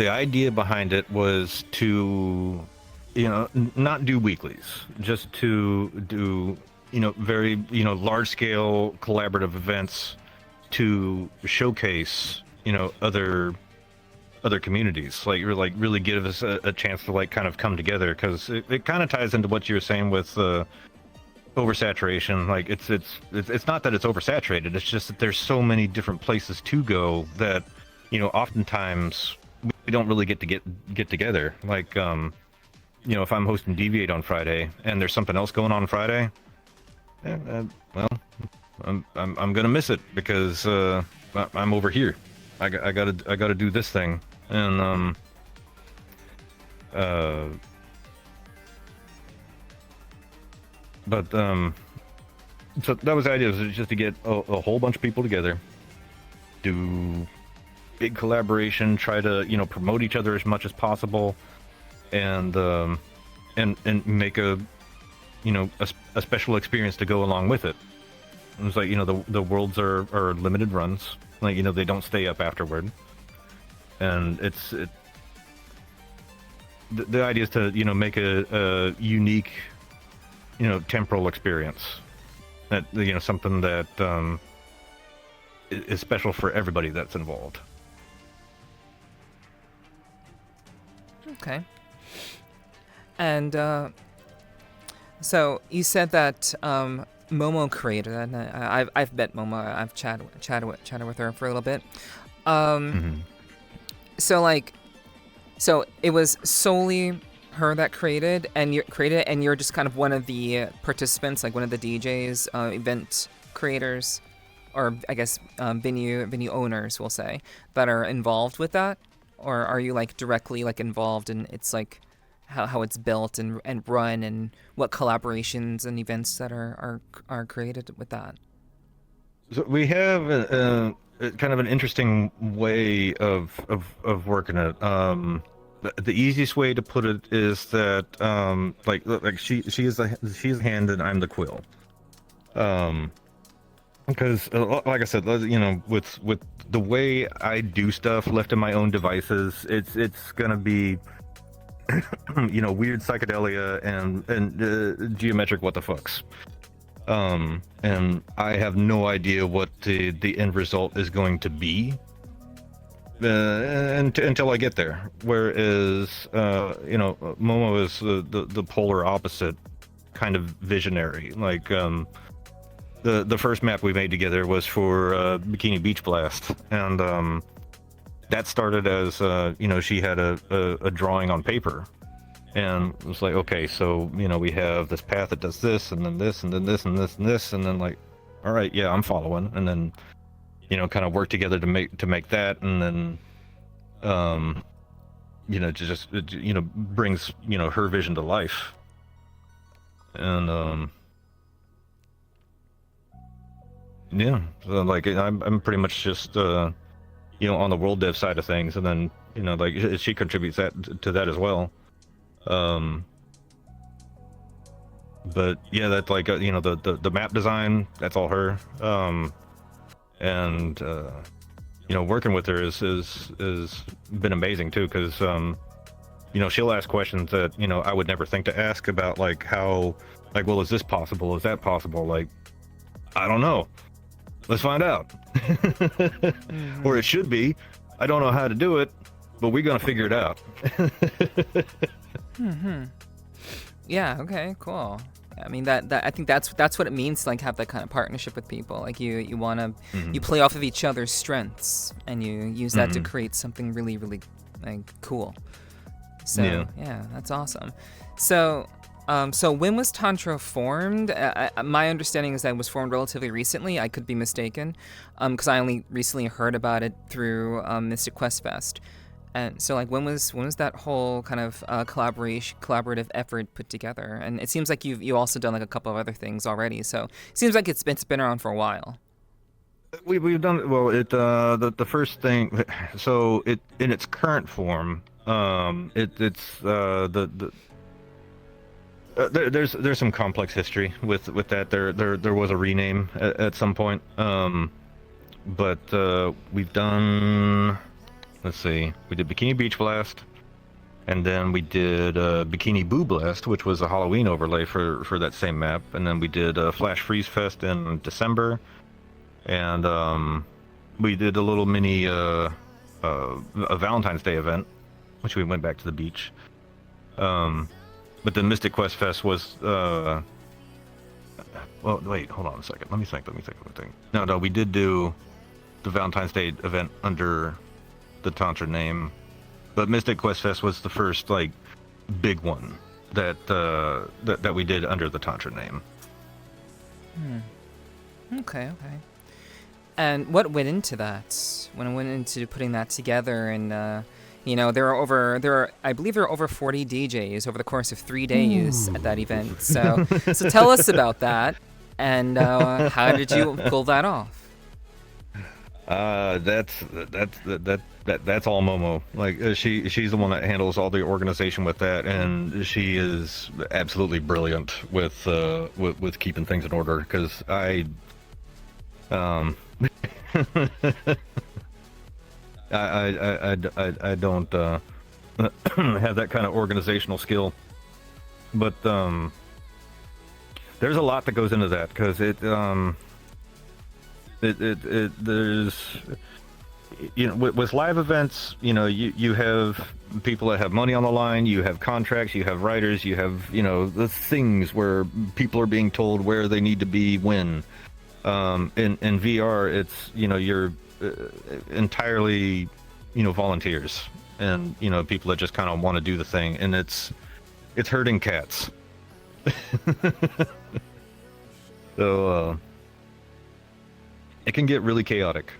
idea behind it was to, not do weeklies, just to do, very, large scale collaborative events to showcase, other communities, like really give us a chance to like kind of come together, because it kind of ties into what you were saying with oversaturation. Like it's not that it's oversaturated, it's just that there's so many different places to go that oftentimes we don't really get together. Like if I'm hosting Deviate on Friday and there's something else going on Friday, well, I'm gonna miss it because I'm over here. I gotta do this thing. And But so that was the idea, was just to get a whole bunch of people together, do big collaboration, try to promote each other as much as possible, and make a a special experience to go along with it. It was like the worlds are limited runs, like they don't stay up afterward, and the idea is to make a unique temporal experience, that something that is special for everybody that's involved. Okay. And so you said that Momo created that. And I've met Momo. I've chatted with her for a little bit. So it was solely her that created, and you're just kind of one of the participants, like one of the DJs, event creators, or I guess venue owners, we'll say, that are involved with that, or are you like directly like involved in it's like how it's built and run, and what collaborations and events that are created with that? So we have a kind of an interesting way of working it. The easiest way to put it is that like she is the hand and I'm the quill. Because like I said, with the way I do stuff left in my own devices, it's gonna be weird psychedelia and geometric what the fucks. And I have no idea what the end result is going to be until I get there. Whereas Momo is the polar opposite kind of visionary. Like the first map we made together was for Bikini Beach Blast, and that started as she had a drawing on paper, and it was like, okay, so we have this path that does this, and then this, and then this, and this, and this, and then like, all right, yeah, I'm following, and then kind of work together to make that, and then to just brings her vision to life, and yeah, so like I'm pretty much just on the world dev side of things, and then like she contributes to that as well. But yeah, that's like the map design, that's all her. And working with her is been amazing too, because she'll ask questions that I would never think to ask about, like how, like, well, is this possible, is that possible, like, I don't know, let's find out. Mm-hmm. Or it should be, I don't know how to do it, but we're gonna figure it out. Mm-hmm. Yeah, okay, cool. I mean, that I think that's what it means to like have that kind of partnership with people. Like you want to you play off of each other's strengths, and you use that to create something really, really like cool. So yeah, that's awesome. So so when was Tantra formed? My understanding is that it was formed relatively recently. I could be mistaken, because I only recently heard about it through Mystic Quest Fest. And so, like, when was that whole kind of collaborative effort put together? And it seems like you also done like a couple of other things already. So it seems like it's been around for a while. We've done well. The first thing. So it in its current form, there's some complex history with that. There was a rename at some point. But we've done. Let's see, we did Bikini Beach Blast, and then we did Bikini Boo Blast, which was a Halloween overlay for that same map, and then we did Flash Freeze Fest in December, and we did a little mini a Valentine's Day event, which we went back to the beach. But the Mystic Quest Fest was well, wait, hold on a second, let me think. No, we did do the Valentine's Day event under the Tantra name, but Mystic Quest Fest was the first like big one that we did under the Tantra name. Okay. And what went into that? When I went into putting that together, and You know, I believe there are over 40 DJs over the course of 3 days at that event. So tell us about that, and how did you pull that off? That's all Momo. Like she's the one that handles all the organization with that, and she is absolutely brilliant with keeping things in order. Because I don't have that kind of organizational skill, but there's a lot that goes into that because there's, you know, with live events, you know, you have people that have money on the line, you have contracts, you have writers, you have, you know, the things where people are being told where they need to be when. In VR, it's, you know, you're entirely, you know, volunteers and, you know, people that just kind of want to do the thing, and it's herding cats. So it can get really chaotic,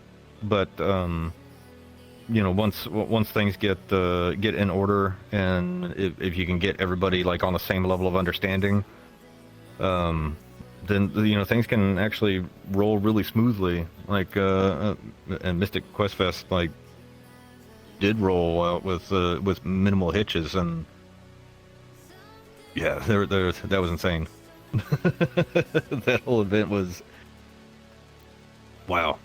but you know, once things get in order, and if you can get everybody like on the same level of understanding, then, you know, things can actually roll really smoothly. Like and Mystic Quest Fest like did roll out with minimal hitches, and yeah, that was insane. That whole event was wow.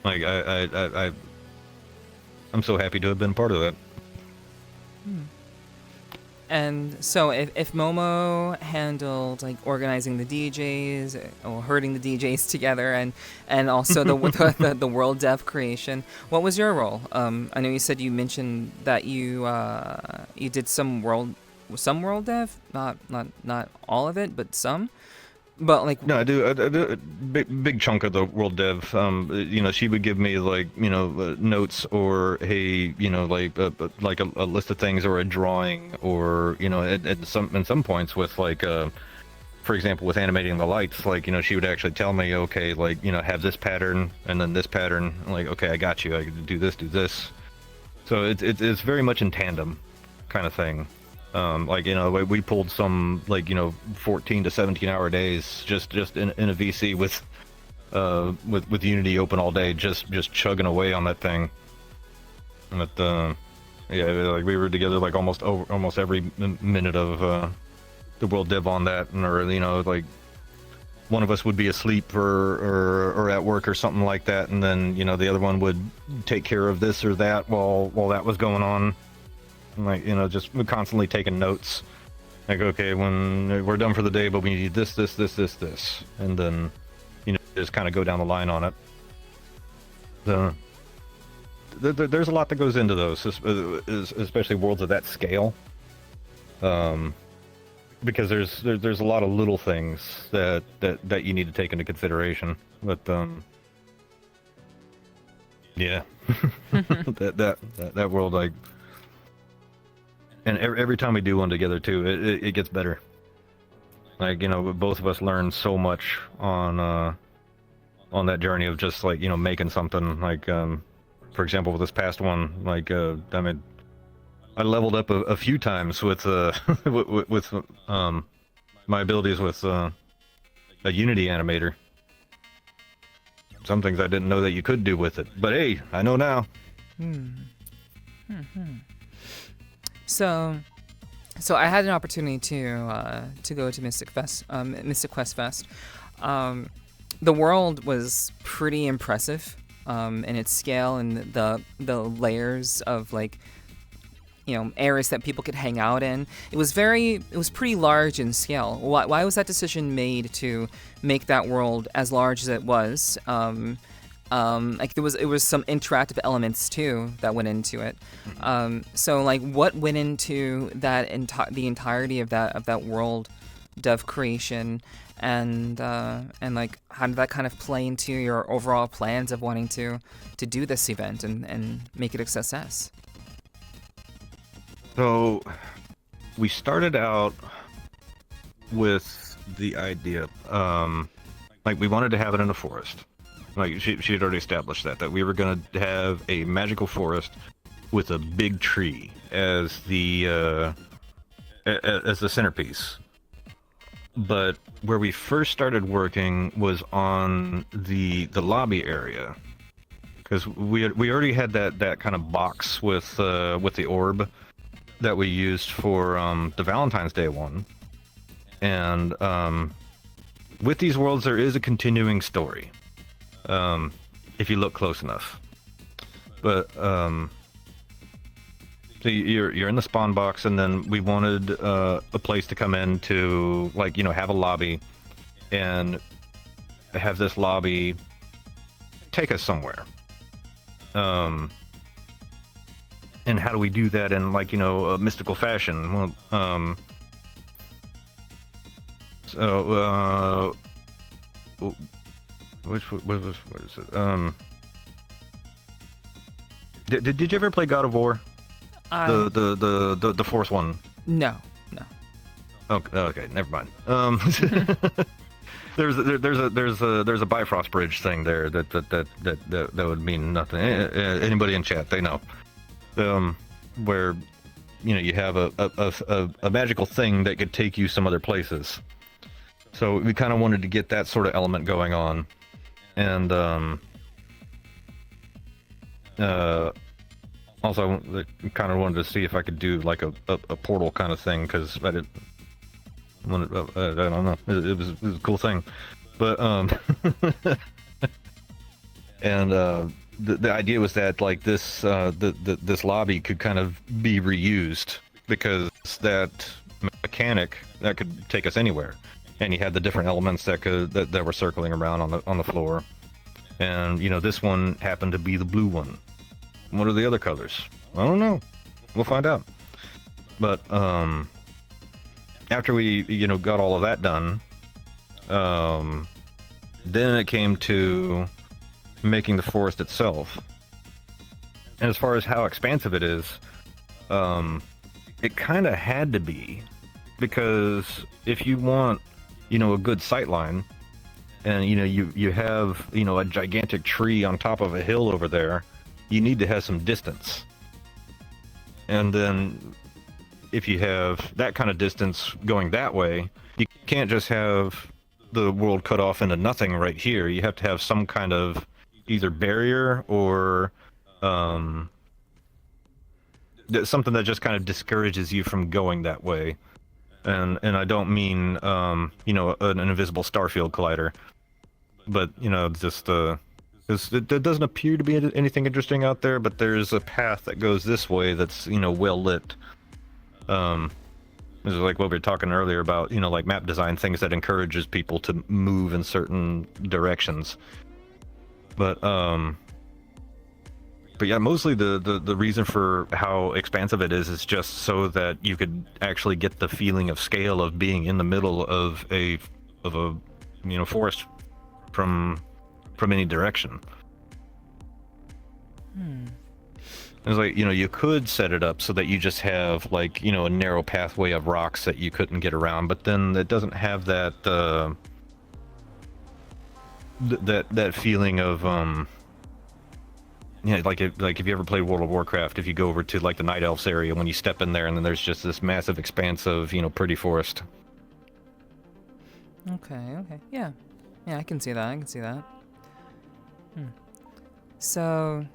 Like I'm so happy to have been part of that. And so if Momo handled like organizing the DJs or herding the DJs together, and also the world dev creation, what was your role? I know you said, you mentioned that you did some world dev, not all of it, but some. But like, no, I do a big chunk of the world dev. You know, she would give me like, you know, notes, or hey, you know, like a list of things, or a drawing, or, you know, at some points with like for example, with animating the lights, like, you know, she would actually tell me, okay, like, you know, have this pattern and then this pattern. I'm like, okay, I got you. I can do this. So it's very much in tandem, kind of thing. Like, you know, we pulled some, like, you know, 14 to 17 hour days just in a VC with Unity open all day, just chugging away on that thing. But yeah, like we were together like almost every minute of the world dev on that, and, or, you know, like one of us would be asleep or at work or something like that, and then, you know, the other one would take care of this or that while that was going on. Like, you know, just constantly taking notes. Like, okay, when we're done for the day, but we need this, and then, you know, just kind of go down the line on it. There's a lot that goes into those, especially worlds of that scale. Because there's a lot of little things that you need to take into consideration. But yeah, that world, like. And every time we do one together too, it gets better. Like, you know, both of us learn so much on that journey of just, like, you know, making something. Like, for example, with this past one, like, I mean, I leveled up a few times with with my abilities with a Unity animator. Some things I didn't know that you could do with it, but hey, I know now. So I had an opportunity to go to Mystic Quest Fest. The world was pretty impressive in its scale, and the layers of, like, you know, areas that people could hang out in. It was pretty large in scale. Why was that decision made to make that world as large as it was? Like, it was some interactive elements too that went into it. So, like, what went into that the entirety of that world dev creation, and like, how did that kind of play into your overall plans of wanting to do this event and make it a success? So we started out with the idea, like, we wanted to have it in a forest. Like, she had already established that we were going to have a magical forest with a big tree as the centerpiece. But where we first started working was on the lobby area, because we already had that kind of box with the orb that we used for the Valentine's Day one, and with these worlds there is a continuing story, if you look close enough. But so you're in the spawn box, and then we wanted a place to come in to, like, you know, have a lobby, and have this lobby take us somewhere. And how do we do that in, like, you know, a mystical fashion? Well, what is it? Did you ever play God of War? The fourth one? No. Okay, never mind. There's a Bifrost Bridge thing there that would mean nothing. Anybody in chat, they know. Where, you know, you have a magical thing that could take you some other places. So we kind of wanted to get that sort of element going on, and also I kind of wanted to see if I could do like a portal kind of thing, because I didn't. I don't know. It was a cool thing, but and the idea was that, like, this this lobby could kind of be reused, because that mechanic that could take us anywhere, and you had the different elements that were circling around on the floor, and, you know, this one happened to be the blue one. What are the other colors? I don't know. We'll find out. But after we, you know, got all of that done, then it came to making the forest itself. And as far as how expansive it is, it kind of had to be, because if you want, you know, a good sightline, and, you know, you have, you know, a gigantic tree on top of a hill over there, you need to have some distance. And then if you have that kind of distance going that way, you can't just have the world cut off into nothing right here. You have to have some kind of either barrier or something that just kind of discourages you from going that way. And I don't mean you know, an invisible starfield collider, but, you know, just there doesn't appear to be anything interesting out there, but there's a path that goes this way that's, you know, well lit. This is like what we were talking earlier about, you know, like map design, things that encourages people to move in certain directions. But yeah, mostly the reason for how expansive it is just so that you could actually get the feeling of scale of being in the middle of a you know, forest from any direction. It's like, you know, you could set it up so that you just have, like, you know, a narrow pathway of rocks that you couldn't get around, but then it doesn't have that that feeling of yeah, like if you ever played World of Warcraft, if you go over to, like, the Night Elves area, when you step in there and then there's just this massive expanse of, you know, pretty forest. Okay. Yeah, I can see that. So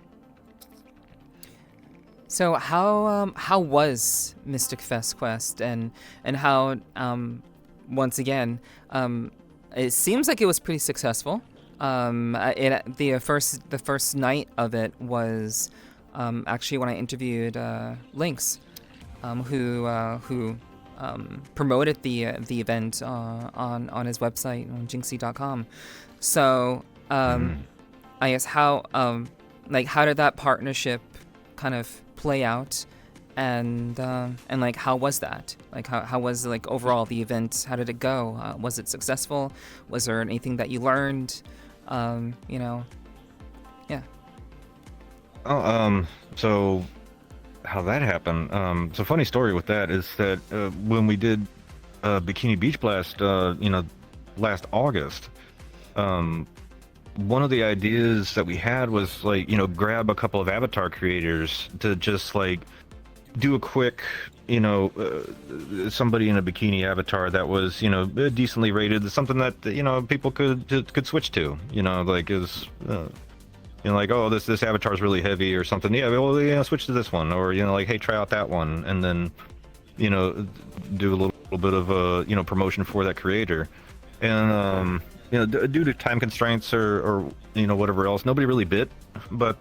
how was Mystic Fest Quest, and how once again it seems like it was pretty successful. The first night of it was actually when I interviewed Lynx, who promoted the event on his website on jinxie.com. So I guess how did that partnership kind of play out, and like, how was that? Like, how was, like, overall the event? How did it go? Was it successful? Was there anything that you learned? You know, yeah. Oh, so how that happened? So funny story with that is that when we did Bikini Beach Blast, you know, last August, one of the ideas that we had was like, grab a couple of avatar creators to just like do a quick, somebody in a bikini avatar that was, decently rated, something that, people could switch to, like is, like, oh, this avatar is really heavy or something. Yeah, well, switch to this one, or like, hey, try out that one, and then, do a little bit of promotion for that creator, and due to time constraints or whatever else, nobody really bit, but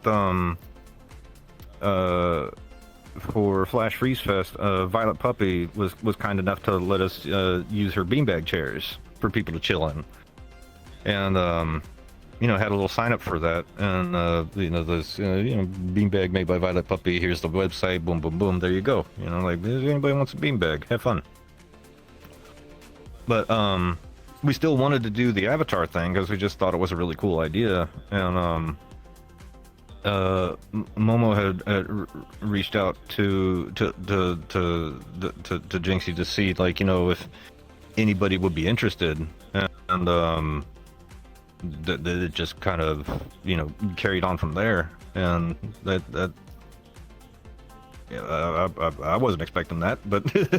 for Flash Freeze Fest, Violet Puppy was kind enough to let us use her beanbag chairs for people to chill in, and had a little sign up for that, and this beanbag made by Violet Puppy. Here's the website. Boom, boom, boom. There you go. Like, if anybody wants a beanbag, have fun. But we still wanted to do the avatar thing because we just thought it was a really cool idea, and Momo had reached out to Jinxie to see, like, if anybody would be interested, and that it just kind of carried on from there, and that yeah, I wasn't expecting that, but I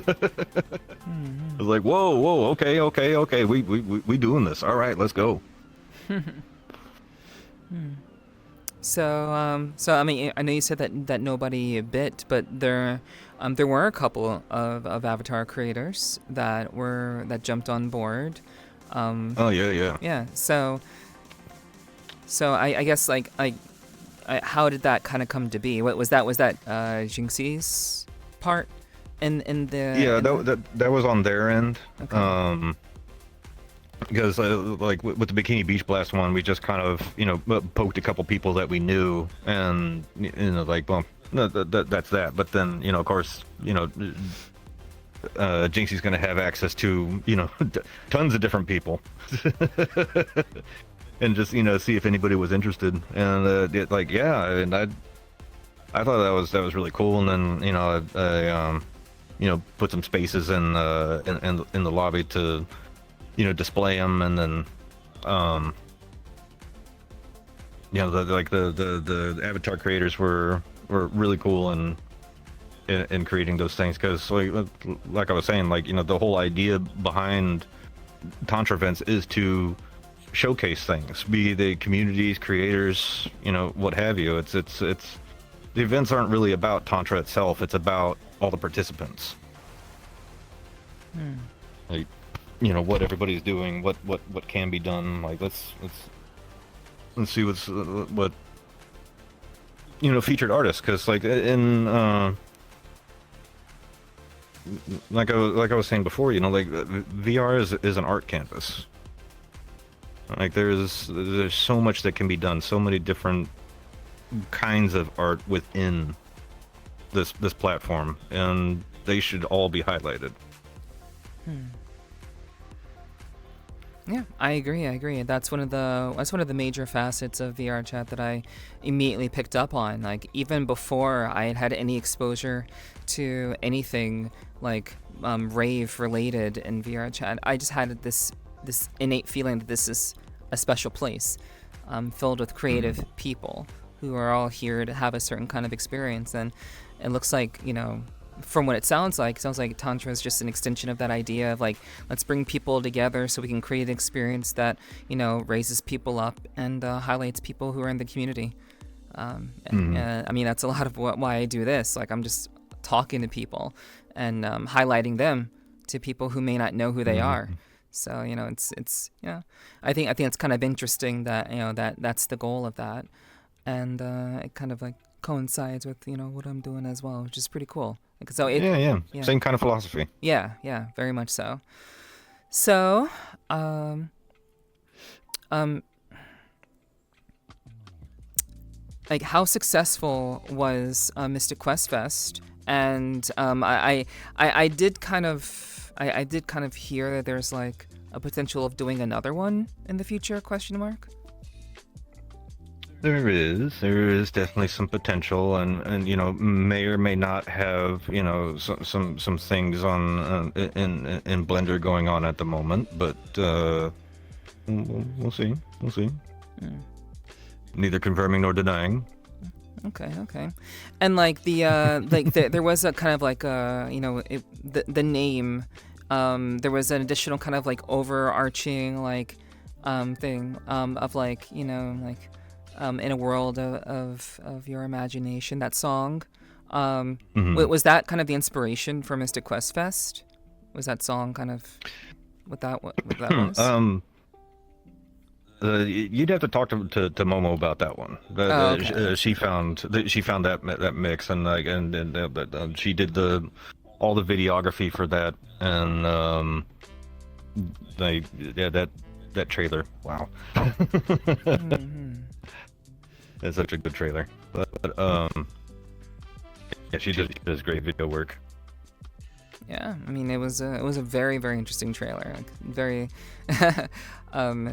was like, whoa, okay, we doing this, all right, let's go. So, I mean, I know you said that nobody bit, but there were a couple of avatar creators that jumped on board. Oh yeah. Yeah. So I guess like how did that kind of come to be? What was that? Was that Jinxie's part in the? Yeah, that was on their end. Okay. Because like with the Bikini Beach Blast one, we just kind of poked a couple people that we knew, and like, well, that's that. But then of course Jinxie's gonna have access to tons of different people, and just see if anybody was interested. And like, yeah, and I thought that was really cool. And then I put some spaces in the lobby to display them, and then the avatar creators were really cool in creating those things, because like I was saying, like, the whole idea behind Tantra events is to showcase things, be they communities, creators, what have you. It's the events aren't really about Tantra itself, it's about all the participants. Like, what everybody's doing, what can be done. Like, let's see what featured artists, because like in like I was saying before, like VR is an art canvas. Like, there's so much that can be done, so many different kinds of art within this platform, and they should all be highlighted. Yeah, I agree. That's one of the major facets of VRChat that I immediately picked up on. Like, even before I had any exposure to anything like rave related in VRChat, I just had this innate feeling that this is a special place, filled with creative people who are all here to have a certain kind of experience. And it looks like, from what it sounds like Tantra is just an extension of that idea of, like, let's bring people together so we can create an experience that raises people up and highlights people who are in the community. I mean, that's a lot of why I do this. Like, I'm just talking to people and highlighting them to people who may not know who they are. So it's I think it's kind of interesting that that's the goal of that, and it kind of like coincides with what I'm doing as well, which is pretty cool. So yeah, same kind of philosophy. Yeah, very much so. So like, how successful was Mystic Quest Fest? And I did kind of hear that there's like a potential of doing another one in the future, ? There is definitely some potential, and may or may not have some things on in Blender going on at the moment, but we'll see. Neither confirming nor denying. Okay. And like there was a kind of like the name, there was an additional kind of like overarching like thing of like in a world of your imagination, that song. Was that kind of the inspiration for Mystic Quest Fest? Was that song kind of what that was? You'd have to talk to Momo about that one. Okay. She found that mix, and like she did all the videography for that, and that trailer. Wow, it's such a good trailer. But yeah, she does great video work. Yeah, I mean it was a very, very interesting trailer, like, very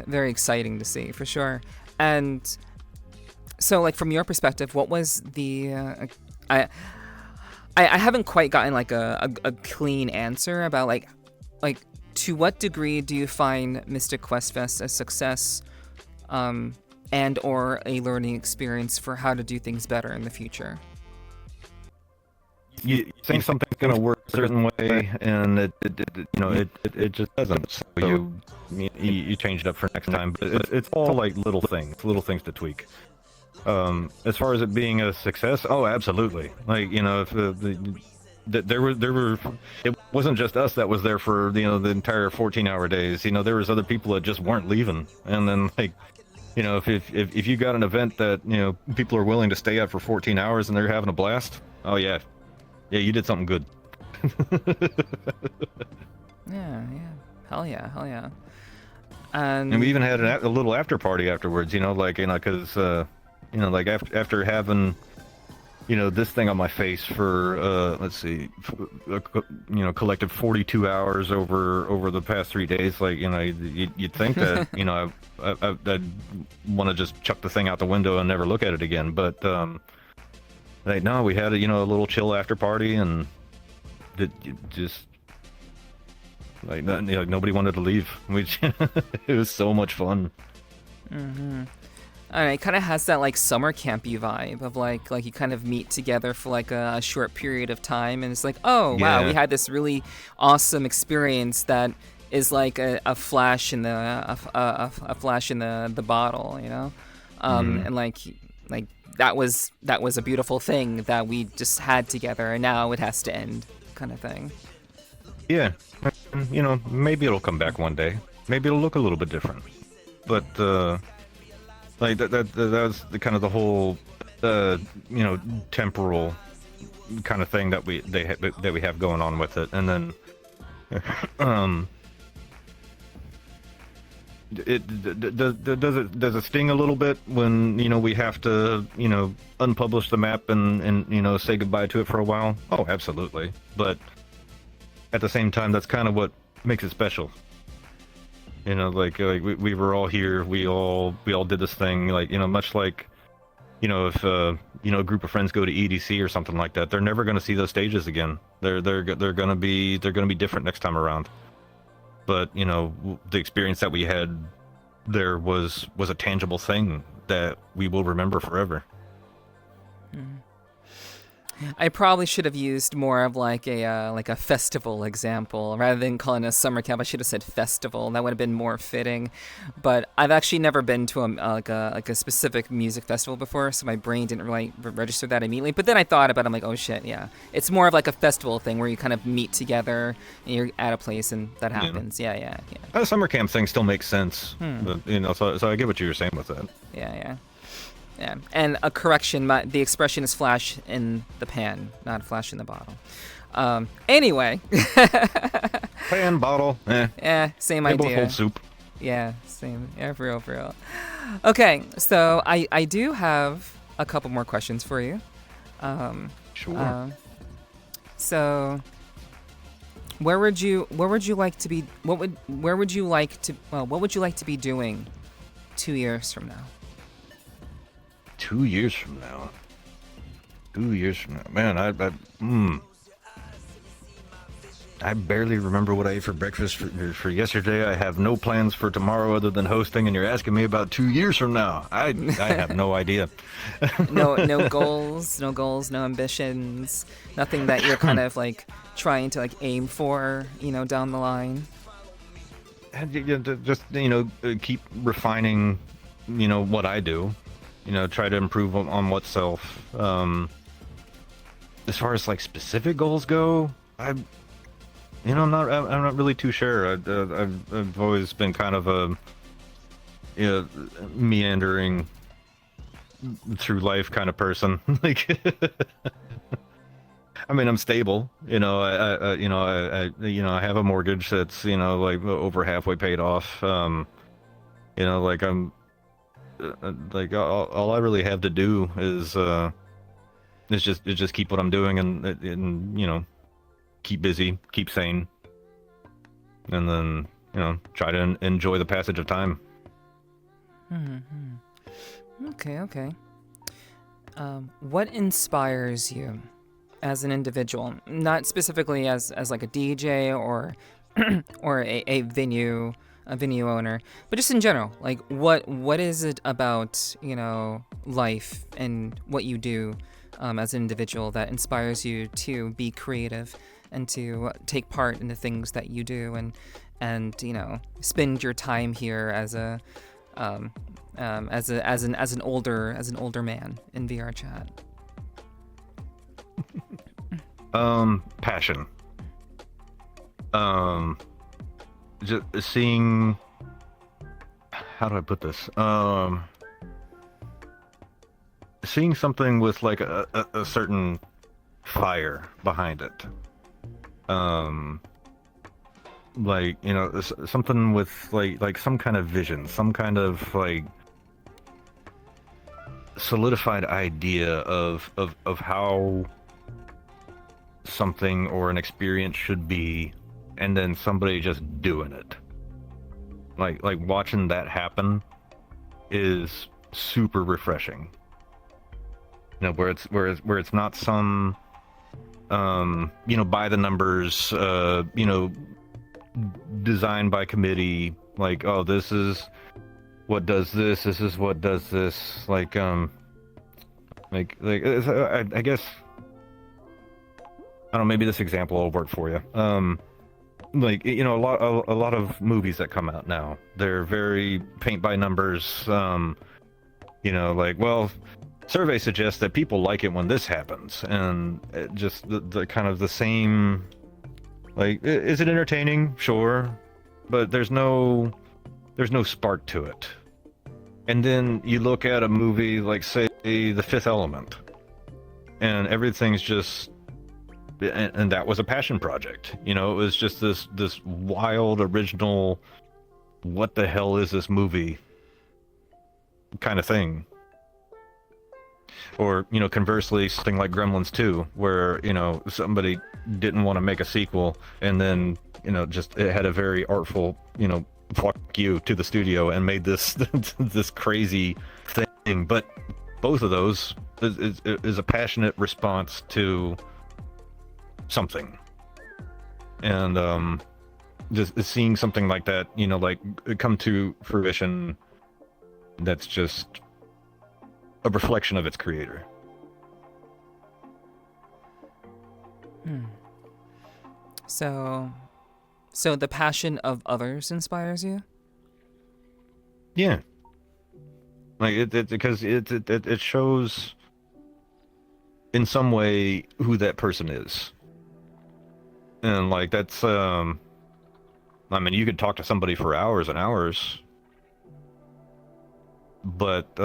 very exciting to see for sure. And so like from your perspective, what was the I haven't quite gotten like a clean answer about like to what degree do you find Mystic Quest Fest a success and or a learning experience for how to do things better in the future? You think something's gonna work a certain way, and it just doesn't. So you change it up for next time, but it's all like little things to tweak. As far as it being a success, oh, absolutely. Like if there were, it wasn't just us that was there for the entire 14-hour days. There was other people that just weren't leaving, and then like. If you got an event that people are willing to stay at for 14 hours and they're having a blast, oh yeah, you did something good. yeah, hell yeah. And we even had a little after party afterwards. Because like after having this thing on my face for let's see, collective 42 hours over the past 3 days. Like you'd think that I'd want to just chuck the thing out the window and never look at it again, but like no, we had a little chill after party, and it just like nobody wanted to leave. It was so much fun. It kind of has that like summer campy vibe of like you kind of meet together for like a short period of time, and it's like, oh wow, we had this really awesome experience that is like a flash in the a flash in the bottle, and like that was a beautiful thing that we just had together, and now it has to end, kind of thing. Yeah, maybe it'll come back one day. Maybe it'll look a little bit different, but like that's the kind of the whole temporal kind of thing that we have going on with it, and then does it sting a little bit when we have to unpublish the map and say goodbye to it for a while? Oh, absolutely. But at the same time, that's kind of what makes it special. Like we were all here, we all did this thing, like much like if a group of friends go to EDC or something like that, they're never going to see those stages again. They're going to be different next time around. But the experience that we had there was a tangible thing that we will remember forever. I probably should have used more of like a festival example rather than calling it a summer camp. I should have said festival. That would have been more fitting. But I've actually never been to a specific music festival before, so my brain didn't really register that immediately. But then I thought about it, I'm like, oh shit, yeah, it's more of like a festival thing where you kind of meet together and you're at a place and that happens. Yeah. The summer camp thing still makes sense. But, so I get what you were saying with that. Yeah. Yeah, and a correction, the expression is flash in the pan, not flash in the bottle. Anyway. Pan, bottle, same they idea. both hold soup. Yeah, same. Yeah, for real. Okay, so I do have a couple more questions for you. Sure. So where would you like to be what would you like to be doing 2 years from now? 2 years from now. 2 years from now, man. I barely remember what I ate for breakfast for yesterday. I have no plans for tomorrow other than hosting, and you're asking me about 2 years from now. I have no idea. No goals, no ambitions, nothing that you're kind of like trying to like aim for, down the line. And just keep refining, what I do. Try to improve on what self. As far as like specific goals go, I'm not really too sure. I've always been kind of a meandering through life kind of person. Like, I mean, I'm stable. I have a mortgage that's like over halfway paid off. Like I'm like all I really have to do is just keep what I'm doing and keep busy, keep sane, and then try to enjoy the passage of time. Okay. What inspires you as an individual? Not specifically as like a DJ or or a venue owner, but just in general. Like what is it about life and what you do as an individual that inspires you to be creative and to take part in the things that you do and spend your time here as an older man in VRChat? Passion. Just seeing, how do I put this? Seeing something with like a certain fire behind it. Like something with like some kind of vision, some kind of like solidified idea of how something or an experience should be, and then somebody just doing it. Like watching that happen is super refreshing. Where it's not some by the numbers, designed by committee, like, oh, this is what does this is what does this, I guess, I don't know, maybe this example will work for you. A lot of movies that come out now, they're very paint by numbers. Surveys suggest that people like it when this happens, and it just the kind of the same. Like, is it entertaining? Sure, but there's no spark to it. And then you look at a movie like, say, The Fifth Element, and everything's just, and that was a passion project. It was just this wild, original, what the hell is this movie kind of thing. Or, conversely, something like Gremlins 2, where, somebody didn't want to make a sequel, and then, just it had a very artful, fuck you to the studio and made this this crazy thing. But both of those is a passionate response to something. And just seeing something like that, come to fruition, that's just a reflection of its creator. So the passion of others inspires you? Yeah. Like because it shows in some way who that person is. And like that's I mean, you could talk to somebody for hours and hours, but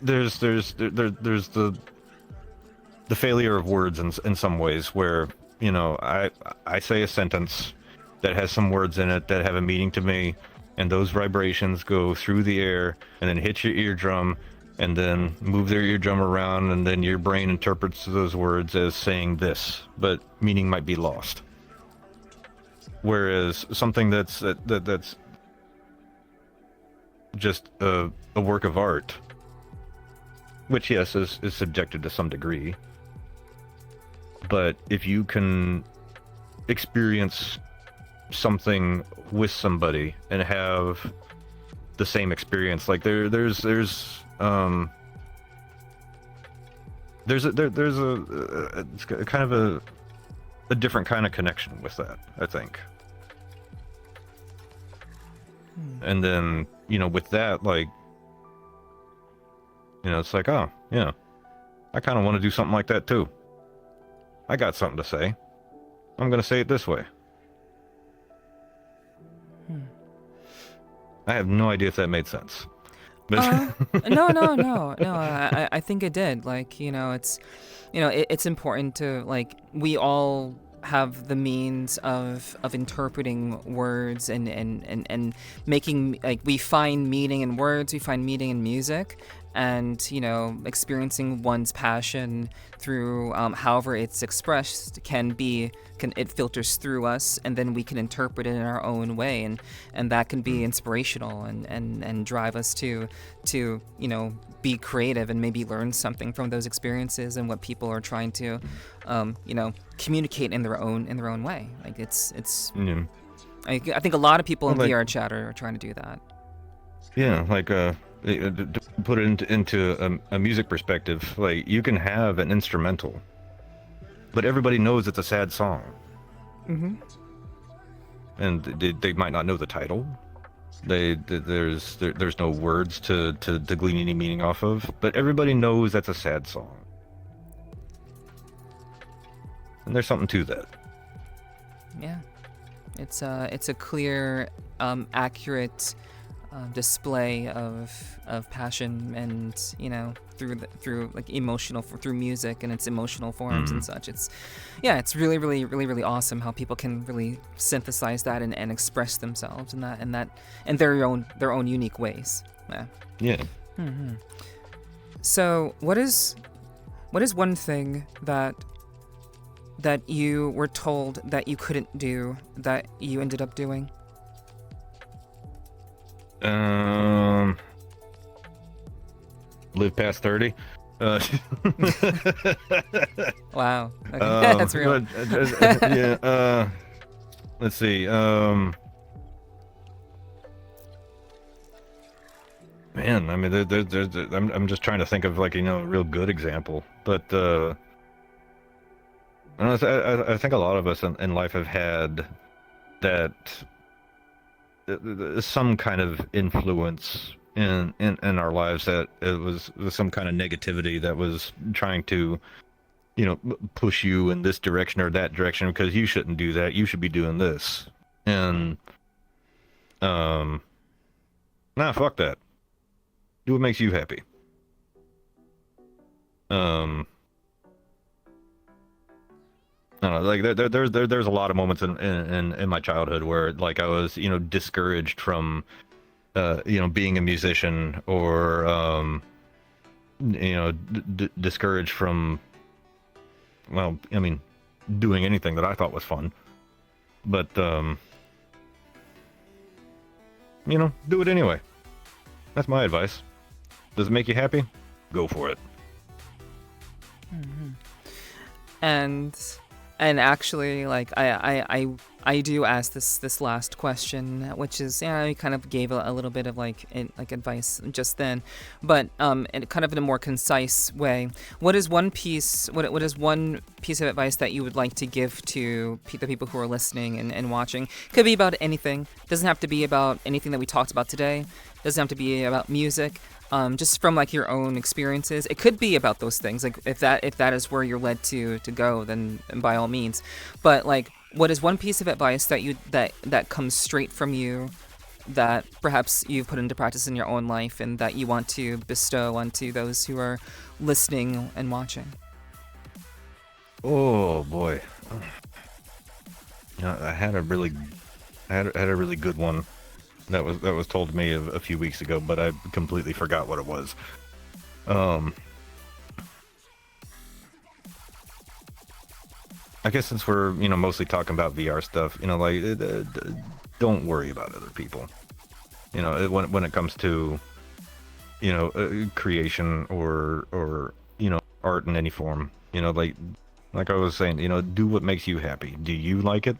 there's the failure of words in some ways, where I say a sentence that has some words in it that have a meaning to me, and those vibrations go through the air and then hit your eardrum and then move their eardrum around, and then your brain interprets those words as saying this, but meaning might be lost. Whereas something that's just a work of art, which yes is subjected to some degree, but if you can experience something with somebody and have the same experience, like there's a it's kind of a different kind of connection with that, I think. And then, with that, like, it's like, oh, yeah, I kind of want to do something like that too. I got something to say. I'm going to say it this way. I have no idea if that made sense. No. I think it did. Like, it's important to, like, we all have the means of interpreting words and making, like, we find meaning in words, we find meaning in music, and experiencing one's passion through however it's expressed it filters through us, and then we can interpret it in our own way, and that can be inspirational and drive us to be creative and maybe learn something from those experiences and what people are trying to communicate in their own way. Like it's I think a lot of people in VRChat are trying to do that. Yeah, like to put it into a music perspective, like, you can have an instrumental, but everybody knows it's a sad song. And they might not know the title. There's no words to glean any meaning off of, but everybody knows that's a sad song. And there's something to that. Yeah, it's a clear, accurate display of passion, and through like through music and its emotional forms and such. It's really awesome how people can really synthesize that and express themselves in their own unique ways. Yeah. So what is one thing that you were told that you couldn't do that you ended up doing? Live past 30. Wow. Okay. That's real. Yeah. Let's see. Man, I mean, I'm just trying to think of, like, a real good example, but I think a lot of us in life have had that some kind of influence in our lives, that it was some kind of negativity that was trying to push you in this direction or that direction, because you shouldn't do that, you should be doing this. And nah, fuck that, do what makes you happy. I don't know, like there's a lot of moments in my childhood where, like, I was discouraged from being a musician, or discouraged from, well, I mean, doing anything that I thought was fun. But do it anyway. That's my advice. Does it make you happy? Go for it. And actually, like, I do ask this last question, which is, I kind of gave a little bit of like advice just then, but in kind of in a more concise way. What is one piece of advice that you would like to give to the people who are listening and watching? Could be about anything. Doesn't have to be about anything that we talked about today. Doesn't have to be about music. Just from, like, your own experiences. It could be about those things. Like, if that is where you're led to go, then by all means. But, like, what is one piece of advice that comes straight from you, that perhaps you've put into practice in your own life, and that you want to bestow onto those who are listening and watching? Oh boy, I had a really good one that was told to me a few weeks ago, but I completely forgot what it was. I guess since we're mostly talking about VR stuff, like, don't worry about other people. When it comes to creation or art in any form, like, Like I was saying, do what makes you happy. Do you like it?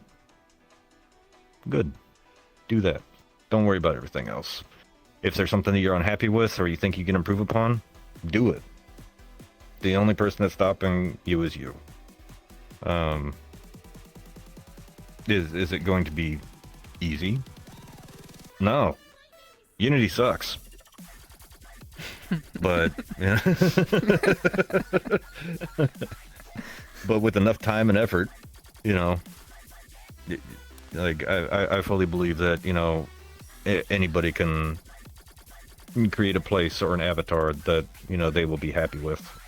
Good. Do that. Don't worry about everything else. If there's something that you're unhappy with or you think you can improve upon, do it. The only person that's stopping you is you. Is it going to be easy? No. Unity sucks. But but with enough time and effort, like I fully believe that anybody can create a place or an avatar that they will be happy with.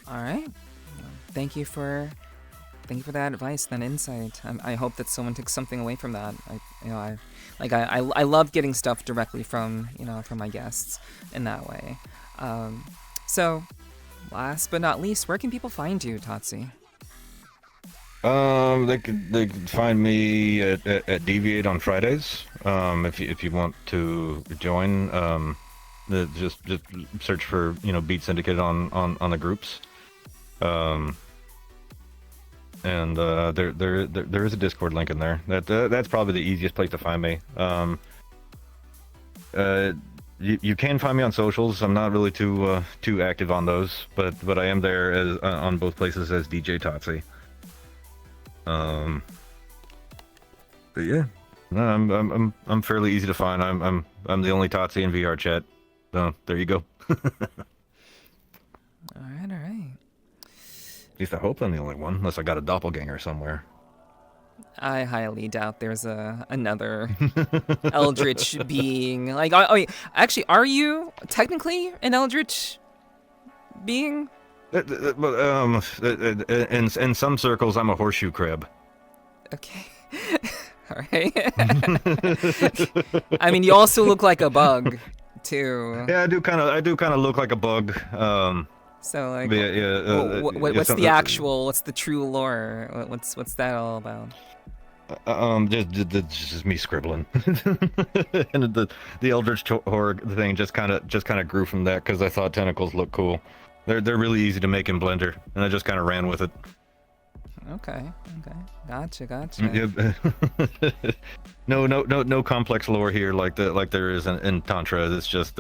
All right. Thank you for that advice, that insight. I hope that someone takes something away from that. I love getting stuff directly from my guests in that way. So, last but not least, where can people find you, TOTC? They could find me at Deviate on Fridays. If you want to join, just search for Beat Syndicate on the groups. And there is a Discord link in there. That's probably the easiest place to find me. You can find me on socials. I'm not really too active on those, but I am there as on both places as DJTOTC. But yeah, no, I'm fairly easy to find. I'm the only TOTC in VRChat. So there you go. All right. At least I hope I'm the only one, unless I got a doppelganger somewhere. I highly doubt there's another eldritch being. Actually, are you technically an eldritch being? In some circles, I'm a horseshoe crab. Okay. All right. I mean, you also look like a bug, too. Yeah, I do kind of look like a bug. So like, what's what's the true lore? What's that all about? Just me scribbling, and the Eldritch horror thing just kind of grew from that because I thought tentacles look cool. They're really easy to make in Blender, and I just kind of ran with it. Okay, gotcha. Yep. No complex lore here like there is in Tantra. It's just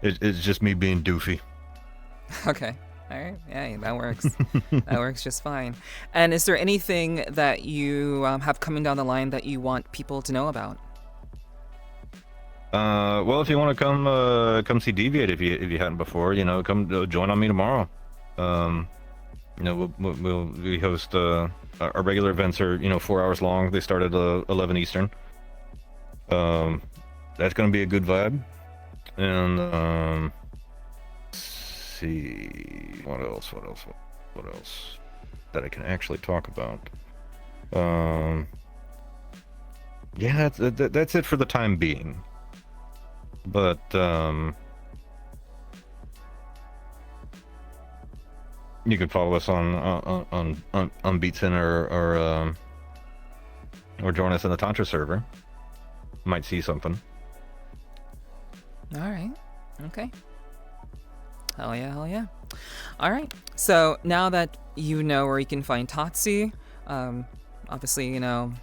it's just me being doofy. Okay. All right. Yeah, that works. That works just fine. And is there anything that you have coming down the line that you want people to know about? Well, if you want to come see Deviate if you hadn't before, come join on me tomorrow. We host our regular events are 4 hours long. They start at 11 Eastern. That's gonna be a good vibe. And see what else that I can actually talk about. Yeah, that's it for the time being. But you can follow us on Beat Syndicate or join us in the Tantra server. Might see something. All right. Okay. Hell yeah. All right. So now that you know where you can find TOTC, obviously, I'm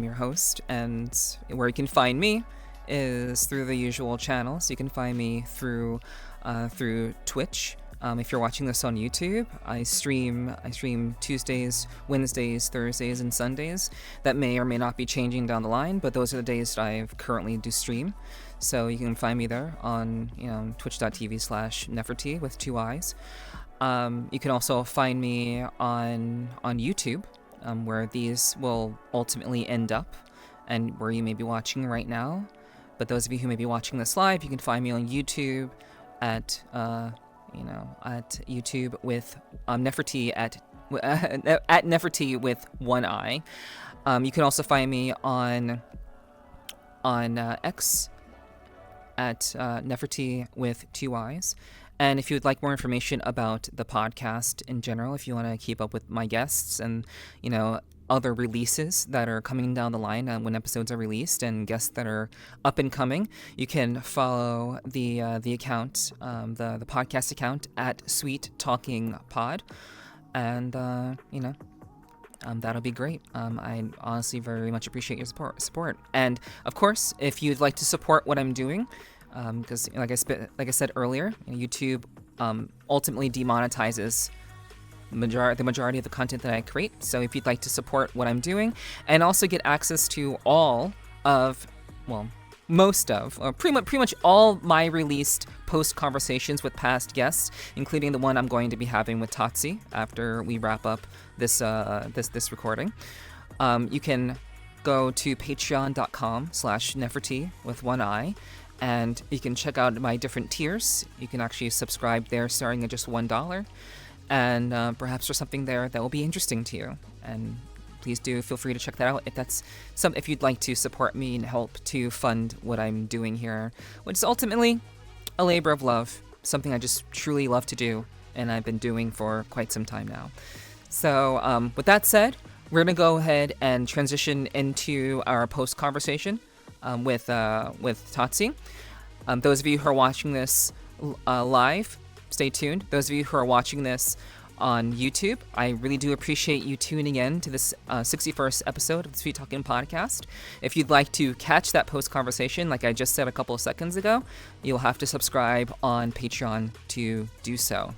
your host, and where you can find me is through the usual channels. You can find me through Twitch. If you're watching this on YouTube, I stream Tuesdays, Wednesdays, Thursdays, and Sundays. That may or may not be changing down the line, but those are the days that I currently do stream. So you can find me there on twitch.tv/Nepherti with 2 eyes. You can also find me on YouTube, where these will ultimately end up, and where you may be watching right now. But those of you who may be watching this live, you can find me on YouTube at YouTube with Nepherti at Nepherti with 1 eye. You can also find me on X at Nepherti with 2 eyes. And if you would like more information about the podcast in general, if you want to keep up with my guests and other releases that are coming down the line when episodes are released and guests that are up and coming, you can follow the account, the podcast account at Sweet Talking Pod, and that'll be great. I honestly very much appreciate your support. And of course, if you'd like to support what I'm doing, because like I said earlier, YouTube ultimately demonetizes the majority of the content that I create. So if you'd like to support what I'm doing and also get access to all of, well, most of, or pretty much all my released post conversations with past guests, including the one I'm going to be having with TOTC after we wrap up this this recording, you can go to patreon.com/Nepherti with one I, and you can check out my different tiers. You can actually subscribe there starting at just $1. And perhaps there's something there that will be interesting to you. And please do feel free to check that out if you'd like to support me and help to fund what I'm doing here, which is ultimately a labor of love, something I just truly love to do, and I've been doing for quite some time now. So with that said, we're gonna go ahead and transition into our post conversation with TOTC. Those of you who are watching this live, stay tuned. Those of you who are watching this on YouTube, I really do appreciate you tuning in to this 61st episode of the Sweet Talking Podcast. If you'd like to catch that post conversation, like I just said a couple of seconds ago, you'll have to subscribe on Patreon to do so.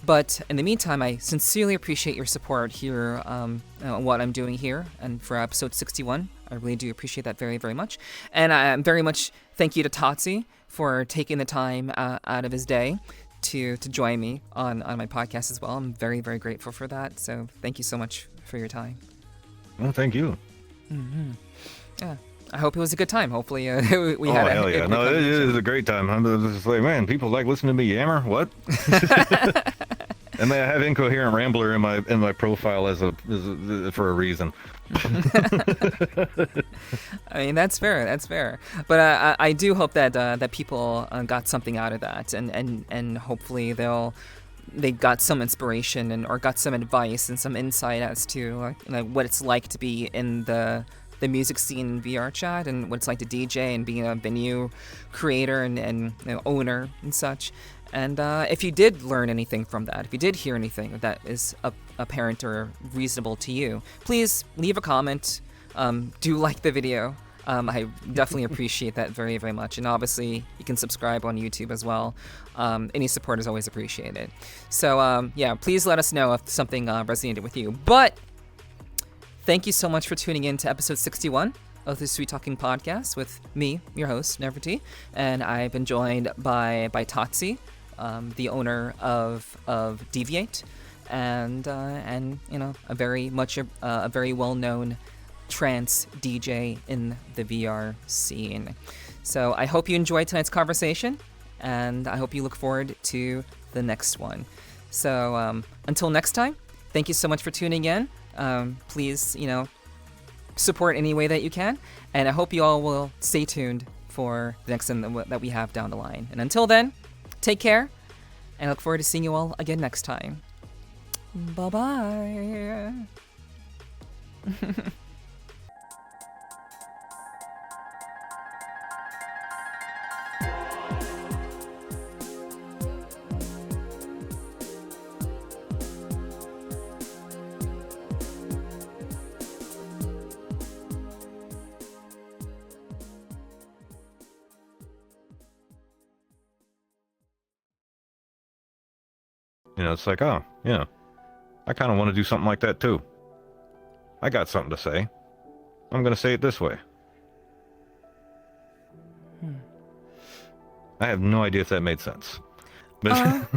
But in the meantime, I sincerely appreciate your support here on what I'm doing here, and for episode 61, I really do appreciate that very, very much. And I very much thank you to TOTC for taking the time out of his day to join me on my podcast as well. I'm very, very grateful for that. So thank you so much for your time. Well, thank you. Mm-hmm. Yeah, I hope it was a good time. Hopefully we had hell yeah. No, it is a great time. I'm just like, man, people like listening to me yammer. What? And I have incoherent rambler in my profile for a reason. I mean, that's fair. But I do hope that people got something out of that, and hopefully they got some inspiration or got some advice and some insight as to what it's like to be in the music scene in VRChat, and what it's like to DJ and being a venue creator and owner and such. And if you did learn anything from that, if you did hear anything that is apparent or reasonable to you, please leave a comment. Do like the video. I definitely appreciate that very, very much. And obviously, you can subscribe on YouTube as well. Any support is always appreciated. So, yeah, please let us know if something resonated with you. But thank you so much for tuning in to episode 61 of the Sweet Talking Podcast with me, your host, Nepherti. And I've been joined by TOTC, the owner of Deviate, and a very well-known trance DJ in the VR scene. So I hope you enjoyed tonight's conversation, and I hope you look forward to the next one. So until next time, thank you so much for tuning in. Please, support any way that you can, and I hope you all will stay tuned for the next one that we have down the line. And until then, take care, and I look forward to seeing you all again next time. Bye-bye. It's like, oh, yeah, I kind of want to do something like that too. I got something to say. I'm going to say it this way. I have no idea if that made sense. But